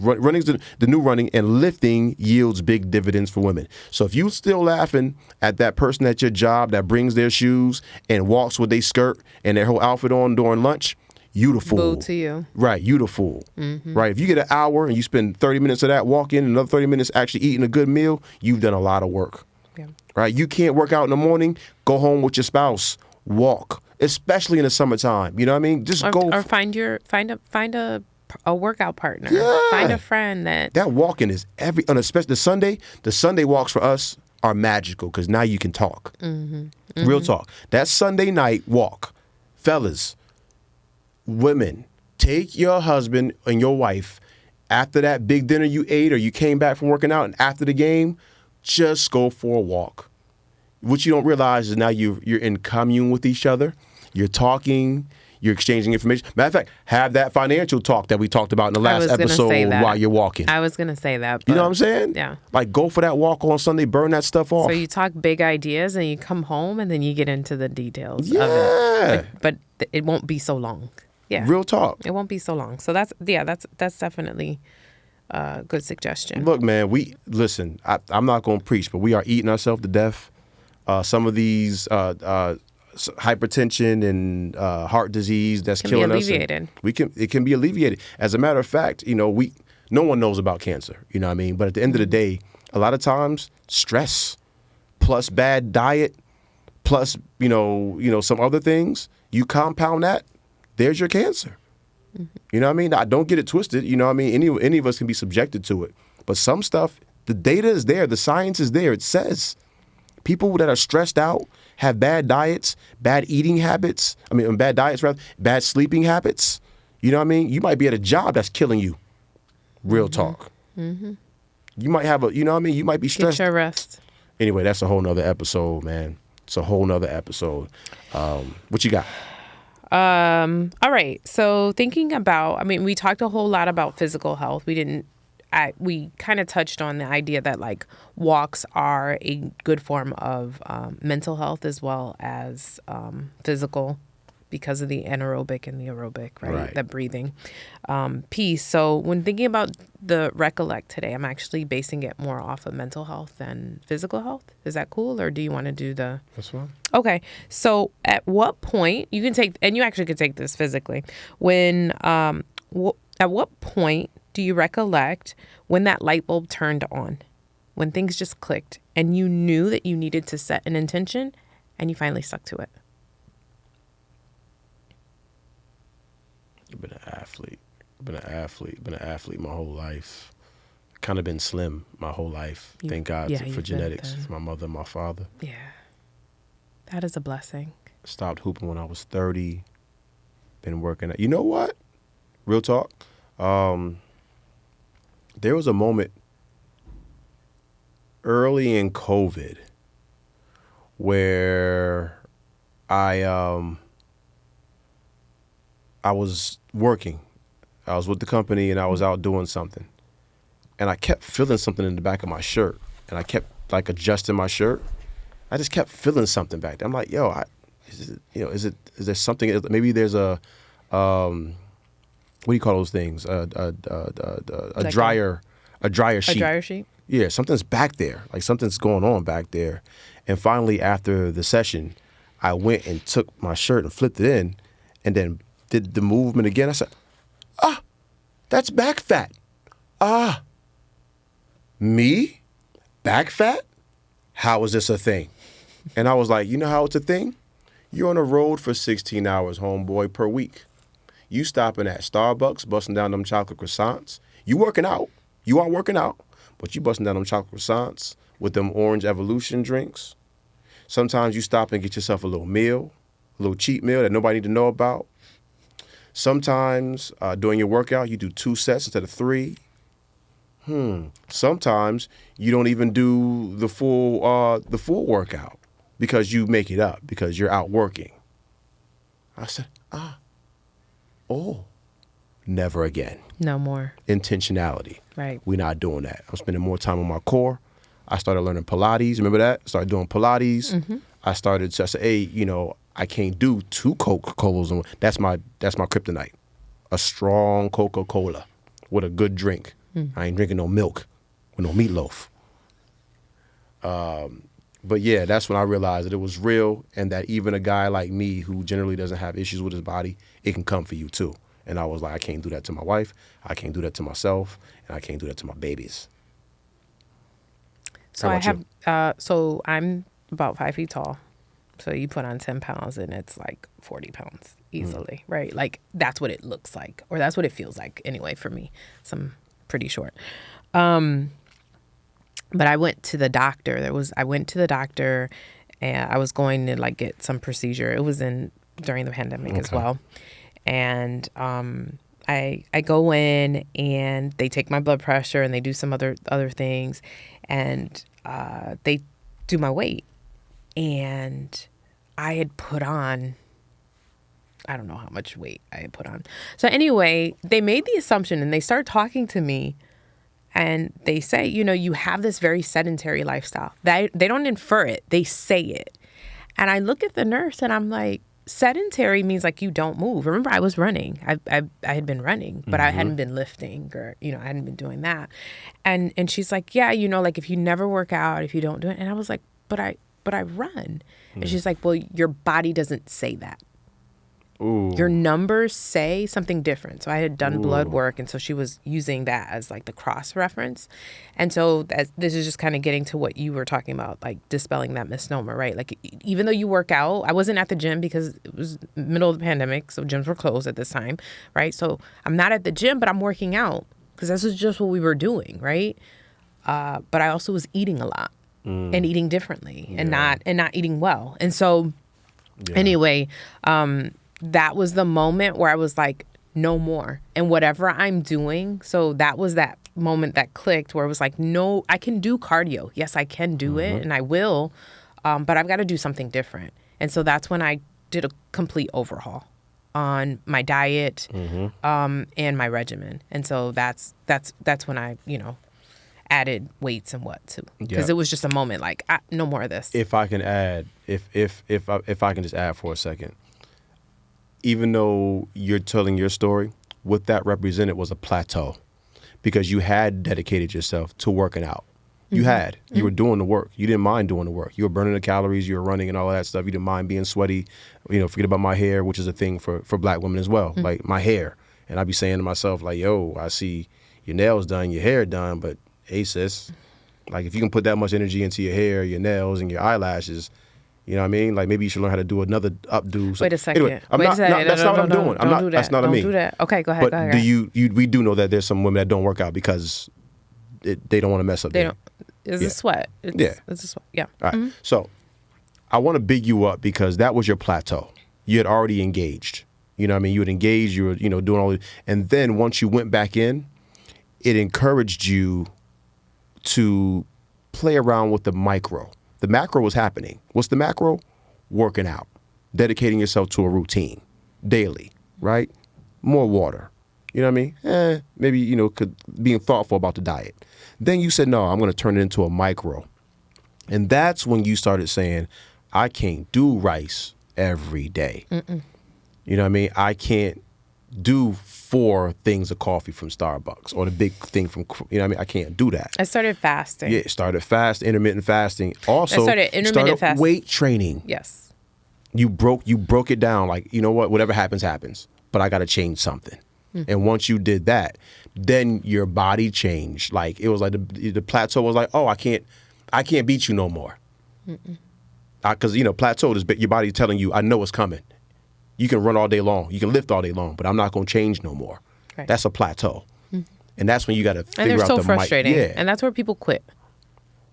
running is the new running, and lifting yields big dividends for women. So if you still laughing at that person at your job that brings their shoes and walks with their skirt and their whole outfit on during lunch, you the fool. Boo to you. Right. You the fool. Right. If you get an hour and you spend 30 minutes of that walking and another 30 minutes actually eating a good meal, you've done a lot of work. Yeah. Right. You can't work out in the morning. Go home with your spouse. Walk. Especially in the summertime, you know what I mean? Just go. Or find a workout partner. Yeah. Find a friend that walking is especially the Sunday walks for us are magical because now you can talk. Real talk. That Sunday night walk, fellas, women, take your husband and your wife after that big dinner you ate or you came back from working out, and after the game, just go for a walk. What you don't realize is now you're in commune with each other. You're talking. You're exchanging information. Matter of fact, have that financial talk that we talked about in the last episode while you're walking. I was going to say that. You know what I'm saying? Yeah. Like, go for that walk on Sunday. Burn that stuff off. So you talk big ideas and you come home and then you get into the details of it. But it won't be so long. Yeah. Real talk. It won't be so long. So that's definitely a good suggestion. Look, man, listen, I'm not going to preach, but we are eating ourselves to death. Some of these hypertension and heart disease that's killing us. It can be alleviated. It can be alleviated. As a matter of fact, No one knows about cancer, you know what I mean? But at the end of the day, a lot of times, stress plus bad diet plus, some other things, you compound that, there's your cancer. You know what I mean? Now, don't get it twisted. You know what I mean? Any of us can be subjected to it. But some stuff, the data is there. The science is there. It says people that are stressed out, have bad diets, bad eating habits. Bad diets, rather, bad sleeping habits. You know what I mean? You might be at a job that's killing you. Real talk. Mm-hmm. You might have you might be stressed. Get your rest. Anyway, that's a whole nother episode, man. It's a whole nother episode. What you got? All right. So thinking about, we talked a whole lot about physical health. We kind of touched on the idea that like walks are a good form of mental health as well as physical, because of the anaerobic and the aerobic, right? That breathing piece. So when thinking about the Recollect today, I'm actually basing it more off of mental health than physical health. Is that cool? Or do you want to do the... That's fine. Okay. So at what point, you can take, and you actually could take this physically, when, at what point do you recollect when that light bulb turned on? When things just clicked and you knew that you needed to set an intention and you finally stuck to it? I've been an athlete my whole life. Kind of been slim my whole life. Thank God for genetics. My mother and my father. Yeah. That is a blessing. Stopped hooping when I was 30. Been working out. You know what? Real talk. There was a moment early in COVID where I was working. I was with the company and I was out doing something. And I kept feeling something in the back of my shirt. And I kept like adjusting my shirt. I just kept feeling something back there. I'm like, yo, is there something? Maybe there's a what do you call those things? A dryer sheet. A dryer sheet? Yeah, something's back there. Like something's going on back there. And finally, after the session, I went and took my shirt and flipped it in and then did the movement again. I said, that's back fat. Me? Back fat? How is this a thing? And I was like, you know how it's a thing? You're on the road for 16 hours, homeboy, per week. You stopping at Starbucks, busting down them chocolate croissants. You working out. You are working out, but you busting down them chocolate croissants with them orange evolution drinks. Sometimes you stop and get yourself a little meal, a little cheat meal that nobody need to know about. Sometimes during your workout, you do 2 sets instead of 3. Sometimes you don't even do the full workout because you make it up because you're out working. I said, never again. No more. Intentionality. Right. We're not doing that. I'm spending more time on my core. I started learning Pilates. Remember that? Started doing Pilates. Mm-hmm. I said, hey, I can't do 2 Coca-Colas. That's my kryptonite. A strong Coca-Cola with a good drink. I ain't drinking no milk with no meatloaf. But yeah, that's when I realized that it was real and that even a guy like me who generally doesn't have issues with his body, it can come for you too. And I was like, I can't do that to my wife. I can't do that to myself. And I can't do that to my babies. So so I'm about 5 feet tall. So you put on 10 pounds and it's like 40 pounds easily, right? Like that's what it looks like, or that's what it feels like anyway for me. So I'm pretty short. But I went to the doctor. I went to the doctor and I was going to like get some procedure. It was during the pandemic as well. And I go in and they take my blood pressure and they do some other things and they do my weight. And I had put on, I don't know how much weight I had put on. So anyway, they made the assumption and they started talking to me and they say, you have this very sedentary lifestyle. They don't infer it. They say it. And I look at the nurse and I'm like, sedentary means like you don't move. Remember, I was running. I had been running, but I hadn't been lifting or, I hadn't been doing that. And she's like, yeah, like if you never work out, if you don't do it. And I was like, but I run. And she's like, well, your body doesn't say that. Ooh. Your numbers say something different. So I had done blood work, and so she was using that as like the cross reference. And so this is just kind of getting to what you were talking about, like dispelling that misnomer, right? Like even though you work out, I wasn't at the gym because it was middle of the pandemic, so gyms were closed at this time, right? So I'm not at the gym, but I'm working out because this is just what we were doing, right? But I also was eating a lot and eating differently and not eating well. And so anyway, that was the moment where I was like, no more. And whatever I'm doing, so that was that moment that clicked where it was like, no, I can do cardio. Yes, I can do it and I will, but I've got to do something different. And so that's when I did a complete overhaul on my diet and my regimen. And so that's when I, added weights and what too. Because it was just a moment like, no more of this. If I can add, if I can just add for a second, even though you're telling your story, what that represented was a plateau because you had dedicated yourself to working out. You had. You were doing the work. You didn't mind doing the work. You were burning the calories. You were running and all of that stuff. You didn't mind being sweaty. Forget about my hair, which is a thing for black women as well, like my hair. And I'd be saying to myself, like, yo, I see your nails done, your hair done, but hey, sis, like if you can put that much energy into your hair, your nails, and your eyelashes, you know what I mean? Like maybe you should learn how to do another updo. Wait a second. Anyway, that's not what I'm doing. I'm not. Do that. That's not me. Don't do that. Okay, go ahead. But we do know that there's some women that don't work out because they don't want to mess up. It's a sweat. It's a sweat. Yeah. All right. So I want to big you up because that was your plateau. You had already engaged. You know what I mean? You had engaged. You were doing all this. And then once you went back in, it encouraged you to play around with the micro. The macro was happening. What's the macro? Working out, dedicating yourself to a routine daily, right? More water. You know what I mean? Maybe, being thoughtful about the diet. Then you said, no, I'm going to turn it into a micro. And that's when you started saying, I can't do rice every day. You know what I mean? I can't do 4 things of coffee from Starbucks or the big thing from, you know what I mean? I can't do that. I started fasting. Yeah, started intermittent fasting. Also, started fasting. Weight training. Yes. You broke it down like, you know what, whatever happens, happens. But I got to change something. And once you did that, then your body changed. Like it was like the plateau was like, oh, I can't beat you no more. Because, plateau is your body telling you, I know it's coming. You can run all day long. You can lift all day long, but I'm not going to change no more. Right. That's a plateau. And that's when you got to figure out the And they're so frustrating. Yeah. And that's where people quit.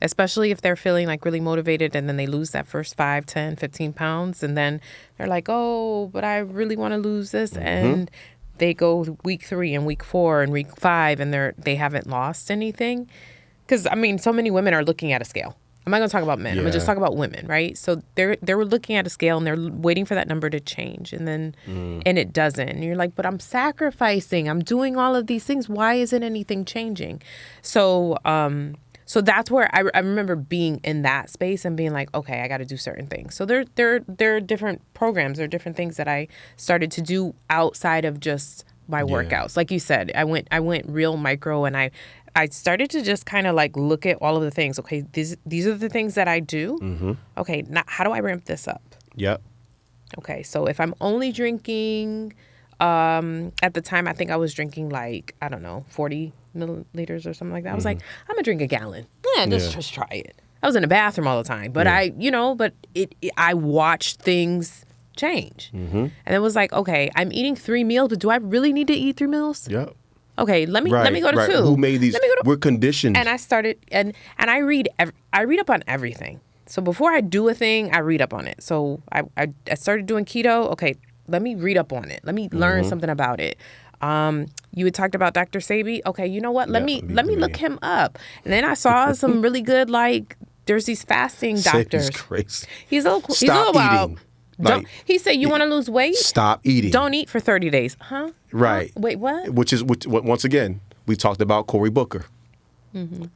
Especially if they're feeling like really motivated and then they lose that first 5, 10, 15 pounds. And then they're like, oh, but I really want to lose this. And they go week 3 and week 4 and week 5 and they haven't lost anything. Because, so many women are looking at a scale. I'm not going to talk about men. I'm going to just talk about women, right? So they were looking at a scale and they're waiting for that number to change. And then, and it doesn't. And you're like, but I'm sacrificing. I'm doing all of these things. Why isn't anything changing? So, so that's where I remember being in that space and being like, okay, I got to do certain things. So there are different programs. There are different things that I started to do outside of just my workouts. Like you said, I went real micro and I started to just kind of like look at all of the things. Okay, these are the things that I do. Okay, now how do I ramp this up? Yep. Okay, so if I'm only drinking, at the time I think I was drinking like, I don't know, 40 milliliters or something like that. I was like, I'm gonna drink a gallon. Just try it. I was in the bathroom all the time, but I watched things change. And it was like, okay, I'm eating 3 meals, but do I really need to eat 3 meals? Yep. Okay, let me go to 2. Who made these? We're conditioned. And I started, and I read up on everything. So before I do a thing, I read up on it. So I started doing keto. Okay, let me read up on it. Let me learn something about it. You had talked about Dr. Sabi. Okay, you know what? Let me look him up. And then I saw some really good, like, there's these fasting doctors. He's crazy. He's a little wild. He said, you want to lose weight? Stop eating. Don't eat for 30 days. Huh? Right. Wait, what? Which once again, we talked about Cory Booker.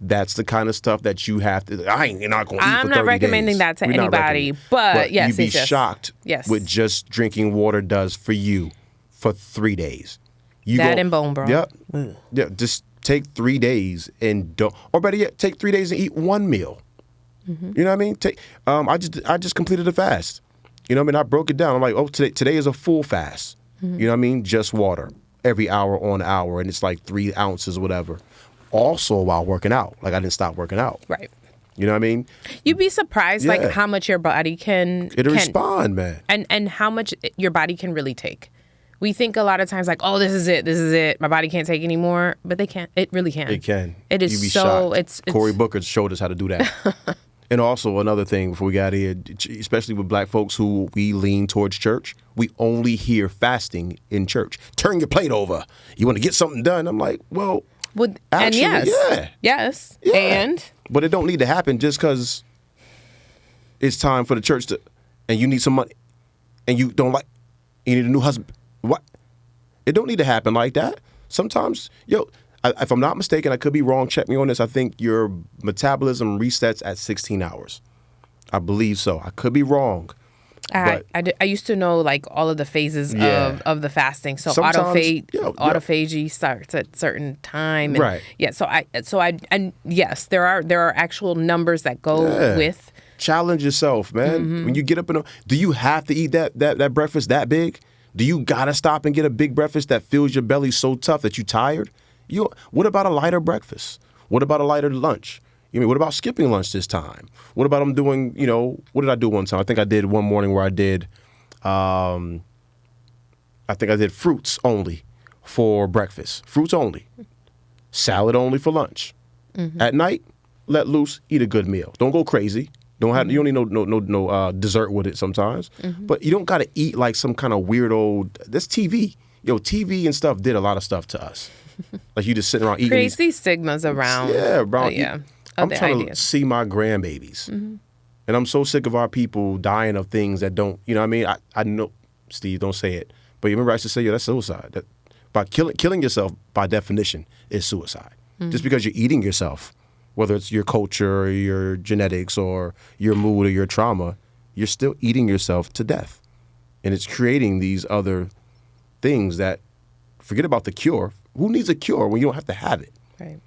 That's the kind of stuff that you have to. You're not going to eat for 30 days. I'm not recommending that to anybody, but yes, you'd be shocked what just drinking water does for you for 3 days. And bone broth. Yep. Yeah. Just take 3 days and don't, or better yet, take 3 days and eat 1 meal. You know what I mean? I just completed a fast. You know what I mean? I broke it down. I'm like, oh, today is a full fast. You know what I mean? Just water every hour on hour, and it's like 3 ounces or whatever. Also while working out. Like, I didn't stop working out. Right. You know what I mean? You'd be surprised, like, how much your body can respond, man. And how much your body can really take. We think a lot of times, like, oh, this is it. My body can't take anymore. But they can't. It really can. It can. It is. You'd be so shocked. it's Cory Booker showed us how to do that. And also another thing before we got here, especially with black folks who we lean towards church, we only hear fasting in church. Turn your plate over. You want to get something done? I'm like, well, actually, and yes. And but it don't need to happen just because it's time for the church to, and you need some money, and you don't like, you need a new husband. What? It don't need to happen like that. Sometimes, if I'm not mistaken, I could be wrong. Check me on this. I think your metabolism resets at 16 hours. I believe so. I could be wrong. I used to know like all of the phases of the fasting. So autophagy starts at certain time. And, right. Yeah. And yes, there are actual numbers that go with. Challenge yourself, man. When you get up do you have to eat that breakfast that big? Do you gotta stop and get a big breakfast that fills your belly so tough that you're tired? What about a lighter breakfast? What about a lighter lunch? What about skipping lunch this time? What about them doing, what did I do one time? I think I did one morning where I did, fruits only for breakfast. Fruits only. Salad only for lunch. At night, let loose, eat a good meal. Don't go crazy. You don't need no dessert with it sometimes. But you don't got to eat like some kind of weirdo. That's TV. TV and stuff did a lot of stuff to us. Like you just sitting around eating. Creates these stigmas around. Yeah, bro. I'm trying ideas. to see my grandbabies. And I'm so sick of our people dying of things that don't, you know what I mean? I know, Steve, don't say it. But you remember I used to say, that's suicide. That by killing yourself, by definition, is suicide. Just because you're eating yourself, whether it's your culture or your genetics or your mood or your trauma, you're still eating yourself to death. And it's creating these other things that, forget about the cure. Who needs a cure when you don't have to have it? Right.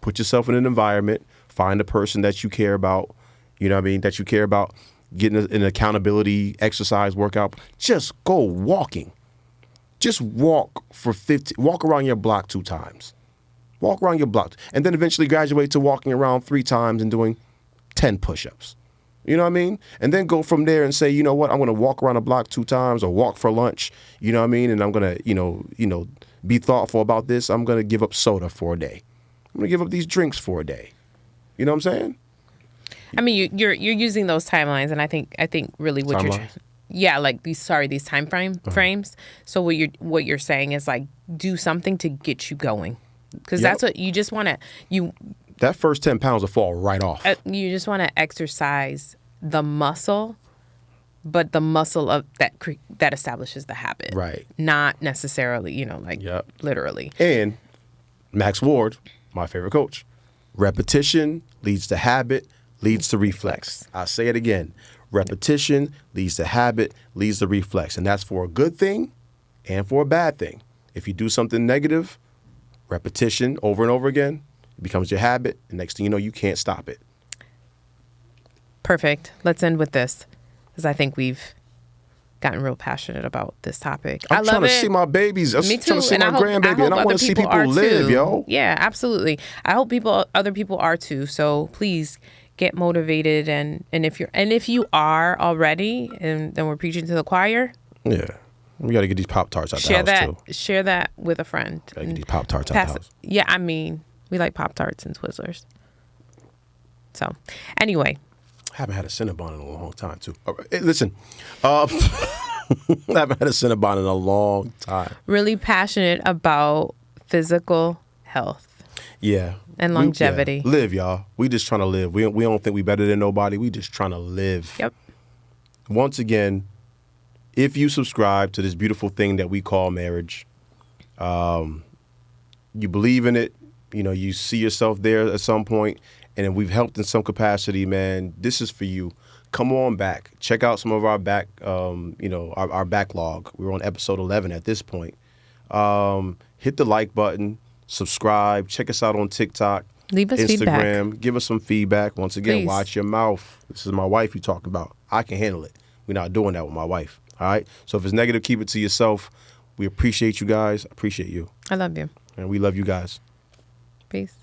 Put yourself in an environment, find a person that you care about, that you care about, getting an accountability exercise workout. Just go walking. Just walk around your block 2 times. Walk around your block. And then eventually graduate to walking around 3 times and doing 10 push-ups. You know what I mean? And then go from there and say, you know what, I'm going to walk around the block 2 times or walk for lunch, you know what I mean? And I'm going to, be thoughtful about this. I'm going to give up soda for a day. I'm going to give up these drinks for a day. You know what I'm saying? I mean, you're using those timelines, and I think really what you're like these time frames. So what you're saying is like do something to get you going, because that's what you just want to that first 10 pounds will fall right off. You just want to exercise the muscle, but the muscle of that establishes the habit, right? Not necessarily, literally. And Max Ward, my favorite coach, repetition leads to habit, leads to reflex. I'll say it again. Repetition leads to habit, leads to reflex. And that's for a good thing and for a bad thing. If you do something negative, repetition over and over again, it becomes your habit. And next thing you know, you can't stop it. Perfect. Let's end with this, because I think we've gotten real passionate about this topic. I'm trying to see my babies. Me too. I'm trying to see my grandbaby, and I want to see people live, yo. Yeah, absolutely. I hope other people are too. So please get motivated, and if you are already, and then we're preaching to the choir. Yeah, we got to get these Pop-Tarts out the house too. Share that with a friend. Got to get these Pop-Tarts out the house. Yeah, I mean, we like Pop-Tarts and Twizzlers. So, anyway. I haven't had a Cinnabon in a long time, too. All right. Hey, listen, I haven't had a Cinnabon in a long time. Really passionate about physical health. Yeah. And longevity. Live, y'all. We just trying to live. We don't think we better than nobody. We just trying to live. Yep. Once again, if you subscribe to this beautiful thing that we call marriage, you believe in it, you see yourself there at some point, and we've helped in some capacity, man, this is for you. Come on back. Check out some of our our backlog. We're on episode 11 at this point. Hit the like button, subscribe, check us out on TikTok, leave us Instagram, feedback. Give us some feedback. Once again, Please. Watch your mouth. This is my wife you talking about. I can handle it. We're not doing that with my wife. All right? So if it's negative, keep it to yourself. We appreciate you guys. Appreciate you. I love you. And we love you guys. Peace.